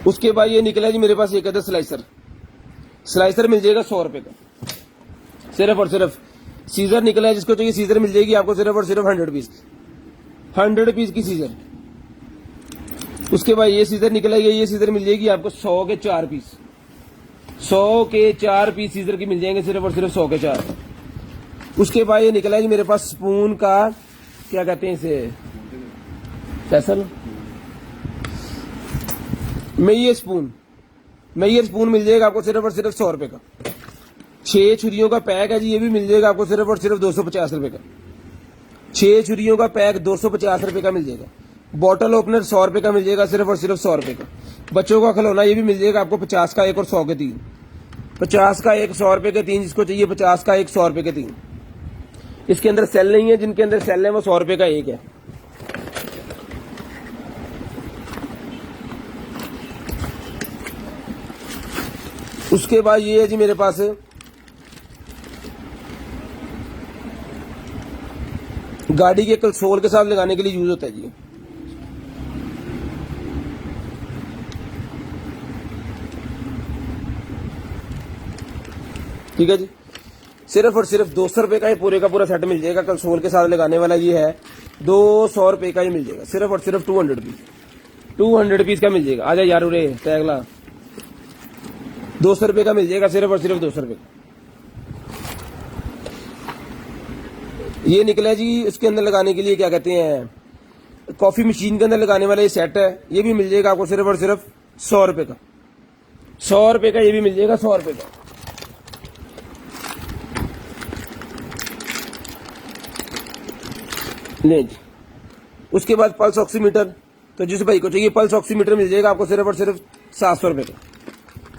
Speaker 1: उसके बाद ये निकला जी मेरे पास एक अदर स्लाइसर, स्लाइसर मिल जाएगा 100 रुपए का सिर्फ और सिर्फ। सीजर निकला है, जिसको चाहिए सीजर मिल जाएगी आपको सिर्फ और सिर्फ 100 रुपीज, 100 रुपीज की सीजर। उसके बाद ये सीजर निकला है, ये सीजर मिल जाएगी आपको 100 के 4 पीस, 100 के 4 पीस सीजर की मिल जाएंगे सिर्फ और सिर्फ 100 के 4। उसके बाद ये निकला है जी मेरे पास स्पून का, क्या कहते हैं इसे, पैसल मेयर स्पून, मेयर स्पून मिल जाएगा आपको सिर्फ और सिर्फ 100 रुपए का। 6 छुरियों का पैक है जी, ये भी मिल जाएगा आपको सिर्फ और सिर्फ 250 रुपए का। 6 छुरियों का पैक 250 रुपए का मिल जाएगा। बॉटल ओपनर 100 रुपए का मिल जाएगा सिर्फ और सिर्फ 100 रुपए का। बच्चों का खिलौना ये भी मिल जाएगा आपको 50 का एक और 100 के 3। 50 का एक 100 रुपए के 3, जिसको चाहिए 50 का एक 100 रुपए के 3। इसके अंदर सेल नहीं है, जिनके अंदर सेल है वो 100 रुपए का एक है। उसके बाद ये है जी मेरे पास गाड़ी के कंसोल के साथ लगाने के लिए यूज होता है जी। ठीक है जी, सिर्फ और सिर्फ 200 रुपए का ये पूरे का पूरा सेट मिल जाएगा। कंसोल के साथ लगाने वाला ये है 200 रुपए का ही मिल जाएगा सिर्फ और सिर्फ 200 रुपीज, 200 रुपीज का मिल जाएगा। आजा यार उरे टैगला, 200 रुपए का मिल जाएगा सिर्फ और सिर्फ 200 रुपए। ये निकला जी उसके अंदर लगाने के लिए, क्या कहते हैं, कॉफी मशीन के अंदर लगाने वाला ये सेट है, ये भी मिल जाएगा आपको सिर्फ और सिर्फ 100 रुपए का। 100 रुपए का ये भी मिल जाएगा, 100 रुपए का। नहीं जी। उसके बाद पल्स ऑक्सीमीटर, तो जिस भाई को चाहिए पल्स ऑक्सीमीटर मिल जाएगा आपको सिर्फ और सिर्फ 700 रुपए का।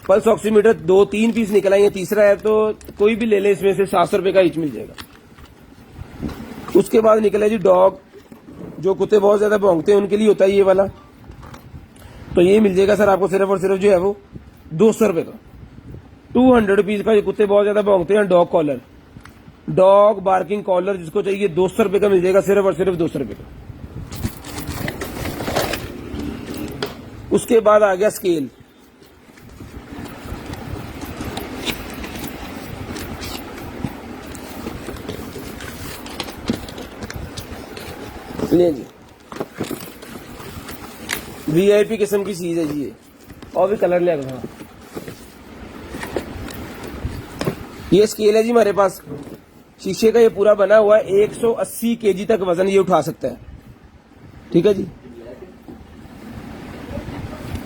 Speaker 1: पल्स ऑक्सीमीटर 2-3 पीस निकल आएंगे, तीसरा है तो कोई भी ले ले, इसमें से 700 रुपए का ईच मिल जाएगा। उसके बाद निकला जी डॉग, जो कुत्ते बहुत ज्यादा भौंकते हैं उनके लिए होता है ये वाला, तो ये मिल जाएगा सर आपको सिर्फ और सिर्फ जो है वो 200 रुपए का। 200 रुपीज का, ये कुत्ते बहुत ज्यादा भौंकते हैं, dog collar, dog barking collar, जिसको चाहिए 200 रुपए का मिल जाएगा सिर्फ और सिर्फ 200 रुपए का। उसके बाद आ गया स्केल, ले जी, वीआईपी किस्म की चीज है जी ये, और भी कलर ले आएगा। ये स्केल है जी हमारे पास, शीशे का ये पूरा बना हुआ है, 180 केजी तक वजन ये उठा सकता है। ठीक है जी,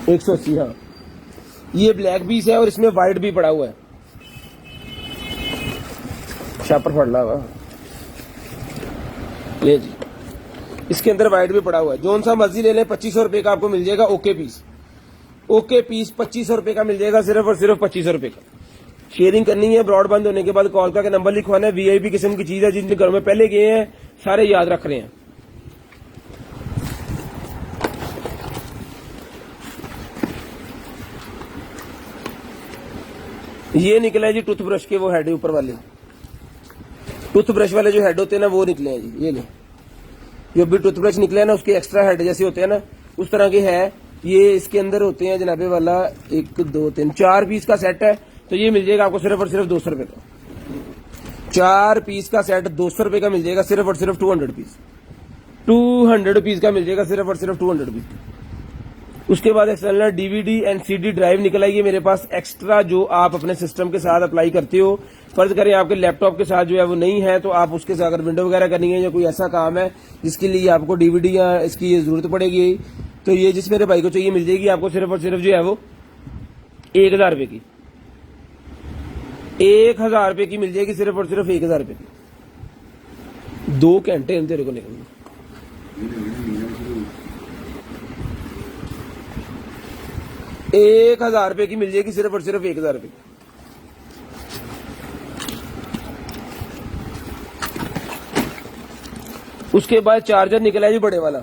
Speaker 1: 180, हाँ। ये ब्लैक पीस है और इसमें व्हाइट भी पड़ा हुआ है। शापर फड़ ला हुआ ये जी। इसके अंदर वाइट भी पड़ा हुआ है, जोन सा मर्जी ले लें। 2500 रुपए का आपको मिल जाएगा ओके पीस। ओके पीस 2500 रुपए का मिल जाएगा, सिर्फ और सिर्फ 2500 रुपए का। शेयरिंग करनी है, ब्रॉड बंद होने के बाद कॉल करके नंबर लिखवाना है। वीआईपी किस्म की चीज है, जिनके घर में पहले गए हैं सारे याद रख रहे हैं। ये निकला है जी टूथब्रश के वो हेड ऊपर वाले, टूथब्रश वाले जो हेड होते हैं ना वो निकले हैं जी। ये ले, जो भी टूथब्रश निकले हैं ना उसके एक्स्ट्रा हेड जैसे होते हैं ना उस तरह के है। ये इसके अंदर होते हैं जनाबे वाला 1 2 3 4 पीस का सेट है। तो ये मिल जाएगा आपको सिर्फ और सिर्फ 200 रुपए का। 4 पीस का सेट 200 रुपए का मिल जाएगा, सिर्फ और सिर्फ 200 पीस। 200 पीस का मिल जाएगा, सिर्फ और सिर्फ 200 पीस। उसके बाद external DVD and CD drive निकल आएगी मेरे पास एक्स्ट्रा, जो आप अपने सिस्टम के साथ अप्लाई करते हो। फर्ज करें आपके लैपटॉप के साथ जो है वो नहीं है, तो आप उसके साथ अगर विंडो वगैरह करनी है या कोई ऐसा काम है जिसके लिए आपको डीवीडी या इसकी जरूरत पड़ेगी, तो ये जिस मेरे भाई को चाहिए मिल जाएगी आपको सिर्फ और सिर्फ जो है वो 1000 रुपए की। 1000 रुपए की मिल जाएगी, सिर्फ और सिर्फ 1000 रुपए की। 2 घंटे तेरे को निकलना। एक 1000 रुपए की मिल जाएगी, सिर्फ और सिर्फ 1000 रुपए की। उसके बाद चार्जर निकला है जी बड़े वाला।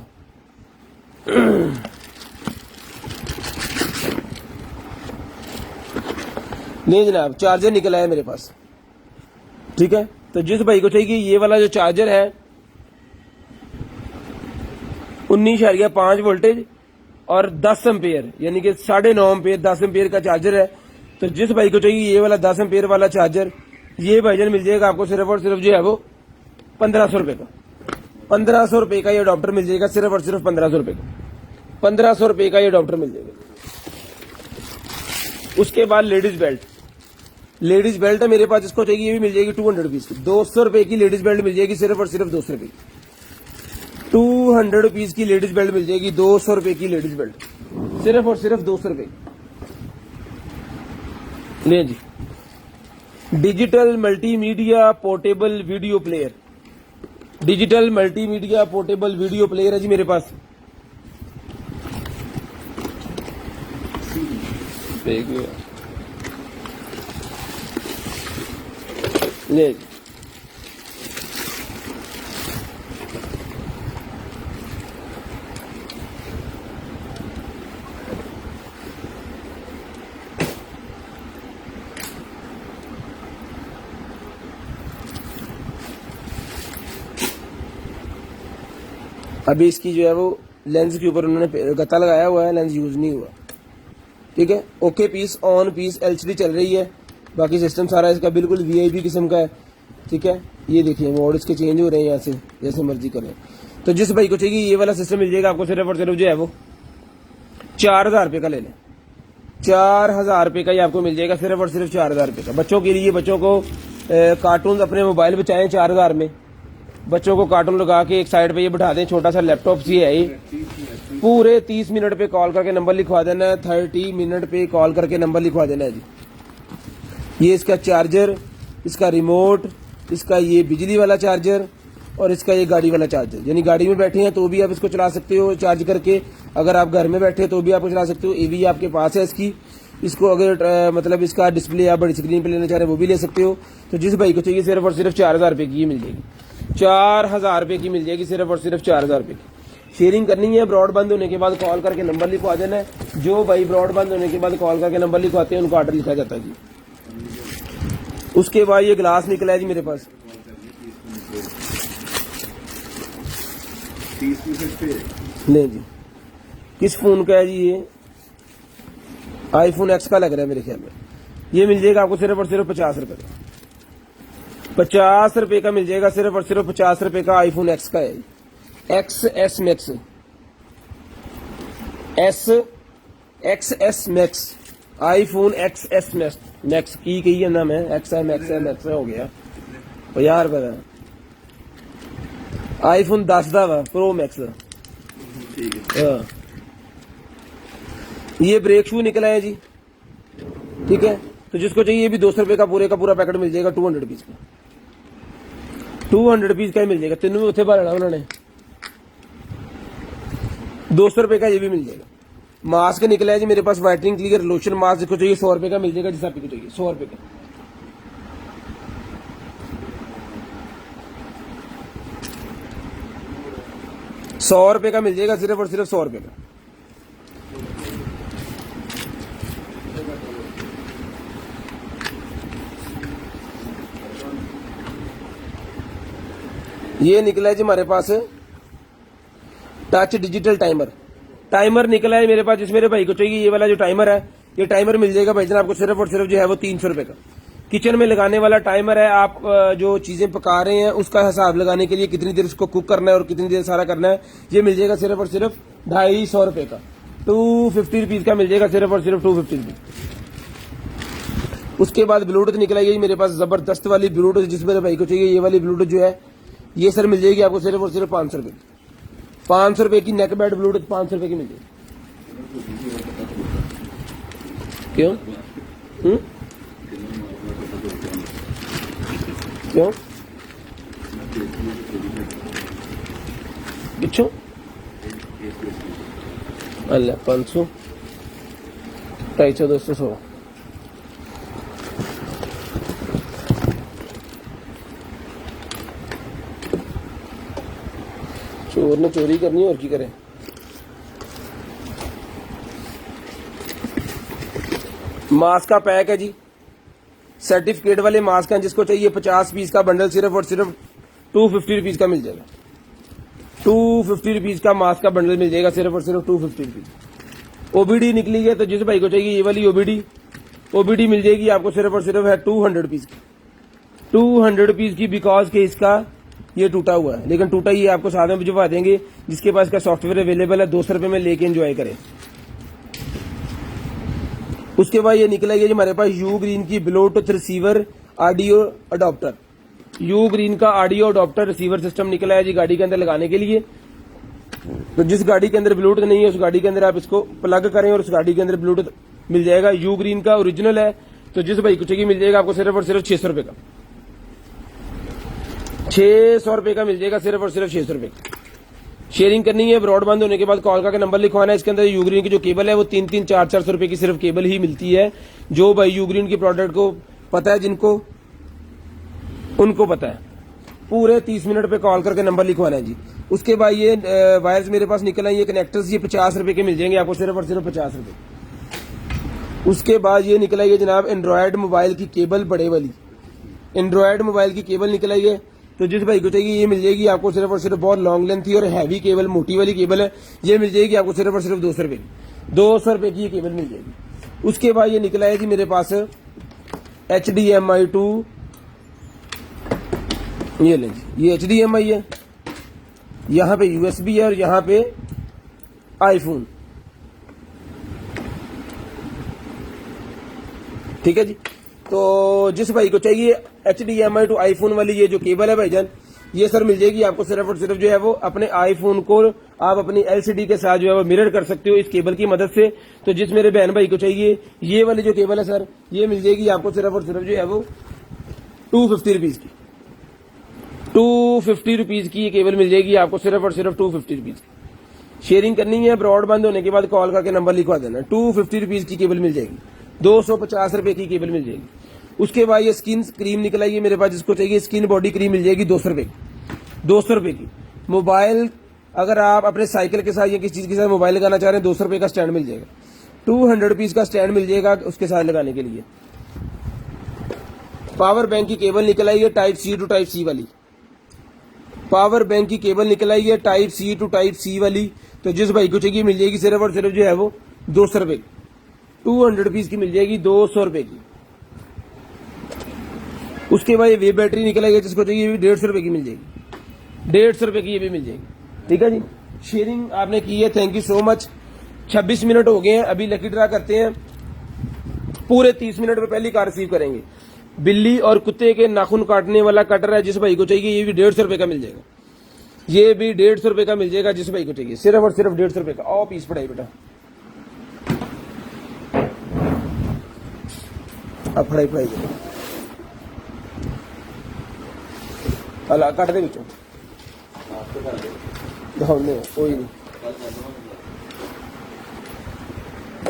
Speaker 1: नहीं जनाब, चार्जर निकला है मेरे पास, ठीक है। तो जिस भाई को चाहिए ये वाला जो चार्जर है 19.5 वोल्टेज और 10 एम्पेयर, यानी कि 9.5 एम्पेयर 10 एम्पेयर का चार्जर है। तो जिस भाई को चाहिए ये वाला 10 एम्पेयर वाला चार्जर, ये भाईजान मिल जाएगा आपको सिर्फ और सिर्फ जो है वो 1500 रुपए का। 1500 रुपए का ये अडॉप्टर मिल जाएगा, सिर्फ और सिर्फ 1500 रुपए का। 1500 रुपए का ये अडॉप्टर मिल जाएगा। उसके बाद लेडीज बेल्ट, लेडीज बेल्ट है मेरे पास, जिसको चाहिए ये भी मिल जाएगी 200 पीस की। 200 रुपए की लेडीज बेल्ट मिल जाएगी, सिर्फ और सिर्फ 200 रुपए की। 200 पीस की लेडीज बेल्ट मिल जाएगी, 200 रुपए की लेडीज बेल्ट, सिर्फ और सिर्फ 200 रुपए। ले जी, digital multimedia portable video player, digital multimedia portable video player है जी मेरे पास। ले जी, अभी इसकी जो है वो लेंस के ऊपर उन्होंने गत्ता लगाया हुआ है, लेंस यूज नहीं हुआ, ठीक है। Okay piece, on piece, LCD चल रही है। बाकी सिस्टम सारा इसका बिल्कुल वीआईपी किस्म का है, ठीक है। ये देखिए मोड इसके चेंज हो रहे हैं यहाँ से, जैसे मर्जी करें। तो जिस भाई को चाहिए ये वाला सिस्टम मिल जाएगा आपको, सिर्फ और सिर्फ जो है वो 4000 रुपए का ले लें। 4000 रुपए का ये आपको मिल जाएगा, सिर्फ और सिर्फ 4000 रुपए का। बच्चों के लिए, बच्चों को कार्टून अपने मोबाइल पे चाहें 4000 में, बच्चों को कार्टून लगा के एक साइड पे ये बिठा दें, छोटा सा लैपटॉप सी है ये। पूरे 30 मिनट पे कॉल करके नंबर लिखवा देना है, 30 मिनट पे कॉल करके नंबर लिखवा देना है जी। ये इसका चार्जर, इसका रिमोट, इसका ये बिजली वाला चार्जर और इसका ये गाड़ी वाला चार्जर। यानी गाड़ी में बैठे हैं तो भी आप इसको चला सकते हो चार्ज करके, अगर आप घर में बैठे तो भी आप चला सकते हो। ईवी आपके पास है इसकी, इसको अगर मतलब इसका डिस्प्ले आप बड़ी स्क्रीन पे लेना चाह रहे हैं वो भी ले सकते हो। तो जिस भाई को चाहिए सिर्फ और सिर्फ 4000 रुपए की ये मिल जाएगी, 4000 रुपए की मिल जाएगी, सिर्फ और सिर्फ 4000 रुपए की। शेयरिंग करनी है, ब्रॉड बंद होने के बाद कॉल करके नंबर लिखवा देना है। जो भाई ब्रॉड बंद होने के बाद कॉल करके नंबर लिखवाते हैं उनको ऑर्डर लिखा जाता है जी। उसके बाद ये ग्लास निकला है जी मेरे पास,
Speaker 3: 30
Speaker 1: नहीं जी, किस फोन का है जी ये? आईफोन एक्स का लग रहा है मेरे ख्याल में। ये मिल जाएगा आपको सिर्फ और सिर्फ 50 रुपए का। 50 रुपए का मिल जाएगा, सिर्फ और सिर्फ 50 रुपए का। आईफोन एक्स का है, x S max, x max, iPhone x S max की कही है नाम है, एक्स है मैक्स है, मैक्स हो गया 50 रुपए का। आईफोन 10 दा वा प्रो मैक्स, हाँ। ये ब्रेक शू निकला है जी, ठीक है। तो जिसको चाहिए ये भी 200 रुपए का पूरे का पूरा पैकेट मिल जाएगा, 200 पीस का। 200 पीस का ही मिल जाएगा। तेनों भी उत्थे भालना उन्होंने। 200 रुपए का ये भी मिल जाएगा। मास्क निकला है जी मेरे पास वाइटनिंग क्लियर लोशन मास्क, देखो चाहिए 100 रुपए का मिल जाएगा, जिस आपको चाहिए 100 रुपए का। ₹100 का मिल जाएगा, सिर्फ और सिर्फ 100 रुपए का। ये निकला है जी हमारे पास टच डिजिटल टाइमर। टाइमर निकला है मेरे पास, जिस मेरे भाई को चाहिए ये वाला जो टाइमर है, ये टाइमर मिल जाएगा भाईजान आपको सिर्फ और सिर्फ जो है वो 300 रुपए का। किचन में लगाने वाला टाइमर है। आप जो चीजें पका रहे हैं उसका हिसाब लगाने के लिए कितनी देर उसको कुक करना है और कितनी देर सारा करना है, ये मिल जाएगा सिर्फ और सिर्फ 250 रुपए का। 250 रुपीज का मिल जाएगा सिर्फ और सिर्फ 250 रुपीज। उसके बाद ब्लूटूथ निकला है मेरे पास जबरदस्त वाली ब्लूटूथ, जिस मेरे भाई को चाहिए ये वाली ब्लूटूथ जो है ये सर मिल जाएगी आपको सिर्फ और सिर्फ 500 रुपए की। 500 रुपए की नेक बैड ब्लूटूथ 500 रुपए की मिल जाएगी। क्यों क्यों पिछो अल्लाह 500 250 200 चोर ने चोरी करनी है और की करे। मास्क का पैक है जी, सर्टिफिकेट वाले मास्क हैं, जिसको चाहिए 50 पीस का बंडल सिर्फ और सिर्फ 250 रुपीज का मिल जाएगा। 250 रुपीज का मास्क का बंडल मिल जाएगा सिर्फ और सिर्फ 250 रुपीज। ओबीडी निकली है तो जिस भाई को चाहिए ये वाली ओबीडी मिल जाएगी आपको सिर्फ और सिर्फ है 200 रुपीज की। 200 रुपीज की, बिकॉज के इसका ये टूटा हुआ है, लेकिन टूटा ही आपको साथ में भिजवा देंगे। जिसके पास का सॉफ्टवेयर अवेलेबल है 200 रुपए में लेके एंजॉय करें। उसके बाद ये निकला है हमारे पास यू ग्रीन की Bluetooth receiver audio adopter. You green का ऑडियो अडॉप्टर रिसीवर सिस्टम निकला है जी गाड़ी के अंदर लगाने के लिए। तो जिस गाड़ी के अंदर ब्लूटूथ नहीं है उस गाड़ी के अंदर आप इसको प्लग करें और उस गाड़ी के अंदर ब्लूटूथ मिल जाएगा। यू ग्रीन का ओरिजिनल है, तो जिस भाई को चाहिए मिल जाएगा आपको सिर्फ और सिर्फ 600 रुपए का। 600 रुपए का मिल जाएगा सिर्फ और सिर्फ 600 रुपए। शेयरिंग करनी है, ब्रॉडबैंड होने के बाद कॉल का नंबर लिखवाना है। इसके अंदर यूग्रीन की जो केबल है वो 3-3, 4-400 रुपए की सिर्फ केबल ही मिलती है। जो भाई यूग्रीन की प्रोडक्ट को पता है, जिनको उनको पता है, पूरे 30 मिनट पे कॉल करके नंबर लिखवाना है जी। उसके बाद ये वायर्स मेरे पास निकल आए, ये कनेक्टर्स ये 50 रुपए के मिल जाएंगे आपको सिर्फ और सिर्फ 50 रुपए। उसके बाद ये निकल आई है जनाब एंड्रॉयड मोबाइल की केबल, बड़े वाली एंड्रॉयड मोबाइल की केबल निकल आई है। तो जिस भाई को चाहिए ये मिल जाएगी आपको सिर्फ और सिर्फ, बहुत लॉन्ग लेंथ थी और हैवी केबल, मोटी वाली केबल है, ये मिल जाएगी आपको सिर्फ और सिर्फ 200 रुपए की। 200 रुपए की ये केबल मिल जाएगी। उसके बाद ये निकला है जी मेरे पास HDMI टू, ये लें जी, ये HDMI है, यहां पे USB है और यहां पे आईफोन। ठीक है जी। तो जिस भाई को चाहिए HDMI टू आईफोन वाली ये जो केबल है भाईजान, ये सर मिल जाएगी आपको सिर्फ और सिर्फ जो है वो अपने आईफोन को आप अपनी LCD के साथ जो है वो मिरर कर सकते हो इस केबल की मदद से। तो जिस मेरे बहन भाई को चाहिए ये वाली जो केबल है सर, ये मिल जाएगी आपको सिर्फ और सिर्फ जो है वो 250 रुपीज की। 250 रुपीज की ये केबल मिल जाएगी आपको सिर्फ और सिर्फ 250 रुपीज की। शेयरिंग करनी है, ब्रॉडबैंड होने के बाद कॉल करके नंबर लिखवा देना। 250 रुपीज की केबल मिल जाएगी। 250 रुपए की केबल मिल जाएगी। उसके बाद ये स्किन क्रीम निकल आई है मेरे पास, जिसको चाहिए स्किन बॉडी क्रीम मिल जाएगी 200 रुपए की। 200 रुपए की। मोबाइल अगर आप अपने साइकिल के साथ या किसी चीज के साथ मोबाइल लगाना चाह रहे हैं 200 रुपए का स्टैंड मिल जाएगा। 200 रुपीज का स्टैंड मिल जाएगा उसके साथ लगाने के लिए। पावर बैंक की केबल निकल आई है type C to type C वाली। पावर बैंक की केबल निकल आई है type C to type C वाली। तो जिस भाई को चाहिए मिल जाएगी सिर्फ और सिर्फ जो है वो 200 रुपए की। 200 रुपीज की मिल जाएगी 200 रुपए की। उसके बाद ये वे बैटरी निकल आई है, जिसको चाहिए 150 रुपए की मिल जाएगी। 150 रुपए की ये भी मिल जाएगी। ठीक है जी। शेयरिंग आपने की है, thank you so much. 26 minute हो गए हैं, अभी लकी ड्रा करते हैं। पूरे 30 मिनट में पहली कार रिसीव करेंगे। बिल्ली और कुत्ते के नाखून काटने वाला कटर है, जिस भाई को चाहिए ये भी 150 रुपए का मिल जाएगा। ये भी 150 रुपए का मिल जाएगा जिस भाई को चाहिए, सिर्फ और सिर्फ 150 रुपए का। आओ पीस पड़ाई बेटा, अब पढ़ाई अला कट दे विचों दिखाने कोई नहीं।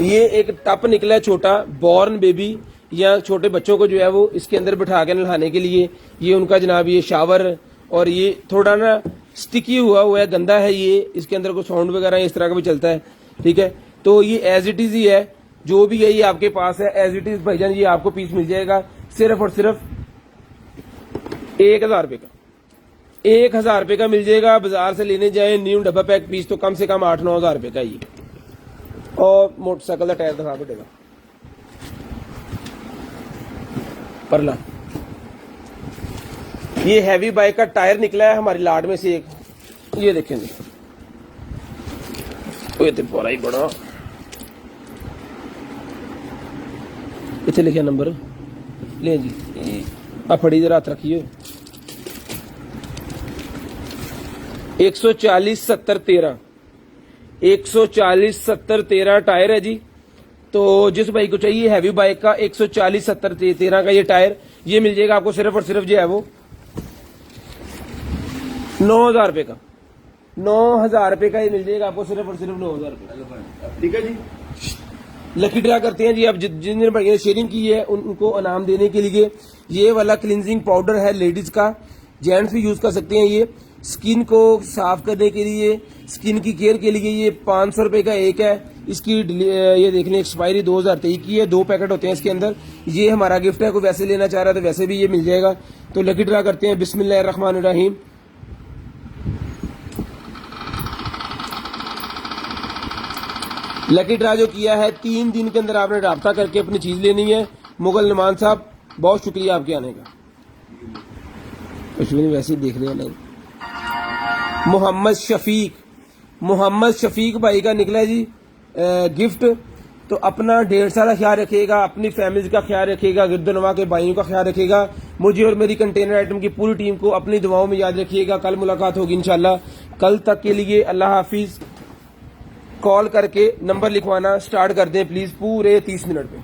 Speaker 1: ये एक टप निकला है छोटा, बॉर्न बेबी या छोटे बच्चों को जो है वो इसके अंदर बिठा के नहाने के लिए। ये उनका जनाब ये शावर, और ये थोड़ा ना स्टिकी हुआ है, गंदा है ये, इसके अंदर कोई साउंड वगैरह इस तरह का भी चलता है, ठीक है। तो ये एज इट इज ही है, जो भी है ये आपके पास है एज इट इज भाईजान। ये आपको पीस मिल जाएगा सिर्फ और सिर्फ 1000 रुपए का, 1000 रुपए का मिल जाएगा। बाजार से लेने जाए न्यू डब्बा पैक पीस तो कम से कम 8-9 हजार रुपए का ये। और मोटरसाइकिल का टायर दिखा बेटेगा परला। ये हैवी बाइक का टायर निकला है हमारी लाट में से एक, ये देखेंगे ये तो बड़ा ही बड़ा, इतने लिखा नंबर ले जी, आप फड़ी जरा हाथ रखिए। 140-70-13 140-70-13 टायर है जी। तो जिस भाई को चाहिए हैवी बाइक का 140-70-13 का ये टायर, ये मिल जाएगा आपको सिर्फ और सिर्फ जो है वो 9000 रुपए का। 9000 रुपए का ये मिल जाएगा आपको सिर्फ और सिर्फ 9000 रुपए।
Speaker 3: ठीक है जी।
Speaker 1: लकी ड्रा करते हैं जी। अब जिन भाई ने शेयरिंग की है उनको इनाम देने के लिए ये वाला क्लिनजिंग पाउडर है लेडीज का, जेंट्स भी यूज कर सकते हैं। ये स्किन को साफ करने के लिए, स्किन की केयर के लिए ये 500 रुपए का एक है। इसकी ये देख लें एक्सपायरी 2023 की है, 2 पैकेट होते हैं इसके अंदर। ये हमारा गिफ्ट है, कोई वैसे लेना चाह रहा है तो वैसे भी ये मिल जाएगा। तो लकी ड्रा करते हैं। बिस्मिल्लाहिर्रहमानिर्रहीम। लकी ड्रा जो किया है 3 दिन के अंदर आपने राब्ता करके अपनी चीज लेनी है। मुगल नुमान साहब बहुत शुक्रिया आपके आने का। कुछ भी नहीं, वैसे ही देख रहे हैं नहीं। मोहम्मद शफीक भाई का निकला है जी गिफ्ट। तो अपना 1.5 साल ख्याल रखिएगा, अपनी फैमिली का ख्याल रखिएगा, गिरदनवा के भाइयों का ख्याल रखिएगा। मुझे और मेरी कंटेनर आइटम की पूरी टीम को अपनी दुआओं में याद रखिएगा। कल मुलाकात होगी इंशाल्लाह। कल तक के लिए अल्लाह हाफिज। कॉल करके नंबर लिखवाना स्टार्ट कर दें प्लीज पूरे 30 मिनट में।